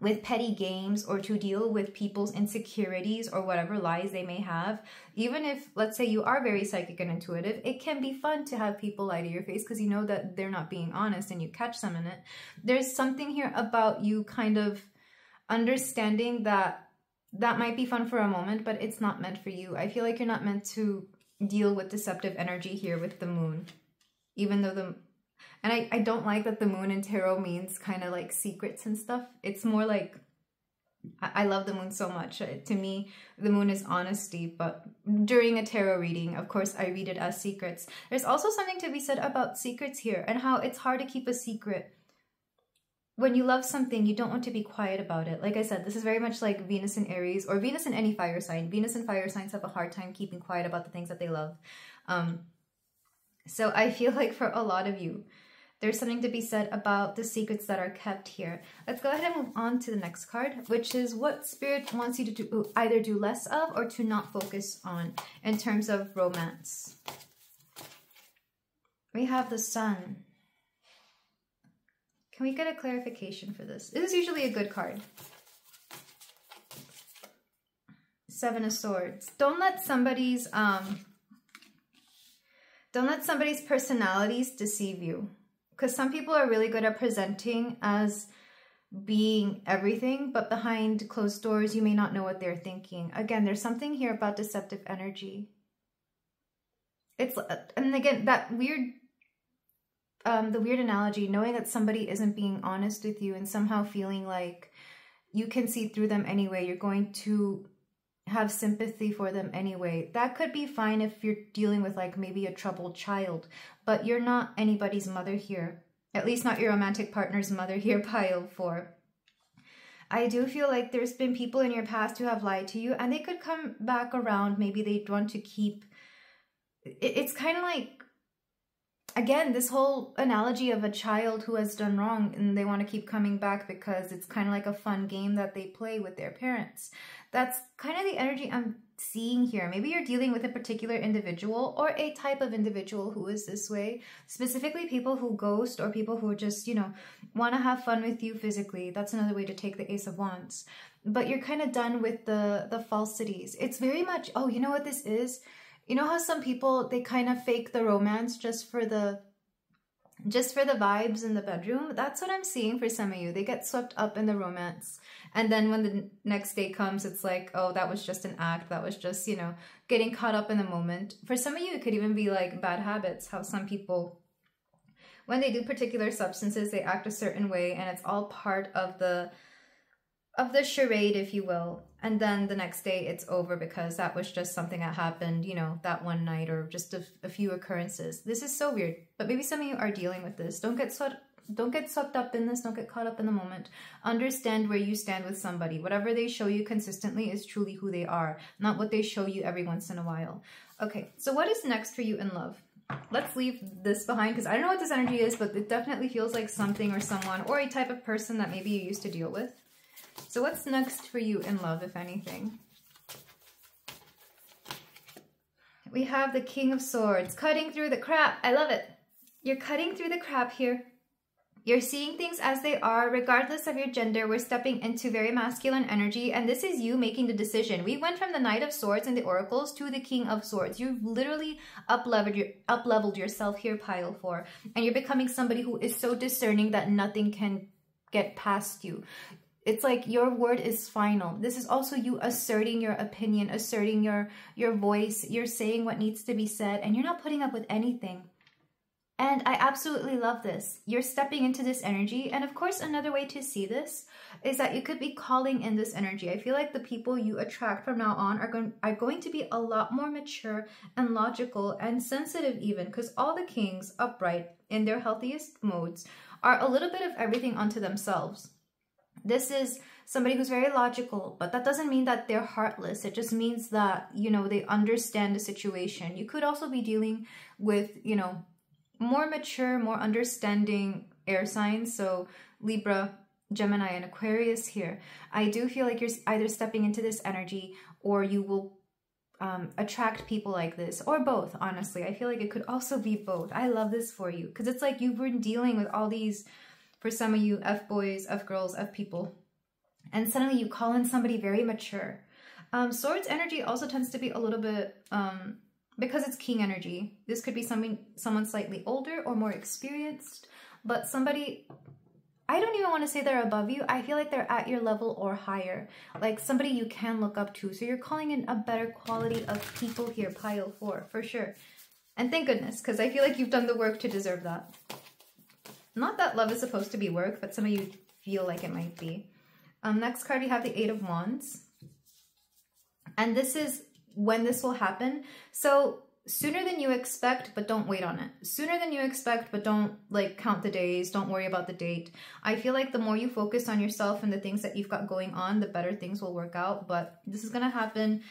with petty games or to deal with people's insecurities or whatever lies they may have. Even if, let's say, you are very psychic and intuitive, it can be fun to have people lie to your face because you know that they're not being honest and you catch them in it. There's something here about you kind of understanding that that might be fun for a moment, but it's not meant for you. I feel like you're not meant to deal with deceptive energy here with the moon, even though and I don't like that the moon in tarot means kind of like secrets and stuff. It's more like, I love the moon so much. To me, the moon is honesty, but during a tarot reading, of course, I read it as secrets. There's also something to be said about secrets here and how it's hard to keep a secret. When you love something, you don't want to be quiet about it. Like I said, this is very much like Venus in Aries or Venus in any fire sign. Venus and fire signs have a hard time keeping quiet about the things that they love. So I feel like for a lot of you, there's something to be said about the secrets that are kept here. Let's go ahead and move on to the next card, which is what Spirit wants you to do, either do less of or to not focus on in terms of romance. We have the Sun. Can we get a clarification for this? This is usually a good card. Seven of Swords. Don't let somebody's personalities deceive you. Because some people are really good at presenting as being everything, but behind closed doors, you may not know what they're thinking. Again, there's something here about deceptive energy. It's, and again, that weird, the weird analogy, knowing that somebody isn't being honest with you and somehow feeling like you can see through them anyway. You're going to have sympathy for them anyway. That could be fine if you're dealing with like maybe a troubled child, but you're not anybody's mother here. At least not your romantic partner's mother here, pile 4. I do feel like there's been people in your past who have lied to you and they could come back around. Maybe they'd want to keep... It's kind of like, again, this whole analogy of a child who has done wrong and they want to keep coming back because it's kind of like a fun game that they play with their parents. That's kind of the energy I'm seeing here. Maybe you're dealing with a particular individual or a type of individual who is this way. Specifically people who ghost or people who just, you know, want to have fun with you physically. That's another way to take the Ace of Wands. But you're kind of done with the falsities. It's very much, oh, you know what this is? You know how some people, they kind of fake the romance just for the vibes in the bedroom? That's what I'm seeing for some of you. They get swept up in the romance. And then when the next day comes, it's like, oh, that was just an act. That was just, you know, getting caught up in the moment. For some of you, it could even be like bad habits. How some people, when they do particular substances, they act a certain way. And it's all part of the charade, if you will. And then the next day it's over because that was just something that happened, you know, that one night or just a few occurrences. This is so weird, but maybe some of you are dealing with this. Don't get swept up in this. Don't get caught up in the moment. Understand where you stand with somebody. Whatever they show you consistently is truly who they are, not what they show you every once in a while. Okay, so what is next for you in love? Let's leave this behind because I don't know what this energy is, but it definitely feels like something or someone or a type of person that maybe you used to deal with. So what's next for you in love, if anything? We have the King of Swords, cutting through the crap. I love it. You're cutting through the crap here. You're seeing things as they are, regardless of your gender. We're stepping into very masculine energy, and this is you making the decision. We went from the Knight of Swords and the Oracles to the King of Swords. You've literally up-leveled yourself here, pile 4, and you're becoming somebody who is so discerning that nothing can get past you. It's like your word is final. This is also you asserting your opinion, asserting your voice. You're saying what needs to be said, and you're not putting up with anything. And I absolutely love this. You're stepping into this energy. And of course, another way to see this is that you could be calling in this energy. I feel like the people you attract from now on are going to be a lot more mature and logical and sensitive even, because all the kings upright in their healthiest modes are a little bit of everything unto themselves. This is somebody who's very logical, but that doesn't mean that they're heartless. It just means that, you know, they understand the situation. You could also be dealing with, you know, more mature, more understanding air signs. So Libra, Gemini, and Aquarius here. I do feel like you're either stepping into this energy or you will attract people like this, or both. Honestly, I feel like it could also be both. I love this for you because it's like you've been dealing with all these, for some of you, F-boys, F-girls, F-people, and suddenly you call in somebody very mature. Swords energy also tends to be a little bit, because it's king energy, this could be someone slightly older or more experienced, but somebody, I don't even want to say they're above you. I feel like they're at your level or higher, like somebody you can look up to. So you're calling in a better quality of people here, pile 4, for sure. And thank goodness, because I feel like you've done the work to deserve that. Not that love is supposed to be work, but some of you feel like it might be. Next card, you have the 8 of Wands. And this is when this will happen. So sooner than you expect, but don't wait on it. Sooner than you expect, but don't like count the days. Don't worry about the date. I feel like the more you focus on yourself and the things that you've got going on, the better things will work out. But this is going to happen.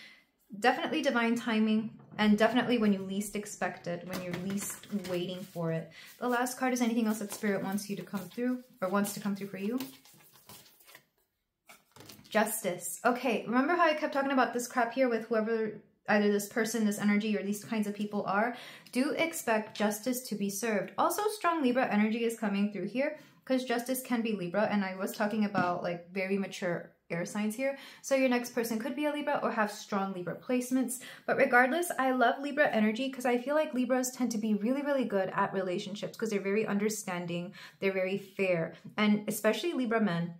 Definitely divine timing, and definitely when you least expect it, when you're least waiting for it. The last card is anything else that Spirit wants you to come through, or wants to come through for you. Justice. Okay, remember how I kept talking about this crap here with whoever, either this person, this energy, or these kinds of people are? Do expect justice to be served. Also, strong Libra energy is coming through here because justice can be Libra, and I was talking about like very mature air signs here. So your next person could be a Libra or have strong Libra placements. But regardless, I love Libra energy because I feel like Libras tend to be really, really good at relationships because they're very understanding, they're very fair, and especially Libra men.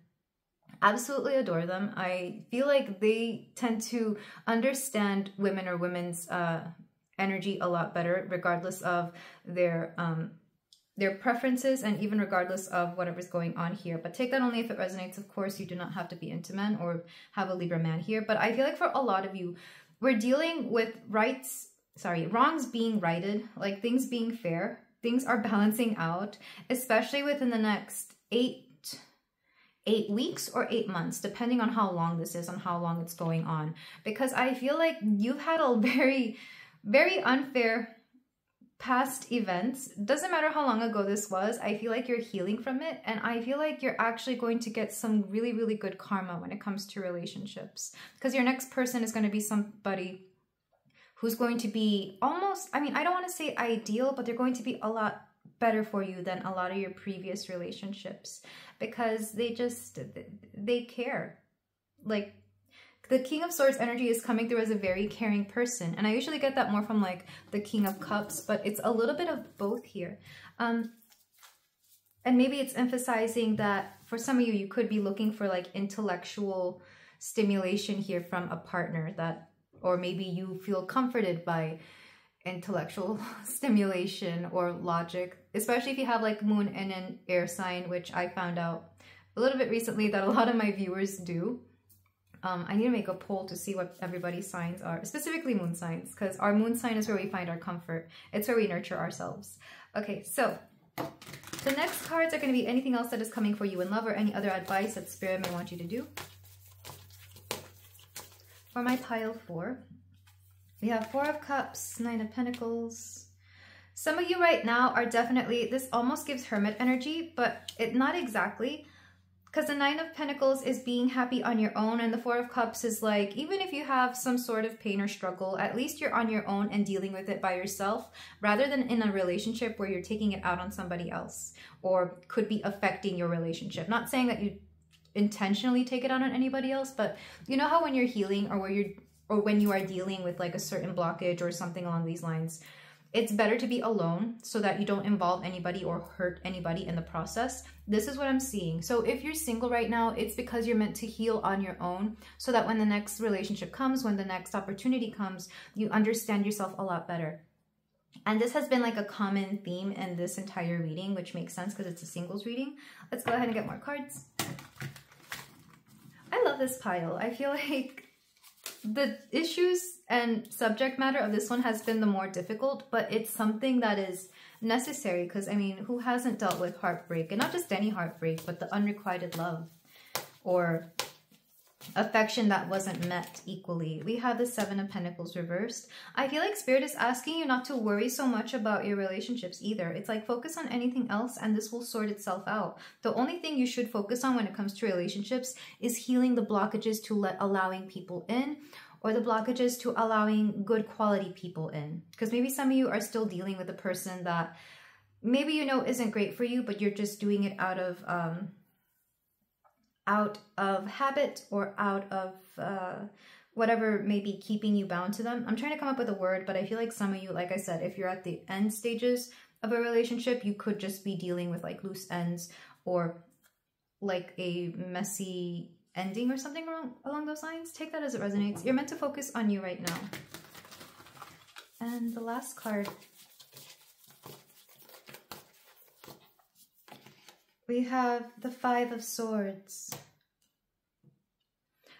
Absolutely adore them. I feel like they tend to understand women or women's energy a lot better, regardless of their preferences and even regardless of whatever's going on here. But take that only if it resonates. Of course, you do not have to be into men or have a Libra man here. But I feel like for a lot of you, we're dealing with wrongs being righted, like things being fair. Things are balancing out, especially within the next 8 weeks or 8 months, depending on how long this is and how long it's going on. Because I feel like you've had a very, very unfair past events. Doesn't matter how long ago this was, I feel like you're healing from it, and I feel like you're actually going to get some really, really good karma when it comes to relationships, because your next person is going to be somebody who's going to be almost, I mean, I don't want to say ideal, but they're going to be a lot better for you than a lot of your previous relationships, because they care. Like, the King of Swords energy is coming through as a very caring person. And I usually get that more from like the King of Cups, but it's a little bit of both here. And maybe it's emphasizing that for some of you, you could be looking for like intellectual stimulation here from a partner, that, or maybe you feel comforted by intellectual stimulation or logic, especially if you have like moon in an air sign, which I found out a little bit recently that a lot of my viewers do. I need to make a poll to see what everybody's signs are, specifically moon signs, because our moon sign is where we find our comfort. It's where we nurture ourselves. Okay, so the next cards are going to be anything else that is coming for you in love or any other advice that Spirit may want you to do. For my pile 4, we have 4 of Cups, 9 of Pentacles. Some of you right now are definitely, this almost gives Hermit energy, but not exactly. Because the 9 of Pentacles is being happy on your own, and the 4 of Cups is like, even if you have some sort of pain or struggle, at least you're on your own and dealing with it by yourself, rather than in a relationship where you're taking it out on somebody else, or could be affecting your relationship. Not saying that you intentionally take it out on anybody else, but you know how when you're healing, or when you are dealing with like a certain blockage or something along these lines, it's better to be alone so that you don't involve anybody or hurt anybody in the process. This is what I'm seeing. So if you're single right now, it's because you're meant to heal on your own so that when the next relationship comes, when the next opportunity comes, you understand yourself a lot better. And this has been like a common theme in this entire reading, which makes sense because it's a singles reading. Let's go ahead and get more cards. I love this pile. I feel like the issues and subject matter of this one has been the more difficult, but it's something that is necessary because, I mean, who hasn't dealt with heartbreak? And not just any heartbreak, but the unrequited love. or affection that wasn't met equally. We have the Seven of Pentacles reversed. I feel like Spirit is asking you not to worry so much about your relationships either. It's like focus on anything else and this will sort itself out. The only thing you should focus on when it comes to relationships is healing the blockages to allowing people in, or the blockages to allowing good quality people in. Because maybe some of you are still dealing with a person that maybe you know isn't great for you, but you're just doing it out of habit or out of whatever may be keeping you bound to them. I'm trying to come up with a word, but I feel like some of you, like I said, if you're at the end stages of a relationship, you could just be dealing with like loose ends or like a messy ending or something along those lines. Take that as it resonates. You're meant to focus on you right now. And the last card, we have the Five of Swords.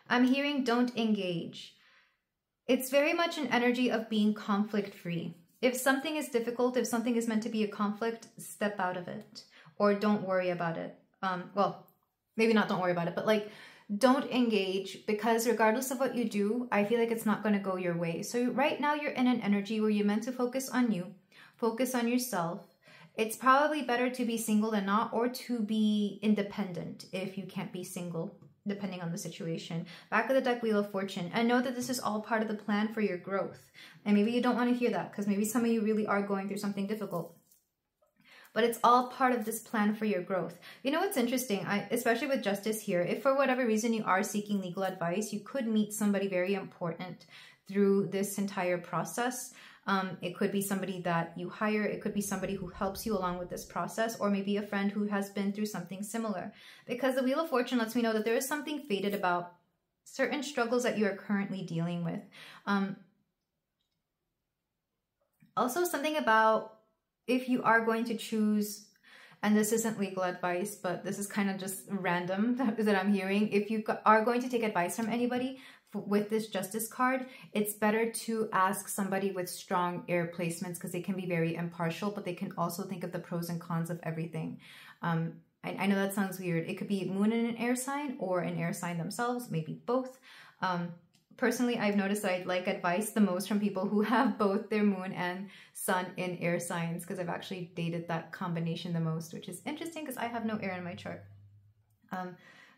I'm hearing don't engage. It's very much an energy of being conflict-free. If something is difficult, if something is meant to be a conflict, step out of it. Or don't worry about it. Well, maybe not don't worry about it, but like don't engage, because regardless of what you do, I feel like it's not going to go your way. So right now you're in an energy where you're meant to focus on you, focus on yourself. It's probably better to be single than not, or to be independent if you can't be single, depending on the situation. Back of the deck, Wheel of Fortune. And know that this is all part of the plan for your growth. And maybe you don't want to hear that, because maybe some of you really are going through something difficult. But it's all part of this plan for your growth. You know what's interesting, especially with Justice here, if for whatever reason you are seeking legal advice, you could meet somebody very important through this entire process. It could be somebody that you hire. It could be somebody who helps you along with this process, or maybe a friend who has been through something similar. Because the Wheel of Fortune lets me know that there is something fated about certain struggles that you are currently dealing with. Also something about if you are going to choose, and this isn't legal advice, but this is kind of just random that I'm hearing. If you are going to take advice from anybody with this Justice card, it's better to ask somebody with strong air placements, because they can be very impartial, but they can also think of the pros and cons of everything. I know that sounds weird. It could be moon in an air sign or an air sign themselves, maybe both. Personally, I've noticed that I like advice the most from people who have both their moon and sun in air signs, because I've actually dated that combination the most, which is interesting because I have no air in my chart.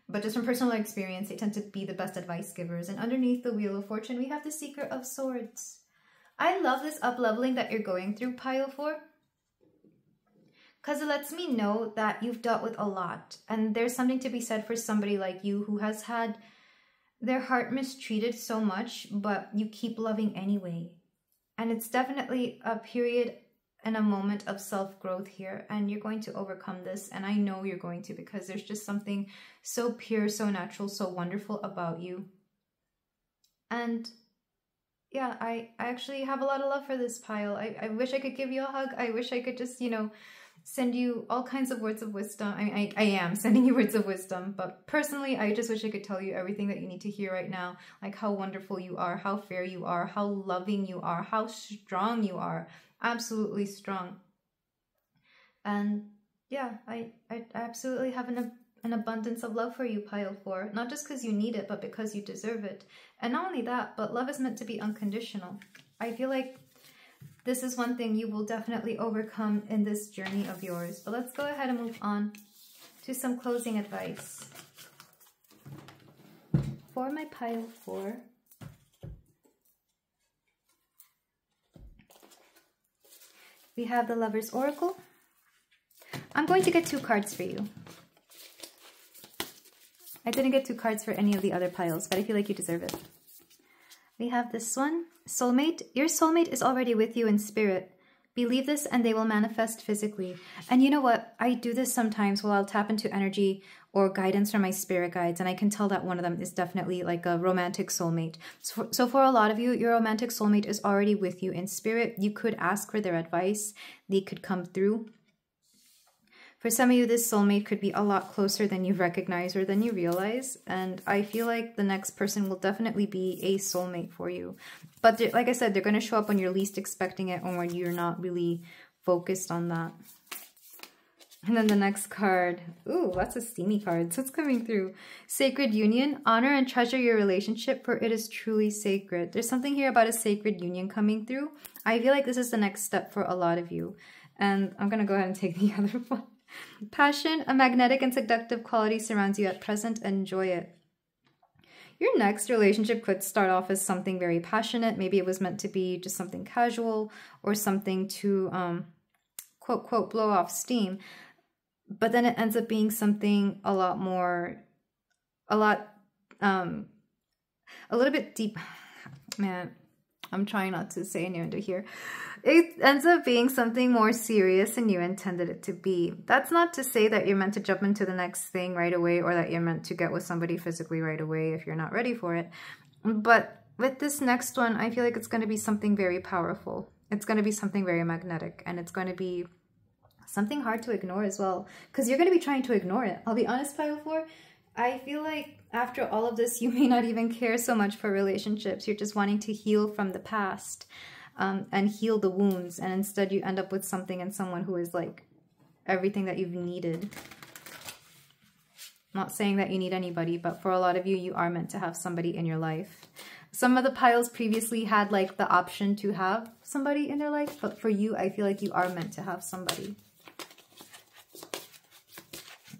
But just from personal experience, they tend to be the best advice givers. And underneath the Wheel of Fortune, we have the Seeker of Swords. I love this up-leveling that you're going through, Pile 4, because it lets me know that you've dealt with a lot. And there's something to be said for somebody like you who has had their heart mistreated so much, but you keep loving anyway. And it's definitely a period and a moment of self-growth here, and you're going to overcome this, and I know you're going to, because there's just something so pure, so natural, so wonderful about you. And yeah, I actually have a lot of love for this pile. I wish I could give you a hug. I wish I could just, you know, send you all kinds of words of wisdom. I am sending you words of wisdom, but personally, I just wish I could tell you everything that you need to hear right now, like how wonderful you are, how fair you are, how loving you are, how strong you are. Absolutely strong. And yeah, I absolutely have an abundance of love for you, Pile 4. Not just because you need it, but because you deserve it. And not only that, but love is meant to be unconditional. I feel like this is one thing you will definitely overcome in this journey of yours. But let's go ahead and move on to some closing advice for my Pile 4. We have the Lover's Oracle. I'm going to get 2 cards for you. I didn't get 2 cards for any of the other piles, but I feel like you deserve it. We have this one, Soulmate. Your soulmate is already with you in spirit. Believe this and they will manifest physically. And you know what? I do this sometimes while I'll tap into energy or guidance from my spirit guides, and I can tell that one of them is definitely like a romantic soulmate. So for a lot of you, your romantic soulmate is already with you in spirit. You could ask for their advice. They could come through. For some of you, this soulmate could be a lot closer than you recognize or than you realize. And I feel like the next person will definitely be a soulmate for you. But like I said, they're going to show up when you're least expecting it, or when you're not really focused on that. And then the next card, ooh, lots of steamy cards. What's coming through? Sacred union. Honor and treasure your relationship, for it is truly sacred. There's something here about a sacred union coming through. I feel like this is the next step for a lot of you. And I'm going to go ahead and take the other one. Passion. A magnetic and seductive quality surrounds you at present. Enjoy it. Your next relationship could start off as something very passionate. Maybe it was meant to be just something casual or something to, quote, quote, blow off steam. But then it ends up being something a lot more, a little bit deep. Man, I'm trying not to say innuendo here. It ends up being something more serious than you intended it to be. That's not to say that you're meant to jump into the next thing right away, or that you're meant to get with somebody physically right away if you're not ready for it. But with this next one, I feel like it's going to be something very powerful. It's going to be something very magnetic, and it's going to be something hard to ignore as well, because you're going to be trying to ignore it. I'll be honest, Pile 4, I feel like after all of this, you may not even care so much for relationships. You're just wanting to heal from the past and heal the wounds. And instead you end up with something and someone who is like everything that you've needed. Not saying that you need anybody, but for a lot of you, you are meant to have somebody in your life. Some of the piles previously had like the option to have somebody in their life, but for you, I feel like you are meant to have somebody.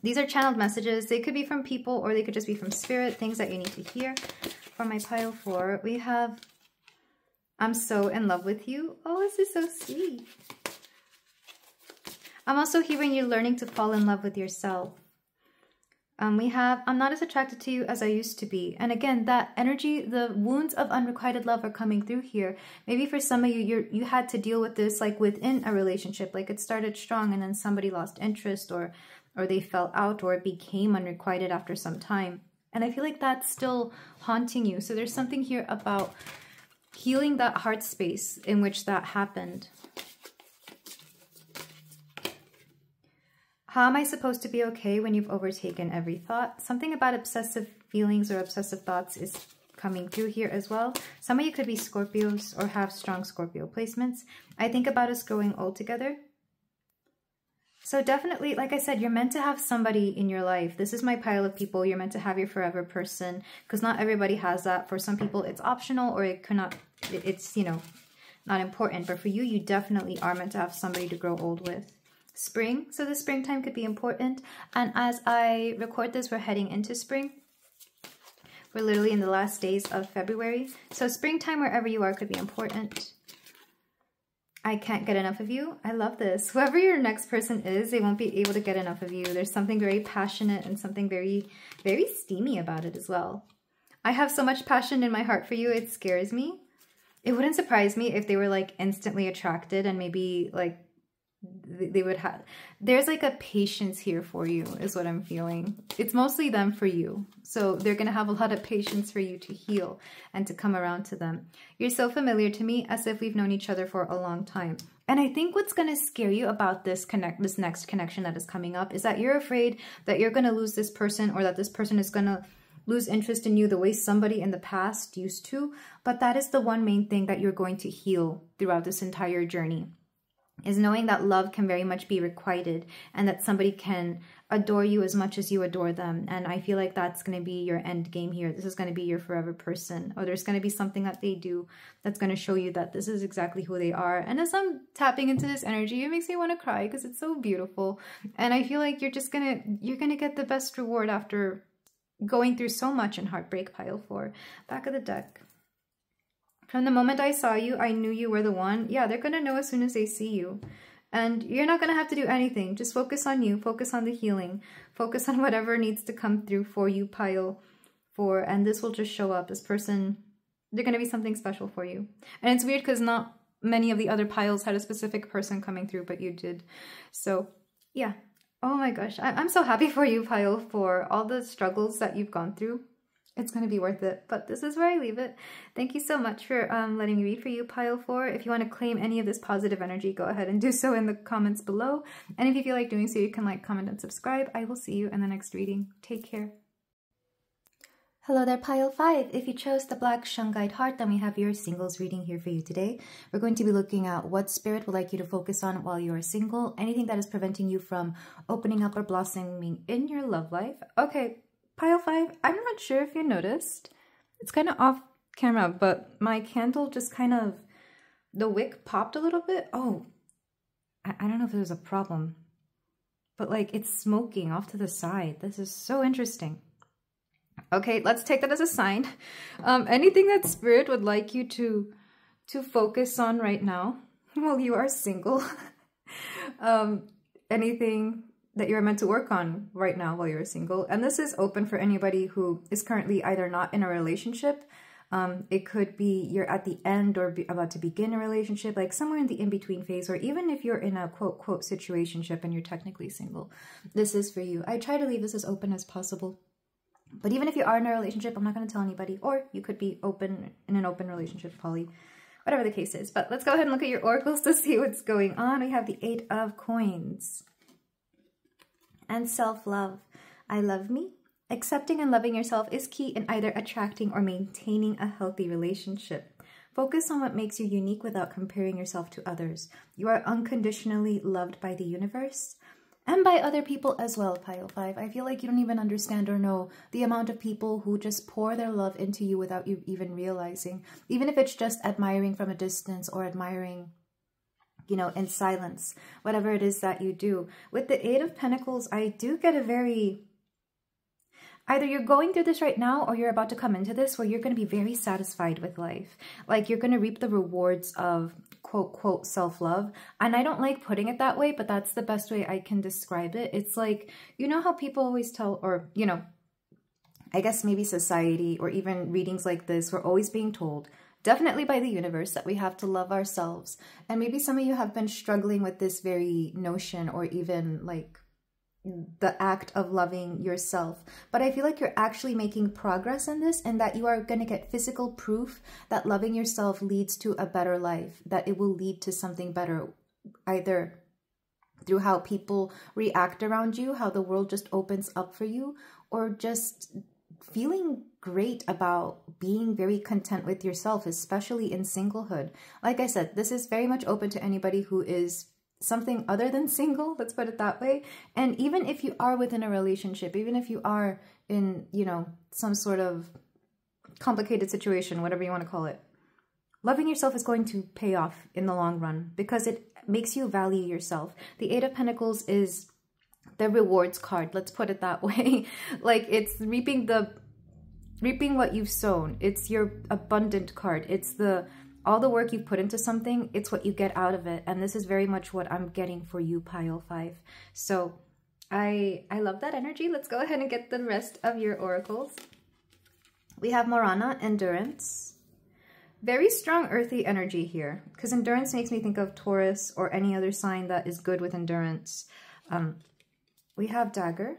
These are channeled messages. They could be from people or they could just be from spirit, things that you need to hear. For my pile 4, we have, I'm so in love with you. Oh, this is so sweet. I'm also hearing you learning to fall in love with yourself. We have, I'm not as attracted to you as I used to be. And again, that energy, the wounds of unrequited love are coming through here. Maybe for some of you, you had to deal with this like within a relationship. Like it started strong and then somebody lost interest or they fell out, or it became unrequited after some time. And I feel like that's still haunting you. So there's something here about healing that heart space in which that happened. How am I supposed to be okay when you've overtaken every thought? Something about obsessive feelings or obsessive thoughts is coming through here as well. Some of you could be Scorpios or have strong Scorpio placements. I think about us growing old together. So definitely, like I said, you're meant to have somebody in your life. This is my pile of people. You're meant to have your forever person, because not everybody has that. For some people, it's optional, or it cannot. It's, you know, not important. But for you, you definitely are meant to have somebody to grow old with. Spring, so the springtime could be important. And as I record this, we're heading into spring. We're literally in the last days of February. So springtime, wherever you are, could be important. I can't get enough of you. I love this. Whoever your next person is, they won't be able to get enough of you. There's something very passionate and something very, very steamy about it as well. I have so much passion in my heart for you, it scares me. It wouldn't surprise me if they were like instantly attracted and maybe like they would have, there's like a patience here for you is what I'm feeling. It's mostly them for you. So they're going to have a lot of patience for you to heal and to come around to them. You're so familiar to me, as if we've known each other for a long time. And I think what's going to scare you about this next connection that is coming up is that you're afraid that you're going to lose this person, or that this person is going to lose interest in you the way somebody in the past used to. But that is the one main thing that you're going to heal throughout this entire journey, is knowing that love can very much be requited, and that somebody can adore you as much as you adore them. And I feel like that's going to be your end game here. This is going to be your forever person, or there's going to be something that they do that's going to show you that this is exactly who they are. And as I'm tapping into this energy, it makes me want to cry because it's so beautiful. And I feel like you're going to get the best reward after going through so much in heartbreak. Pile 4, back of the deck. From the moment I saw you, I knew you were the one. Yeah, they're going to know as soon as they see you. And you're not going to have to do anything. Just focus on you. Focus on the healing. Focus on whatever needs to come through for you, Pile 4. And this will just show up. This person, they're going to be something special for you. And it's weird because not many of the other piles had a specific person coming through, but you did. So, yeah. Oh my gosh. I'm so happy for you, Pile 4. All the struggles that you've gone through. It's going to be worth it, but this is where I leave it. Thank you so much for letting me read for you, Pile 4. If you want to claim any of this positive energy, go ahead and do so in the comments below. And if you feel like doing so, you can like, comment, and subscribe. I will see you in the next reading. Take care. Hello there, pile 5. If you chose the black shungite heart, then we have your singles reading here for you today. We're going to be looking at what spirit would like you to focus on while you are single, anything that is preventing you from opening up or blossoming in your love life. Okay, pile 5, I'm not sure if you noticed. It's kind of off camera, but my candle just kind of, the wick popped a little bit. Oh, I don't know if there's a problem, but like it's smoking off to the side. This is so interesting. Okay, let's take that as a sign. Anything that spirit would like you to focus on right now while you are single. Anything that you're meant to work on right now while you're single. And this is open for anybody who is currently either not in a relationship. It could be you're at the end or about to begin a relationship, like somewhere in the in-between phase, or even if you're in a quote situationship and you're technically single. This is for you. I try to leave this as open as possible. But even if you are in a relationship, I'm not going to tell anybody. Or you could be open in an open relationship, poly, whatever the case is. But let's go ahead and look at your oracles to see what's going on. We have the 8 of Coins. And self-love. I love me. Accepting and loving yourself is key in either attracting or maintaining a healthy relationship. Focus on what makes you unique without comparing yourself to others. You are unconditionally loved by the universe. And by other people as well, pile 5. I feel like you don't even understand or know the amount of people who just pour their love into you without you even realizing. Even if it's just admiring from a distance or admiring, you know, in silence. Whatever it is that you do. With the 8 of Pentacles, I do get a very... Either you're going through this right now or you're about to come into this where you're going to be very satisfied with life. Like you're going to reap the rewards of quote self-love. And I don't like putting it that way, but that's the best way I can describe it. It's like, you know how people always tell, or, you know, I guess maybe society or even readings like this, we're always being told, definitely by the universe, that we have to love ourselves. And maybe some of you have been struggling with this very notion or even like the act of loving yourself. But I feel like you're actually making progress in this and that you are going to get physical proof that loving yourself leads to a better life, that it will lead to something better, either through how people react around you, how the world just opens up for you, or just feeling great about being very content with yourself, especially in singlehood. Like I said, this is very much open to anybody who is something other than single, let's put it that way. And even if you are within a relationship, even if you are in, you know, some sort of complicated situation, whatever you want to call it, loving yourself is going to pay off in the long run because it makes you value yourself. The 8 of Pentacles is the rewards card, let's put it that way. Like it's reaping what you've sown. It's your abundant card. It's all the work you've put into something, it's what you get out of it. And this is very much what I'm getting for you, pile 5. So I love that energy. Let's go ahead and get the rest of your oracles. We have Morana, Endurance. Very strong earthy energy here, because endurance makes me think of Taurus or any other sign that is good with endurance. We have Dagger.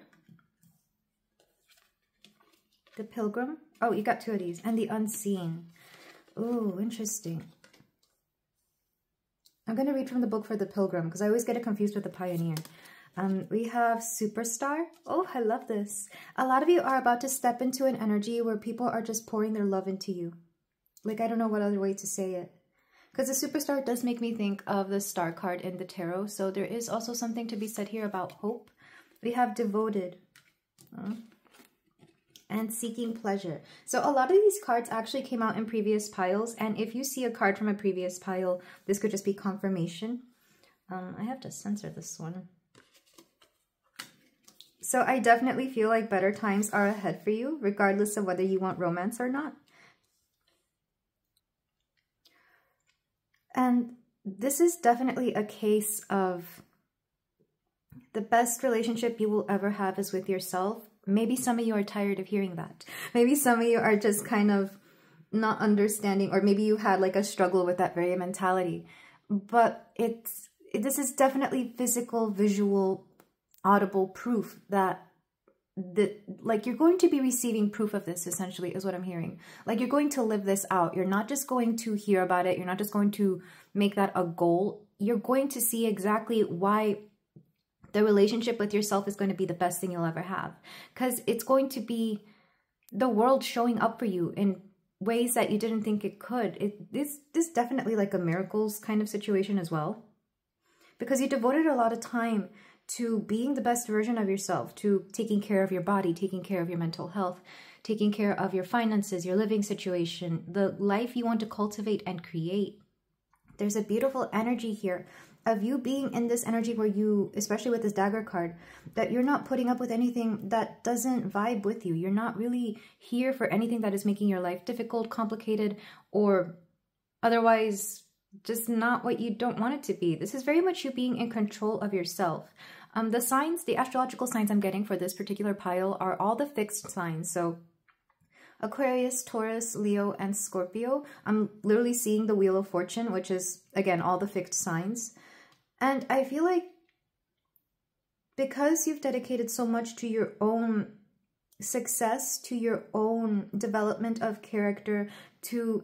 The Pilgrim. Oh, you got 2 of these. And the Unseen. Oh, interesting. I'm going to read from the book for the Pilgrim because I always get it confused with the Pioneer. We have Superstar. Oh, I love this. A lot of you are about to step into an energy where people are just pouring their love into you. Like, I don't know what other way to say it. Because the Superstar does make me think of the Star card in the tarot. So there is also something to be said here about hope. We have Devoted. And Seeking Pleasure. So a lot of these cards actually came out in previous piles, and if you see a card from a previous pile, this could just be confirmation. I have to censor this one. So I definitely feel like better times are ahead for you, regardless of whether you want romance or not. And this is definitely a case of the best relationship you will ever have is with yourself. Maybe some of you are tired of hearing that. Maybe some of you are just kind of not understanding, or maybe you had like a struggle with that very mentality. But this is definitely physical, visual, audible proof that like you're going to be receiving proof of this, essentially, is what I'm hearing. Like you're going to live this out. You're not just going to hear about it. You're not just going to make that a goal. You're going to see exactly why the relationship with yourself is going to be the best thing you'll ever have. Because it's going to be the world showing up for you in ways that you didn't think it could. This is definitely like a miracles kind of situation as well, because you devoted a lot of time to being the best version of yourself, to taking care of your body, taking care of your mental health, taking care of your finances, your living situation, the life you want to cultivate and create. There's a beautiful energy here of you being in this energy where you, especially with this dagger card, that you're not putting up with anything that doesn't vibe with you. You're not really here for anything that is making your life difficult, complicated, or otherwise just not what you don't want it to be. This is very much you being in control of yourself. The signs, the astrological signs I'm getting for this particular pile are all the fixed signs. So Aquarius, Taurus, Leo, and Scorpio. I'm literally seeing the Wheel of Fortune, which is, again, all the fixed signs. And I feel like because you've dedicated so much to your own success, to your own development of character, to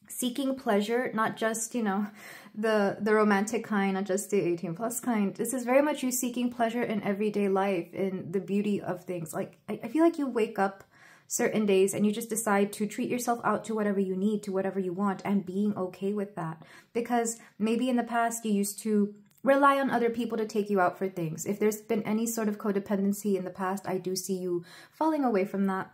seeking pleasure, not just, you know, the romantic kind, not just the 18+ kind. This is very much you seeking pleasure in everyday life, in the beauty of things. Like, I feel like you wake up certain days and you just decide to treat yourself out to whatever you need, to whatever you want, and being okay with that. Because maybe in the past you used to rely on other people to take you out for things. If there's been any sort of codependency in the past, I do see you falling away from that.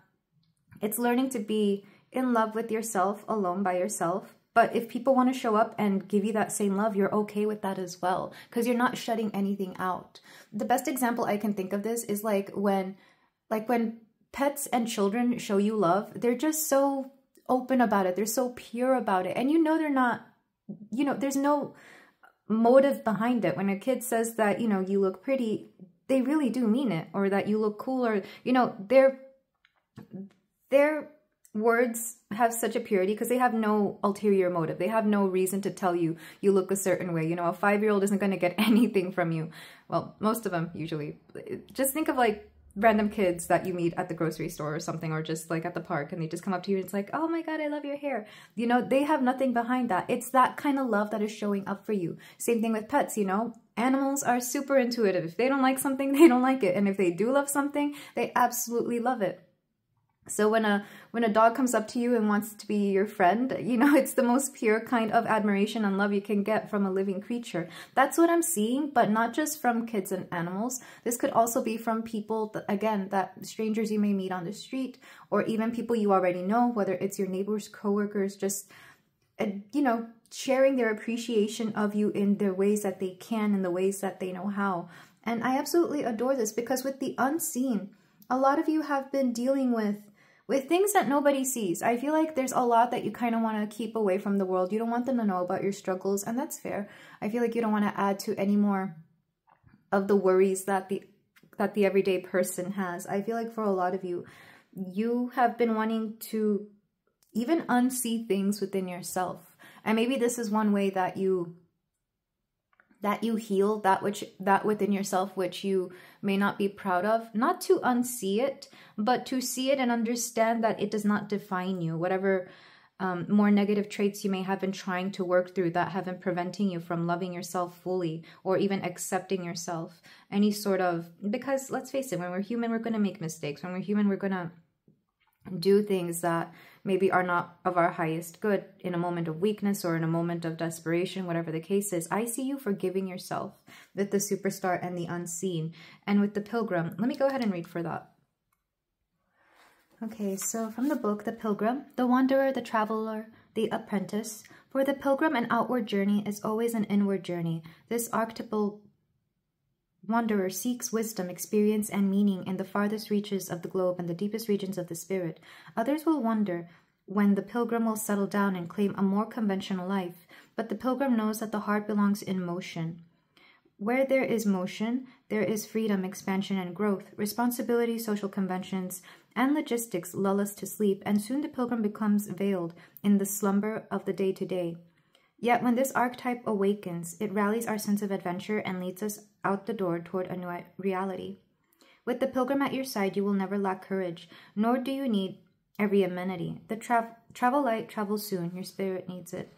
It's learning to be in love with yourself, alone by yourself. But if people want to show up and give you that same love, you're okay with that as well, because you're not shutting anything out. The best example I can think of this is like when pets and children show you love, they're just so open about it. They're so pure about it. And you know they're not, you know, there's no motive behind it. When a kid says that, you know, you look pretty, they really do mean it. Or that you look cool, or, you know, their words have such a purity because they have no ulterior motive. They have no reason to tell you you look a certain way. You know, a 5-year-old isn't going to get anything from you. Well, most of them usually. Just think of like random kids that you meet at the grocery store or something, or just like at the park, and they just come up to you and it's like, oh my God, I love your hair. You know, they have nothing behind that. It's that kind of love that is showing up for you. Same thing with pets, you know. Animals are super intuitive. If they don't like something, they don't like it. And if they do love something, they absolutely love it. So when a dog comes up to you and wants to be your friend, you know, it's the most pure kind of admiration and love you can get from a living creature. That's what I'm seeing, but not just from kids and animals. This could also be from people, that, again, that strangers you may meet on the street, or even people you already know, whether it's your neighbors, coworkers, just, you know, sharing their appreciation of you in their ways that they can, in the ways that they know how. And I absolutely adore this, because with the unseen, a lot of you have been dealing with things that nobody sees. I feel like there's a lot that you kind of want to keep away from the world. You don't want them to know about your struggles, and that's fair. I feel like you don't want to add to any more of the worries that the everyday person has. I feel like for a lot of you, you have been wanting to even unsee things within yourself. And maybe this is one way that you heal that within yourself which you may not be proud of. Not to unsee it, but to see it and understand that it does not define you. Whatever more negative traits you may have been trying to work through that have been preventing you from loving yourself fully, or even accepting yourself. Any sort of, because let's face it, when we're human, we're going to make mistakes. When we're human, we're going to do things that maybe are not of our highest good in a moment of weakness or in a moment of desperation, whatever the case is. I see you forgiving yourself with the Superstar and the Unseen. And with the Pilgrim, let me go ahead and read for that. Okay, so from the book, The Pilgrim, the Wanderer, the Traveler, the Apprentice. For the pilgrim, an outward journey is always an inward journey. This archetypal wanderer seeks wisdom, experience, and meaning in the farthest reaches of the globe and the deepest regions of the spirit. Others will wonder when the pilgrim will settle down and claim a more conventional life, but the pilgrim knows that the heart belongs in motion. Where there is motion, there is freedom, expansion, and growth. Responsibility, social conventions, and logistics lull us to sleep, and soon the pilgrim becomes veiled in the slumber of the day-to-day. Yet when this archetype awakens, it rallies our sense of adventure and leads us out the door toward a new reality. With the pilgrim at your side, you will never lack courage, nor do you need every amenity. The travel light, travel soon. Your spirit needs it.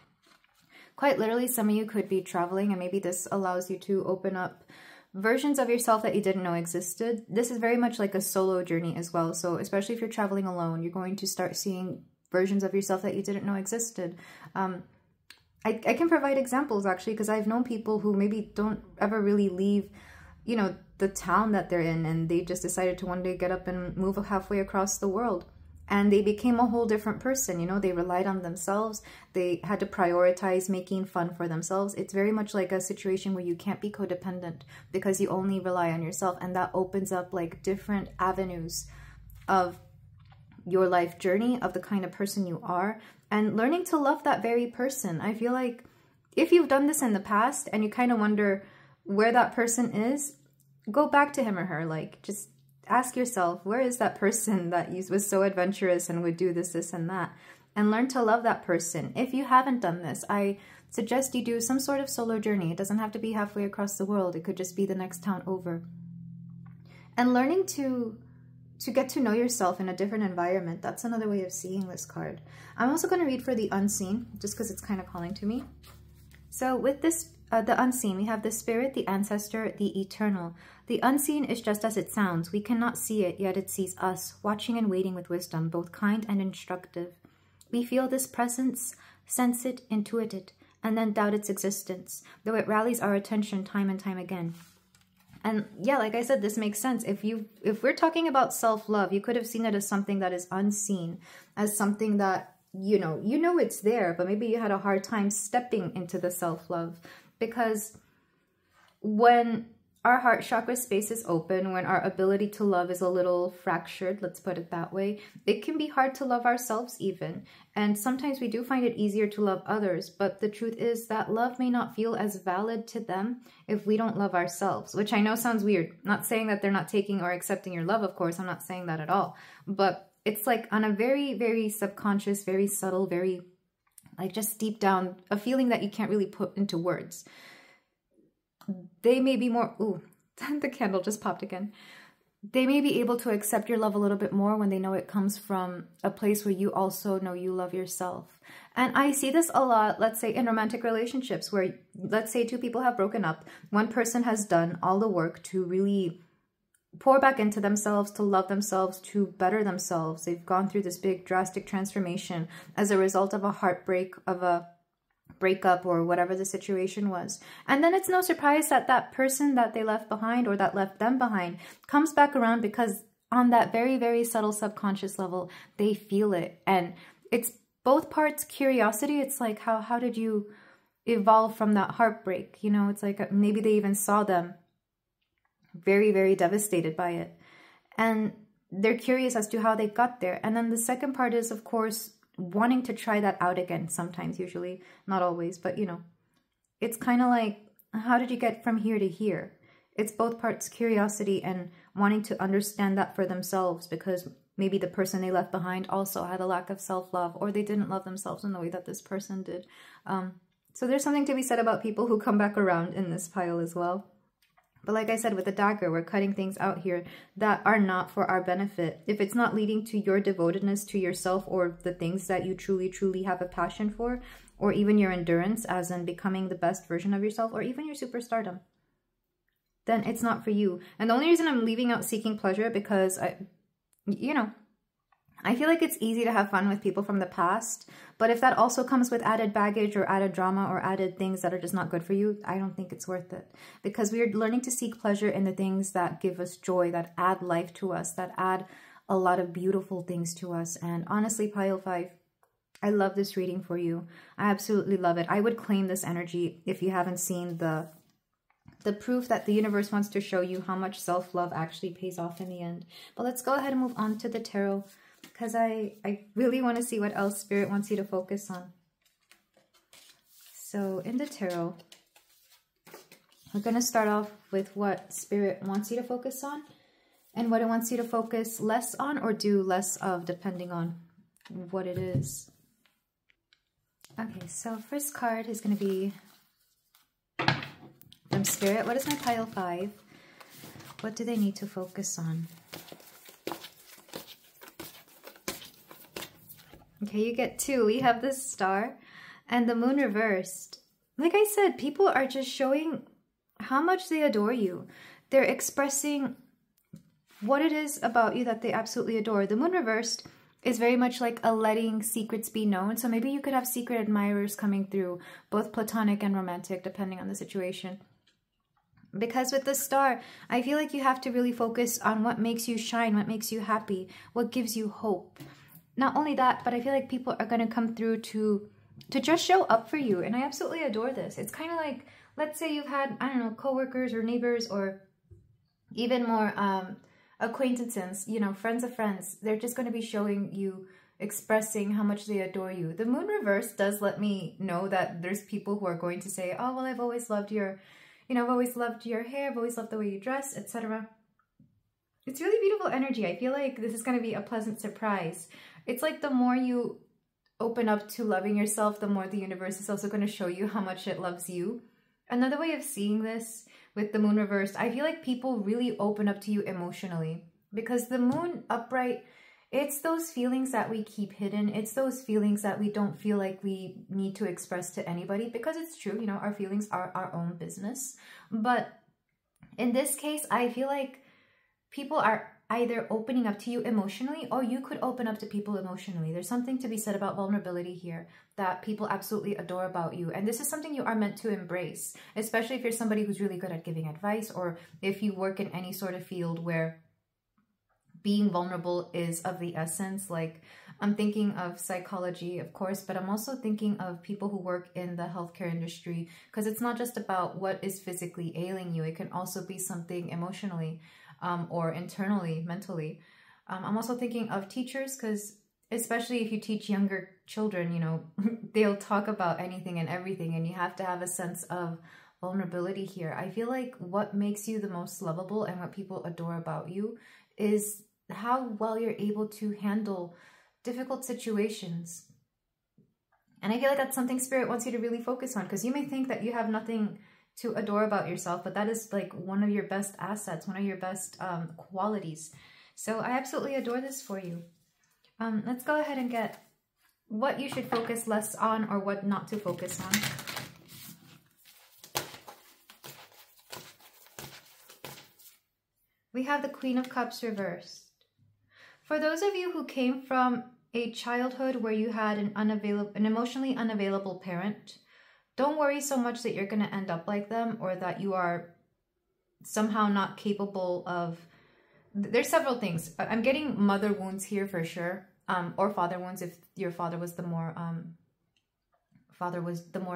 Quite literally, some of you could be traveling, and maybe this allows you to open up versions of yourself that you didn't know existed. This is very much like a solo journey as well. So especially if you're traveling alone, you're going to start seeing versions of yourself that you didn't know existed. I can provide examples actually, because I've known people who maybe don't ever really leave, you know, the town that they're in, and they just decided to one day get up and move halfway across the world. And they became a whole different person, you know, they relied on themselves. They had to prioritize making fun for themselves. It's very much like a situation where you can't be codependent because you only rely on yourself. And that opens up like different avenues of your life journey, of the kind of person you are, and learning to love that very person. I feel like if you've done this in the past and you kind of wonder where that person is, go back to him or her. Like, just ask yourself, where is that person that was so adventurous and would do this, this, and that? And learn to love that person. If you haven't done this, I suggest you do some sort of solo journey. It doesn't have to be halfway across the world. It could just be the next town over. And learning to get to know yourself in a different environment. That's another way of seeing this card. I'm also going to read for the unseen, just because it's kind of calling to me. So with this, the unseen, we have the spirit, the ancestor, the eternal. The unseen is just as it sounds. We cannot see it, yet it sees us, watching and waiting with wisdom, both kind and instructive. We feel this presence, sense it, intuit it, and then doubt its existence, though it rallies our attention time and time again. And yeah, like I said, this makes sense. If we're talking about self-love, you could have seen it as something that is unseen, as something that, you know it's there, but maybe you had a hard time stepping into the self-love. Because when our heart chakra space is open, when our ability to love is a little fractured, let's put it that way, it can be hard to love ourselves even. And sometimes we do find it easier to love others, but the truth is that love may not feel as valid to them if we don't love ourselves, which I know sounds weird. Not saying that they're not taking or accepting your love, of course, I'm not saying that at all. But it's like on a very, very subconscious, very subtle, very like just deep down, a feeling that you can't really put into words. They may be more, ooh, the candle just popped again. They may be able to accept your love a little bit more when they know it comes from a place where you also know you love yourself. And I see this a lot, let's say in romantic relationships where, let's say two people have broken up. One person has done all the work to really pour back into themselves, to love themselves, to better themselves. They've gone through this big drastic transformation as a result of a heartbreak, of a breakup, or whatever the situation was. And then it's no surprise that that person that they left behind, or that left them behind, comes back around, because on that very, very subtle subconscious level, they feel it. And it's both parts curiosity. It's like, how did you evolve from that heartbreak? You know, it's like maybe they even saw them very, very devastated by it. And they're curious as to how they got there. And then the second part is, of course, wanting to try that out again sometimes, usually, not always, but you know, it's kind of like, how did you get from here to here? It's both parts curiosity and wanting to understand that for themselves, because maybe the person they left behind also had a lack of self-love, or they didn't love themselves in the way that this person did. So there's something to be said about people who come back around in this pile as well. But like I said, with the dagger, we're cutting things out here that are not for our benefit. If it's not leading to your devotedness to yourself, or the things that you truly, truly have a passion for, or even your endurance, as in becoming the best version of yourself, or even your superstardom, then it's not for you. And the only reason I'm leaving out seeking pleasure, because I feel like it's easy to have fun with people from the past, but if that also comes with added baggage or added drama or added things that are just not good for you, I don't think it's worth it. Because we are learning to seek pleasure in the things that give us joy, that add life to us, that add a lot of beautiful things to us. And honestly, Pile 5, I love this reading for you. I absolutely love it. I would claim this energy if you haven't seen the proof that the universe wants to show you how much self-love actually pays off in the end. But let's go ahead and move on to the tarot, because I really want to see what else Spirit wants you to focus on. So in the tarot, we're going to start off with what Spirit wants you to focus on, and what it wants you to focus less on or do less of, depending on what it is. Okay, so first card is going to be from Spirit. What is my Pile 5? What do they need to focus on? Okay, you get 2. We have this star and the moon reversed. Like I said, people are just showing how much they adore you. They're expressing what it is about you that they absolutely adore. The moon reversed is very much like a letting secrets be known. So maybe you could have secret admirers coming through, both platonic and romantic, depending on the situation. Because with the star, I feel like you have to really focus on what makes you shine, what makes you happy, what gives you hope. Not only that, but I feel like people are going to come through to just show up for you. And I absolutely adore this. It's kind of like, let's say you've had, I don't know, coworkers or neighbors or even more acquaintances, you know, friends of friends. They're just going to be showing you, expressing how much they adore you. The moon reverse does let me know that there's people who are going to say, oh, well, I've always loved your, you know, I've always loved your hair, I've always loved the way you dress, etc. It's really beautiful energy. I feel like this is going to be a pleasant surprise. It's like the more you open up to loving yourself, the more the universe is also going to show you how much it loves you. Another way of seeing this with the moon reversed, I feel like people really open up to you emotionally, because the moon upright, it's those feelings that we keep hidden. It's those feelings that we don't feel like we need to express to anybody, because it's true, you know, our feelings are our own business. But in this case, I feel like people are either opening up to you emotionally, or you could open up to people emotionally. There's something to be said about vulnerability here that people absolutely adore about you. And this is something you are meant to embrace, especially if you're somebody who's really good at giving advice, or if you work in any sort of field where being vulnerable is of the essence. Like, I'm thinking of psychology, of course, but I'm also thinking of people who work in the healthcare industry, because it's not just about what is physically ailing you. It can also be something emotionally or internally, mentally. I'm also thinking of teachers, because especially if you teach younger children, you know, they'll talk about anything and everything, and you have to have a sense of vulnerability here. I feel like what makes you the most lovable and what people adore about you is how well you're able to handle difficult situations. And I feel like that's something Spirit wants you to really focus on, because you may think that you have nothing to adore about yourself, but that is like one of your best assets, one of your best qualities. So I absolutely adore this for you. Let's go ahead and get what you should focus less on or what not to focus on. We have the Queen of Cups reversed. For those of you who came from a childhood where you had an emotionally unavailable parent, don't worry so much that you're going to end up like them, or that you are somehow not capable of... There's several things. I'm getting mother wounds here for sure, or father wounds if your father was the more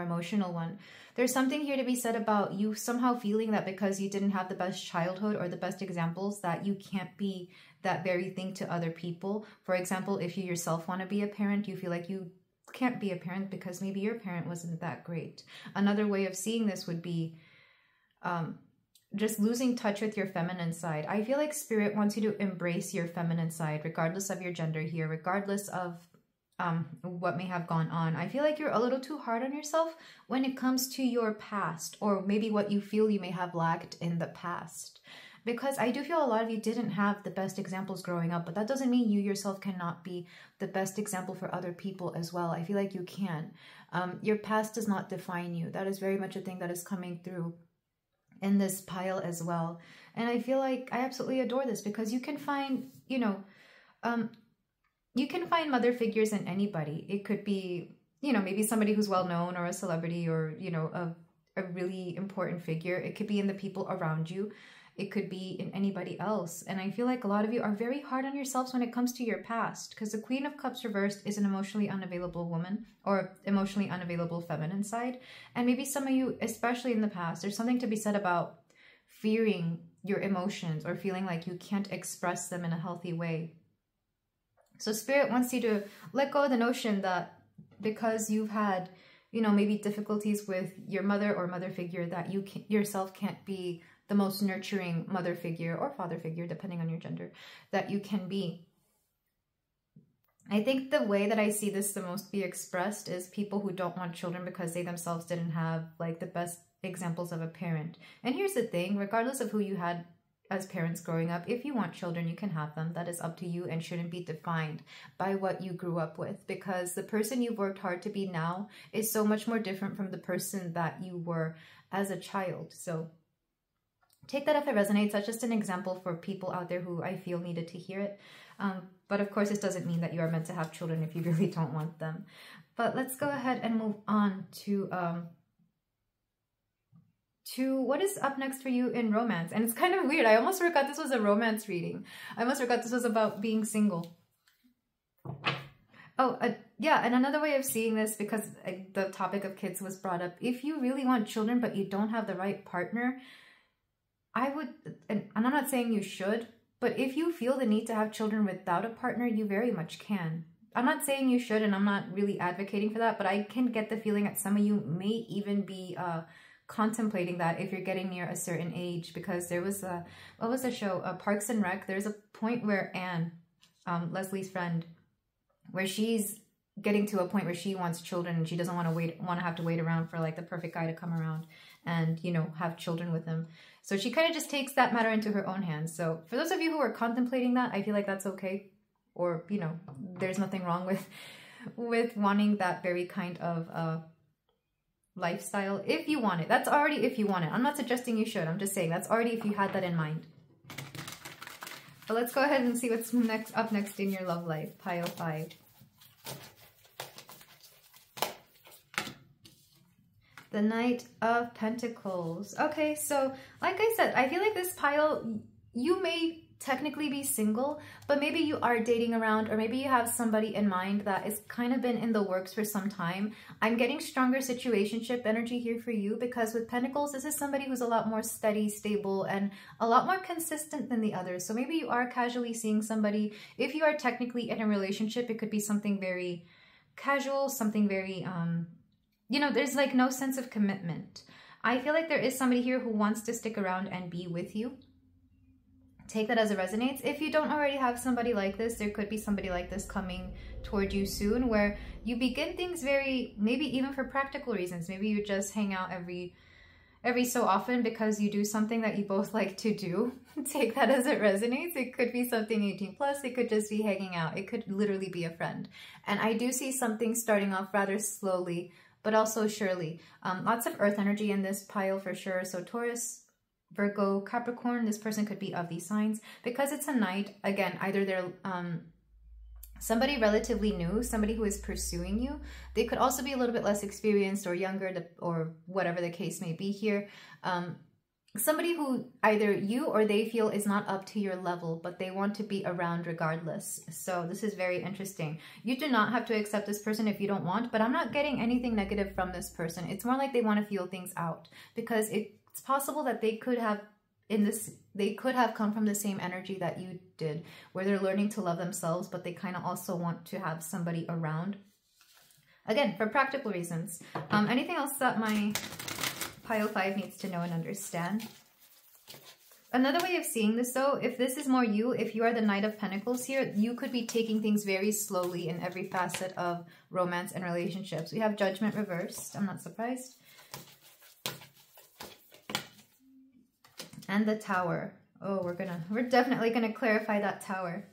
emotional one. There's something here to be said about you somehow feeling that because you didn't have the best childhood or the best examples, that you can't be that very thing to other people. For example, if you yourself want to be a parent, you feel like you can't be a parent because maybe your parent wasn't that great. Another way of seeing this would be just losing touch with your feminine side. I feel like Spirit wants you to embrace your feminine side, regardless of your gender here, regardless of what may have gone on. I feel like you're a little too hard on yourself when it comes to your past, or maybe what you feel you may have lacked in the past. Because I do feel a lot of you didn't have the best examples growing up, but that doesn't mean you yourself cannot be the best example for other people as well. I feel like you can. Your past does not define you. That is very much a thing that is coming through in this pile as well. And I feel like I absolutely adore this, because you can find, you know, you can find mother figures in anybody. It could be, you know, maybe somebody who's well known, or a celebrity, or, you know, a really important figure. It could be in the people around you. It could be in anybody else. And I feel like a lot of you are very hard on yourselves when it comes to your past, because the Queen of Cups reversed is an emotionally unavailable woman, or emotionally unavailable feminine side. And maybe some of you, especially in the past, there's something to be said about fearing your emotions, or feeling like you can't express them in a healthy way. So Spirit wants you to let go of the notion that because you've had, you know, maybe difficulties with your mother or mother figure, that you yourself can't be the most nurturing mother figure or father figure, depending on your gender, that you can be. I think the way that I see this the most be expressed is people who don't want children because they themselves didn't have like the best examples of a parent. And here's the thing, regardless of who you had as parents growing up, if you want children, you can have them. That is up to you and shouldn't be defined by what you grew up with, because the person you've worked hard to be now is so much more different from the person that you were as a child. So Take that if it resonates. That's just an example for people out there who I feel needed to hear it. But of course, this doesn't mean that you are meant to have children if you really don't want them. But let's go ahead and move on to what is up next for you in romance. And it's kind of weird. I almost forgot this was a romance reading. I almost forgot this was about being single. Oh, yeah, and another way of seeing this, because the topic of kids was brought up, if you really want children but you don't have the right partner, I would, and I'm not saying you should, but if you feel the need to have children without a partner, you very much can. I'm not saying you should, and I'm not really advocating for that, but I can get the feeling that some of you may even be contemplating that if you're getting near a certain age, because there was a, what was the show? Parks and Rec. There's a point where Anne, Leslie's friend, where she's getting to a point where she wants children and she doesn't want to have to wait around for like the perfect guy to come around and, you know, have children with him. So she kind of just takes that matter into her own hands. So for those of you who are contemplating that, I feel like that's okay. Or, you know, there's nothing wrong with wanting that very kind of lifestyle if you want it. That's already if you want it. I'm not suggesting you should. I'm just saying that's already if you had that in mind. But let's go ahead and see what's up next in your love life. Pile 5. The Knight of Pentacles. Okay, so like I said, I feel like this pile, you may technically be single, but maybe you are dating around, or maybe you have somebody in mind that has kind of been in the works for some time. I'm getting stronger situationship energy here for you, because with Pentacles, this is somebody who's a lot more steady, stable, and a lot more consistent than the others. So maybe you are casually seeing somebody. If you are technically in a relationship, it could be something very casual, something very, you know, there's like no sense of commitment. I feel like there is somebody here who wants to stick around and be with you. Take that as it resonates. If you don't already have somebody like this, there could be somebody like this coming toward you soon, where you begin things very, maybe even for practical reasons. Maybe you just hang out every so often because you do something that you both like to do. Take that as it resonates. It could be something 18 plus. It could just be hanging out. It could literally be a friend. And I do see something starting off rather slowly, but also surely. Lots of earth energy in this pile for sure. So Taurus, Virgo, Capricorn, this person could be of these signs. Because it's a knight, again, either they're somebody relatively new, somebody who is pursuing you. They could also be a little bit less experienced or younger, or whatever the case may be here. Somebody who either you or they feel is not up to your level, but they want to be around regardless. So this is very interesting. You do not have to accept this person if you don't want, but I'm not getting anything negative from this person. It's more like they want to feel things out, because it's possible that they could have come from the same energy that you did, where they're learning to love themselves, but they kind of also want to have somebody around. Again, for practical reasons. Anything else that my pile 5 needs to know and understand? Another way of seeing this, though, if this is more you, if you are the Knight of Pentacles here, you could be taking things very slowly in every facet of romance and relationships. We have Judgment reversed. I'm not surprised. And the Tower. Oh, we're definitely gonna clarify that Tower.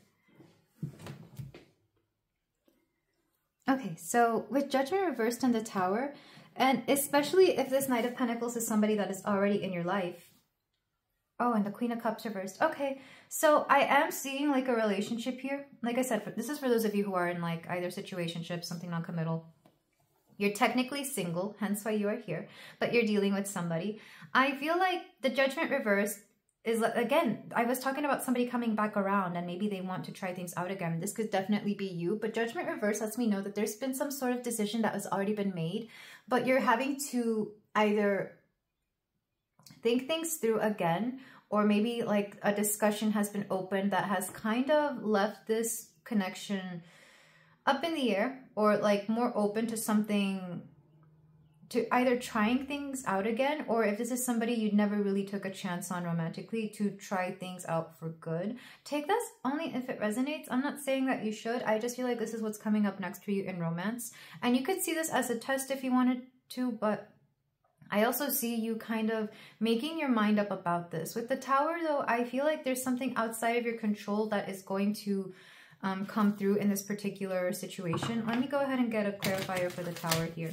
Okay, so with Judgment reversed and the Tower, and especially if this Knight of Pentacles is somebody that is already in your life. Oh, and the Queen of Cups reversed. Okay, so I am seeing like a relationship here. Like I said, this is for those of you who are in like either situationship, something non-committal. You're technically single, hence why you are here, but you're dealing with somebody. I feel like the Judgment reverse is, again, I was talking about somebody coming back around and maybe they want to try things out again. This could definitely be you, but Judgment reverse lets me know that there's been some sort of decision that has already been made, but you're having to either think things through again, or maybe like a discussion has been opened that has kind of left this connection up in the air, or like more open to something, to either trying things out again, or if this is somebody you never really took a chance on romantically, to try things out for good. Take this only if it resonates. I'm not saying that you should. I just feel like this is what's coming up next for you in romance. And you could see this as a test if you wanted to, but I also see you kind of making your mind up about this. With the Tower, though, I feel like there's something outside of your control that is going to come through in this particular situation. Let me go ahead and get a clarifier for the Tower here.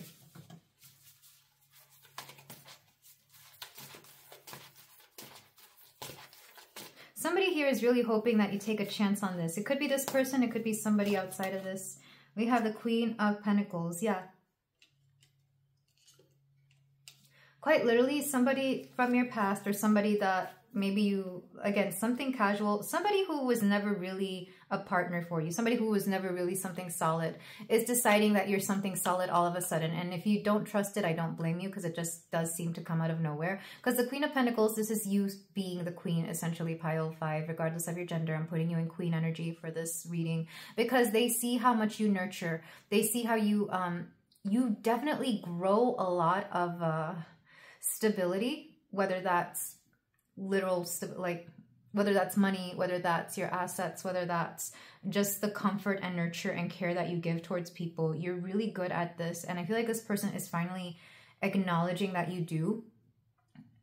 Somebody here is really hoping that you take a chance on this. It could be this person. It could be somebody outside of this. We have the Queen of Pentacles. Yeah. Quite literally, somebody from your past or somebody that maybe you, again, something casual, somebody who was never really a partner for you, somebody who was never really something solid, is deciding that you're something solid all of a sudden. And if you don't trust it, I don't blame you, because it just does seem to come out of nowhere. Because the Queen of Pentacles, this is you being the queen, essentially, pile 5, regardless of your gender. I'm putting you in queen energy for this reading, because they see how much you nurture. They see how you, you definitely grow a lot of stability, whether that's literal, like whether that's money, whether that's your assets, whether that's just the comfort and nurture and care that you give towards people. You're really good at this. And I feel like this person is finally acknowledging that you do.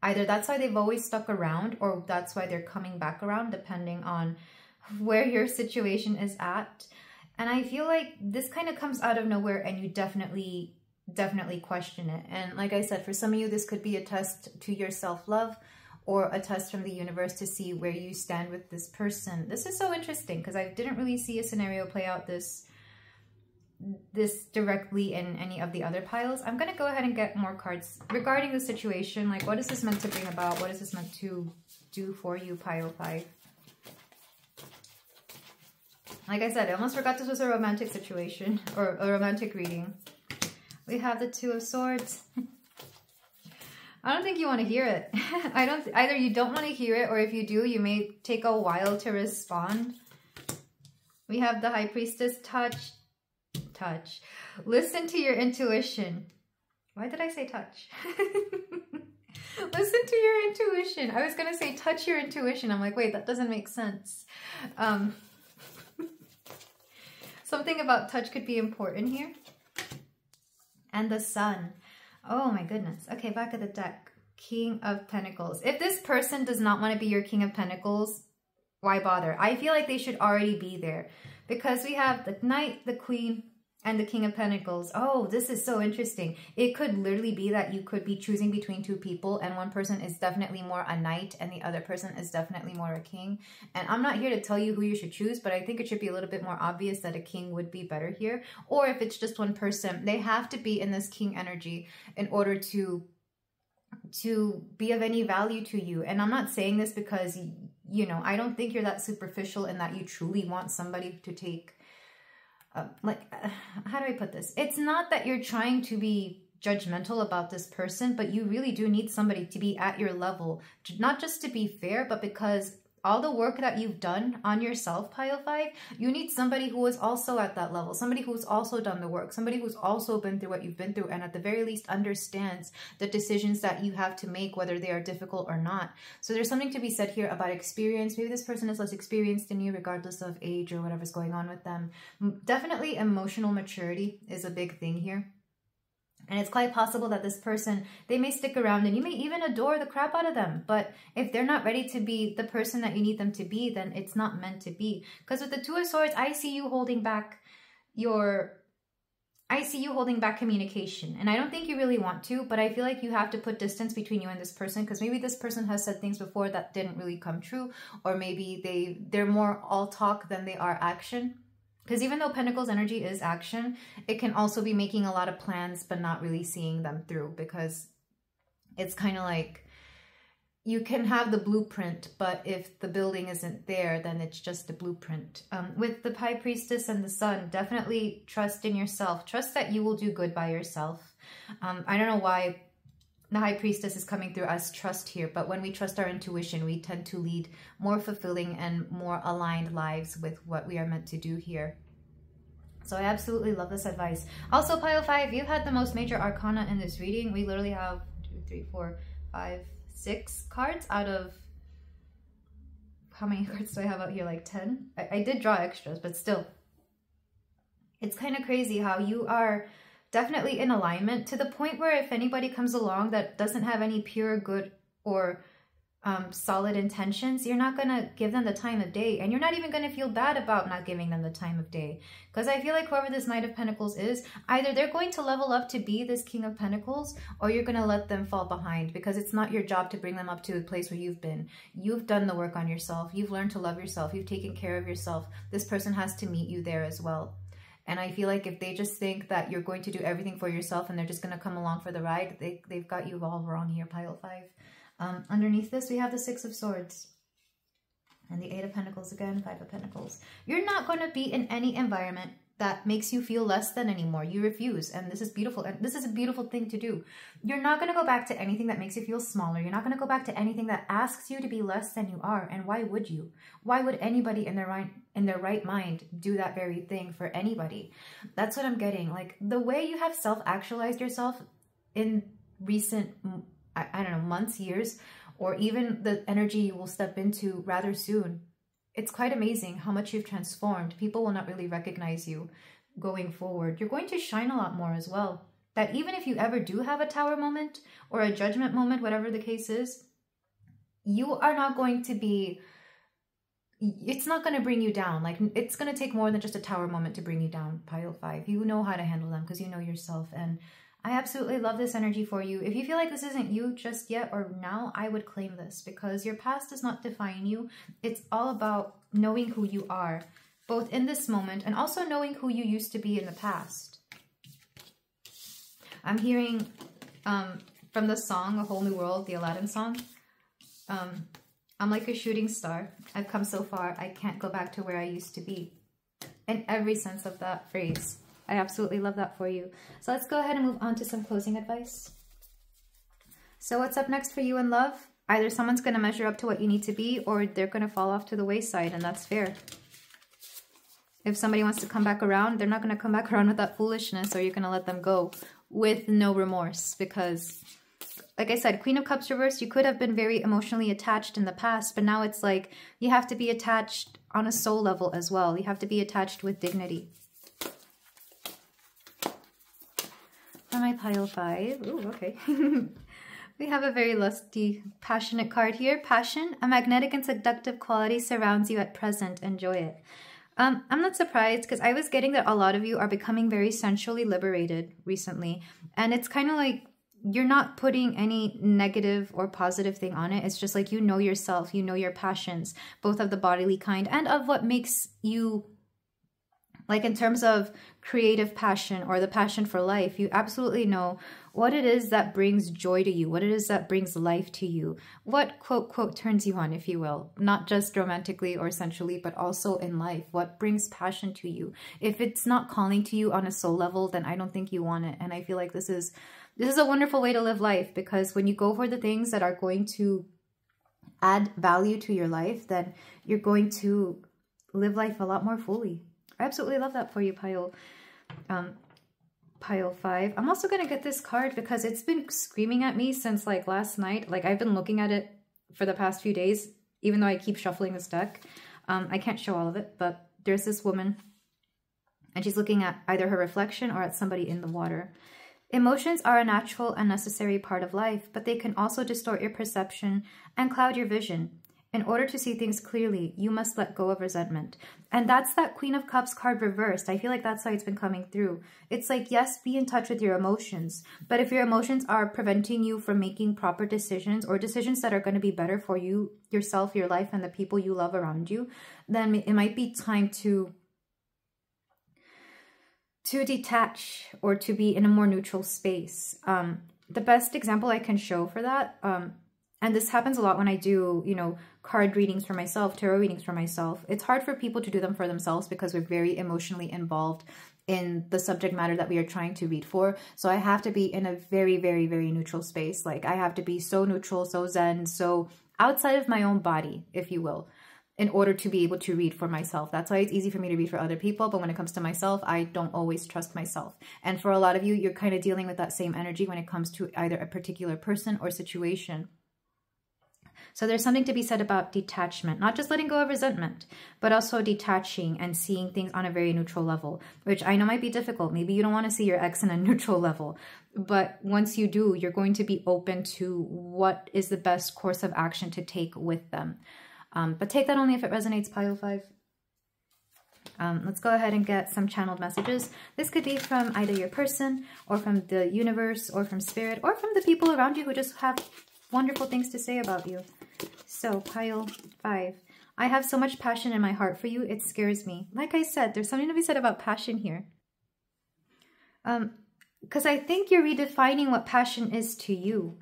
Either that's why they've always stuck around, or that's why they're coming back around, depending on where your situation is at. And I feel like this kind of comes out of nowhere, and you definitely question it. And like I said, for some of you, this could be a test to your self-love, or a test from the universe to see where you stand with this person. This is so interesting, because I didn't really see a scenario play out this directly in any of the other piles. I'm going to go ahead and get more cards regarding the situation. Like, what is this meant to bring about? What is this meant to do for you, pile 5? Like I said, I almost forgot this was a romantic situation, or a romantic reading. We have the Two of Swords. I don't think you want to hear it. Either you don't want to hear it, or if you do, you may take a while to respond. We have the High Priestess. Touch. Listen to your intuition. Why did I say touch? Listen to your intuition. I was going to say touch your intuition. I'm like, wait, that doesn't make sense. Something about touch could be important here. And the Sun. Oh my goodness. Okay, back of the deck. King of Pentacles. If this person does not want to be your King of Pentacles, why bother? I feel like they should already be there, because we have the Knight, the Queen, and the King of Pentacles. Oh, this is so interesting. It could literally be that you could be choosing between two people, and one person is definitely more a knight and the other person is definitely more a king. And I'm not here to tell you who you should choose, but I think it should be a little bit more obvious that a king would be better here. Or if it's just one person, they have to be in this king energy in order to be of any value to you. And I'm not saying this because, you know, I don't think you're that superficial in that you truly want somebody to take how do I put this? It's not that you're trying to be judgmental about this person, but you really do need somebody to be at your level, not just to be fair, but because all the work that you've done on yourself, pile 5, you need somebody who is also at that level, somebody who's also done the work, somebody who's also been through what you've been through, and at the very least understands the decisions that you have to make, whether they are difficult or not. So there's something to be said here about experience. Maybe this person is less experienced than you, regardless of age or whatever's going on with them. Definitely emotional maturity is a big thing here. And it's quite possible that this person, they may stick around and you may even adore the crap out of them. But if they're not ready to be the person that you need them to be, then it's not meant to be. Because with the Two of Swords, I see you holding back communication. And I don't think you really want to, but I feel like you have to put distance between you and this person, because maybe this person has said things before that didn't really come true. Or maybe they're more all talk than they are action. Because even though Pentacles energy is action, it can also be making a lot of plans but not really seeing them through, because it's kind of like you can have the blueprint, but if the building isn't there, then it's just a blueprint. With the High Priestess and the Sun, definitely trust in yourself. Trust that you will do good by yourself. I don't know why the High Priestess is coming through as trust here, but when we trust our intuition, we tend to lead more fulfilling and more aligned lives with what we are meant to do here. So I absolutely love this advice. Also, pile 5, you've had the most major arcana in this reading. We literally have 2, 3, 4, 5, 6 cards out of... How many cards do I have out here? Like 10? I did draw extras, but still. It's kind of crazy how you are definitely in alignment, to the point where if anybody comes along that doesn't have any pure good or solid intentions, you're not going to give them the time of day. And you're not even going to feel bad about not giving them the time of day. Because I feel like whoever this Knight of Pentacles is, either they're going to level up to be this King of Pentacles, or you're going to let them fall behind, because it's not your job to bring them up to a place where you've been. You've done the work on yourself. You've learned to love yourself. You've taken care of yourself. This person has to meet you there as well. And I feel like if they just think that you're going to do everything for yourself and they're just going to come along for the ride, they've got you all wrong here, pile 5. Underneath this, we have the 6 of Swords. And the 8 of Pentacles again, 5 of Pentacles. You're not going to be in any environment that makes you feel less than anymore. You refuse. And this is beautiful. And this is a beautiful thing to do. You're not going to go back to anything that makes you feel smaller. You're not going to go back to anything that asks you to be less than you are. And why would you? Why would anybody in their right mind do that very thing for anybody? That's what I'm getting. Like, the way you have self-actualized yourself in recent, I don't know, months, years, or even the energy you will step into rather soon. It's quite amazing how much you've transformed. People will not really recognize you going forward. You're going to shine a lot more as well. That even if you ever do have a tower moment or a judgment moment, whatever the case is, you are not going to be, it's not going to bring you down. Like, it's going to take more than just a tower moment to bring you down, pile 5. You know how to handle them because you know yourself. And I absolutely love this energy for you. If you feel like this isn't you just yet or now, I would claim this, because your past does not define you. It's all about knowing who you are, both in this moment and also knowing who you used to be in the past. I'm hearing from the song, A Whole New World, the Aladdin song. I'm like a shooting star. I've come so far. I can't go back to where I used to be. In every sense of that phrase. I absolutely love that for you. So let's go ahead and move on to some closing advice. So what's up next for you in love? Either someone's going to measure up to what you need to be, or they're going to fall off to the wayside, and that's fair. If somebody wants to come back around, they're not going to come back around with that foolishness, or you're going to let them go with no remorse. Because, like I said, Queen of Cups reversed, you could have been very emotionally attached in the past, but now it's like you have to be attached on a soul level as well. You have to be attached with dignity. For my pile 5, ooh, okay. We have a very lusty, passionate card here. Passion, a magnetic and seductive quality surrounds you at present. Enjoy it. I'm not surprised, because I was getting that a lot of you are becoming very sensually liberated recently. And it's kind of like you're not putting any negative or positive thing on it. It's just like you know yourself, you know your passions, both of the bodily kind and of what makes you, like in terms of creative passion or the passion for life, you absolutely know what it is that brings joy to you, what it is that brings life to you, what quote turns you on, if you will, not just romantically or sensually, but also in life, what brings passion to you. If it's not calling to you on a soul level, then I don't think you want it. And I feel like this is a wonderful way to live life, because when you go for the things that are going to add value to your life, then you're going to live life a lot more fully. I absolutely love that for you, pile 5. I'm also going to get this card because it's been screaming at me since like last night. Like, I've been looking at it for the past few days, even though I keep shuffling this deck. I can't show all of it, but there's this woman and she's looking at either her reflection or at somebody in the water. Emotions are a natural and necessary part of life, but they can also distort your perception and cloud your vision. In order to see things clearly, you must let go of resentment. And that's that Queen of Cups card reversed. I feel like that's why it's been coming through. It's like, yes, be in touch with your emotions. But if your emotions are preventing you from making proper decisions, or decisions that are going to be better for you, yourself, your life, and the people you love around you, then it might be time to detach or to be in a more neutral space. The best example I can show for that, and this happens a lot when I do, you know, card readings for myself, tarot readings for myself. It's hard for people to do them for themselves because we're very emotionally involved in the subject matter that we are trying to read for. So I have to be in a very, very, very neutral space. Like, I have to be so neutral, so zen, so outside of my own body, if you will, in order to be able to read for myself. That's why it's easy for me to read for other people. But when it comes to myself, I don't always trust myself. And for a lot of you, you're kind of dealing with that same energy when it comes to either a particular person or situation. So there's something to be said about detachment, not just letting go of resentment, but also detaching and seeing things on a very neutral level, which I know might be difficult. Maybe you don't want to see your ex in a neutral level, but once you do, you're going to be open to what is the best course of action to take with them. But take that only if it resonates, pile 5. Let's go ahead and get some channeled messages. This could be from either your person or from the universe or from spirit or from the people around you who just have wonderful things to say about you. So pile 5. I have so much passion in my heart for you. It scares me. Like I said, there's something to be said about passion here. Because I think you're redefining what passion is to you.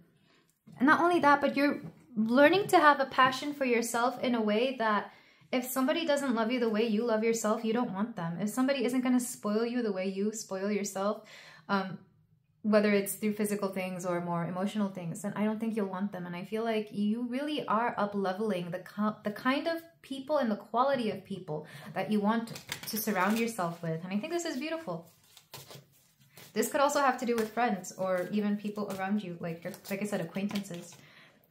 And not only that, but you're learning to have a passion for yourself in a way that if somebody doesn't love you the way you love yourself, you don't want them. If somebody isn't going to spoil you the way you spoil yourself, whether it's through physical things or more emotional things, then I don't think you'll want them. And I feel like you really are up-leveling the kind of people and the quality of people that you want to surround yourself with. And I think this is beautiful. This could also have to do with friends or even people around you, like I said, acquaintances.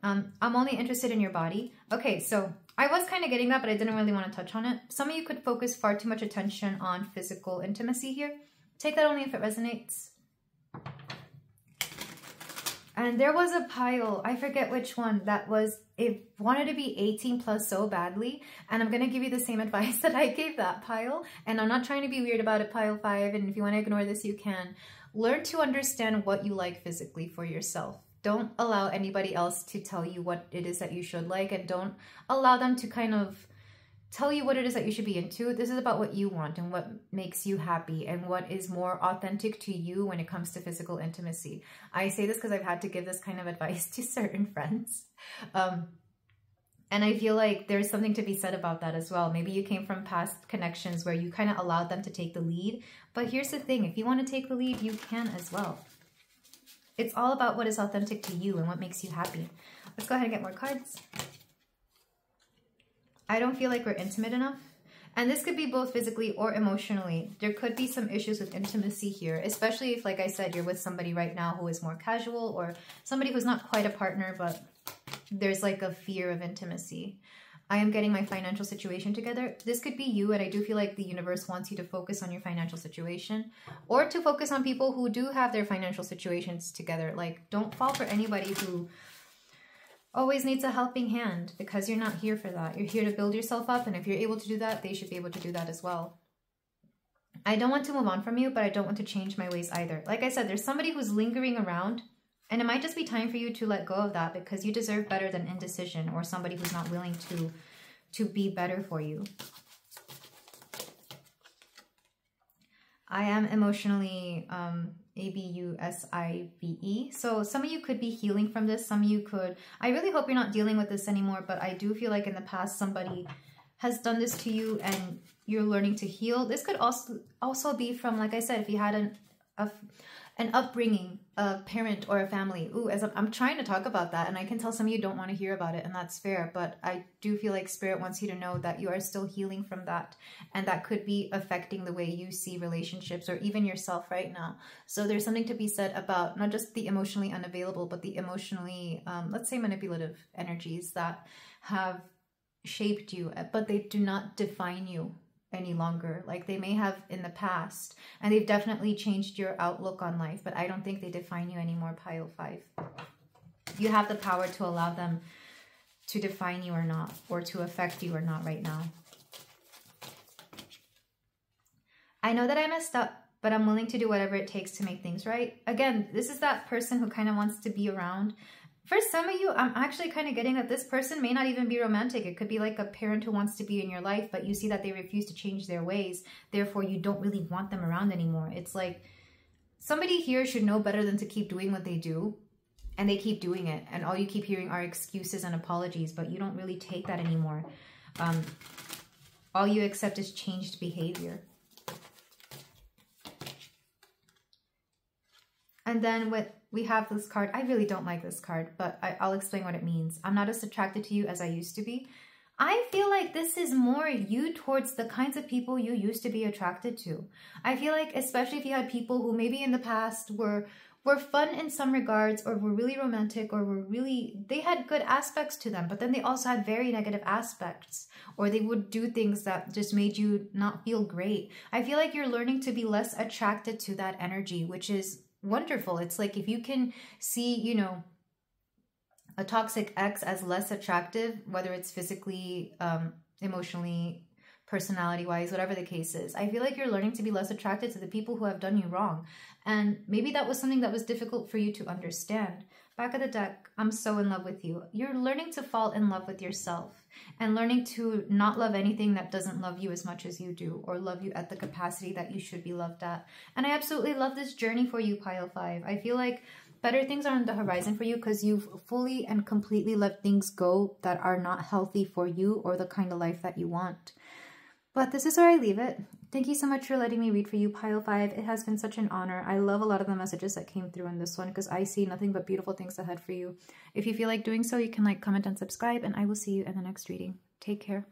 I'm only interested in your body. Okay, so I was kind of getting that, but I didn't really want to touch on it. Some of you could focus far too much attention on physical intimacy here. Take that only if it resonates. And there was a pile, I forget which one, that was, it wanted to be 18 plus so badly. And I'm going to give you the same advice that I gave that pile. And I'm not trying to be weird about it, pile 5. And if you want to ignore this, you can. Learn to understand what you like physically for yourself. Don't allow anybody else to tell you what it is that you should like, and don't allow them to kind of tell you what it is that you should be into. This is about what you want and what makes you happy and what is more authentic to you when it comes to physical intimacy. I say this because I've had to give this kind of advice to certain friends. And I feel like there's something to be said about that as well. Maybe you came from past connections where you kind of allowed them to take the lead. But here's the thing, if you want to take the lead, you can as well. It's all about what is authentic to you and what makes you happy. Let's go ahead and get more cards. I don't feel like we're intimate enough. And this could be both physically or emotionally. There could be some issues with intimacy here, especially if, like I said, you're with somebody right now who is more casual or somebody who's not quite a partner, but there's like a fear of intimacy. I am getting my financial situation together. This could be you, and I do feel like the universe wants you to focus on your financial situation or to focus on people who do have their financial situations together. Like, don't fall for anybody who always needs a helping hand, because you're not here for that. You're here to build yourself up, and if you're able to do that, they should be able to do that as well. I don't want to move on from you, but I don't want to change my ways either. Like I said, there's somebody who's lingering around, and it might just be time for you to let go of that, because you deserve better than indecision or somebody who's not willing to be better for you. I am emotionally abusive. So some of you could be healing from this. Some of you could. I really hope you're not dealing with this anymore, but I do feel like in the past somebody has done this to you and you're learning to heal. This could also be from, like I said, if you had an upbringing, a parent or a family. Ooh, as I'm trying to talk about that, and I can tell some of you don't want to hear about it, and that's fair, but I do feel like Spirit wants you to know that you are still healing from that, and that could be affecting the way you see relationships or even yourself right now. So there's something to be said about not just the emotionally unavailable, but the emotionally, let's say, manipulative energies that have shaped you, but they do not define you any longer. Like they may have in the past, and they've definitely changed your outlook on life, but I don't think they define you anymore, pile 5. You have the power to allow them to define you or not, or to affect you or not right now. I know that I messed up, but I'm willing to do whatever it takes to make things right. Again, this is that person who kind of wants to be around. For some of you, I'm actually kind of getting that this person may not even be romantic. It could be like a parent who wants to be in your life, but you see that they refuse to change their ways. Therefore, you don't really want them around anymore. It's like somebody here should know better than to keep doing what they do, and they keep doing it. And all you keep hearing are excuses and apologies, but you don't really take that anymore. All you accept is changed behavior. And then we have this card. I really don't like this card, but I'll explain what it means. I'm not as attracted to you as I used to be. I feel like this is more you towards the kinds of people you used to be attracted to. I feel like, especially if you had people who maybe in the past were were fun in some regards, or were really romantic, or they had good aspects to them, but then they also had very negative aspects, or they would do things that just made you not feel great. I feel like you're learning to be less attracted to that energy, which is wonderful. It's like if you can see, you know, a toxic ex as less attractive, whether it's physically, emotionally, personality-wise, whatever the case is, I feel like you're learning to be less attracted to the people who have done you wrong. And maybe that was something that was difficult for you to understand. Back of the deck, I'm so in love with you. You're learning to fall in love with yourself and learning to not love anything that doesn't love you as much as you do, or love you at the capacity that you should be loved at. And I absolutely love this journey for you, Pile 5. I feel like better things are on the horizon for you because you've fully and completely let things go that are not healthy for you or the kind of life that you want. But this is where I leave it. Thank you so much for letting me read for you, Pile 5. It has been such an honor. I love a lot of the messages that came through in this one because I see nothing but beautiful things ahead for you. If you feel like doing so, you can like, comment, and subscribe, and I will see you in the next reading. Take care.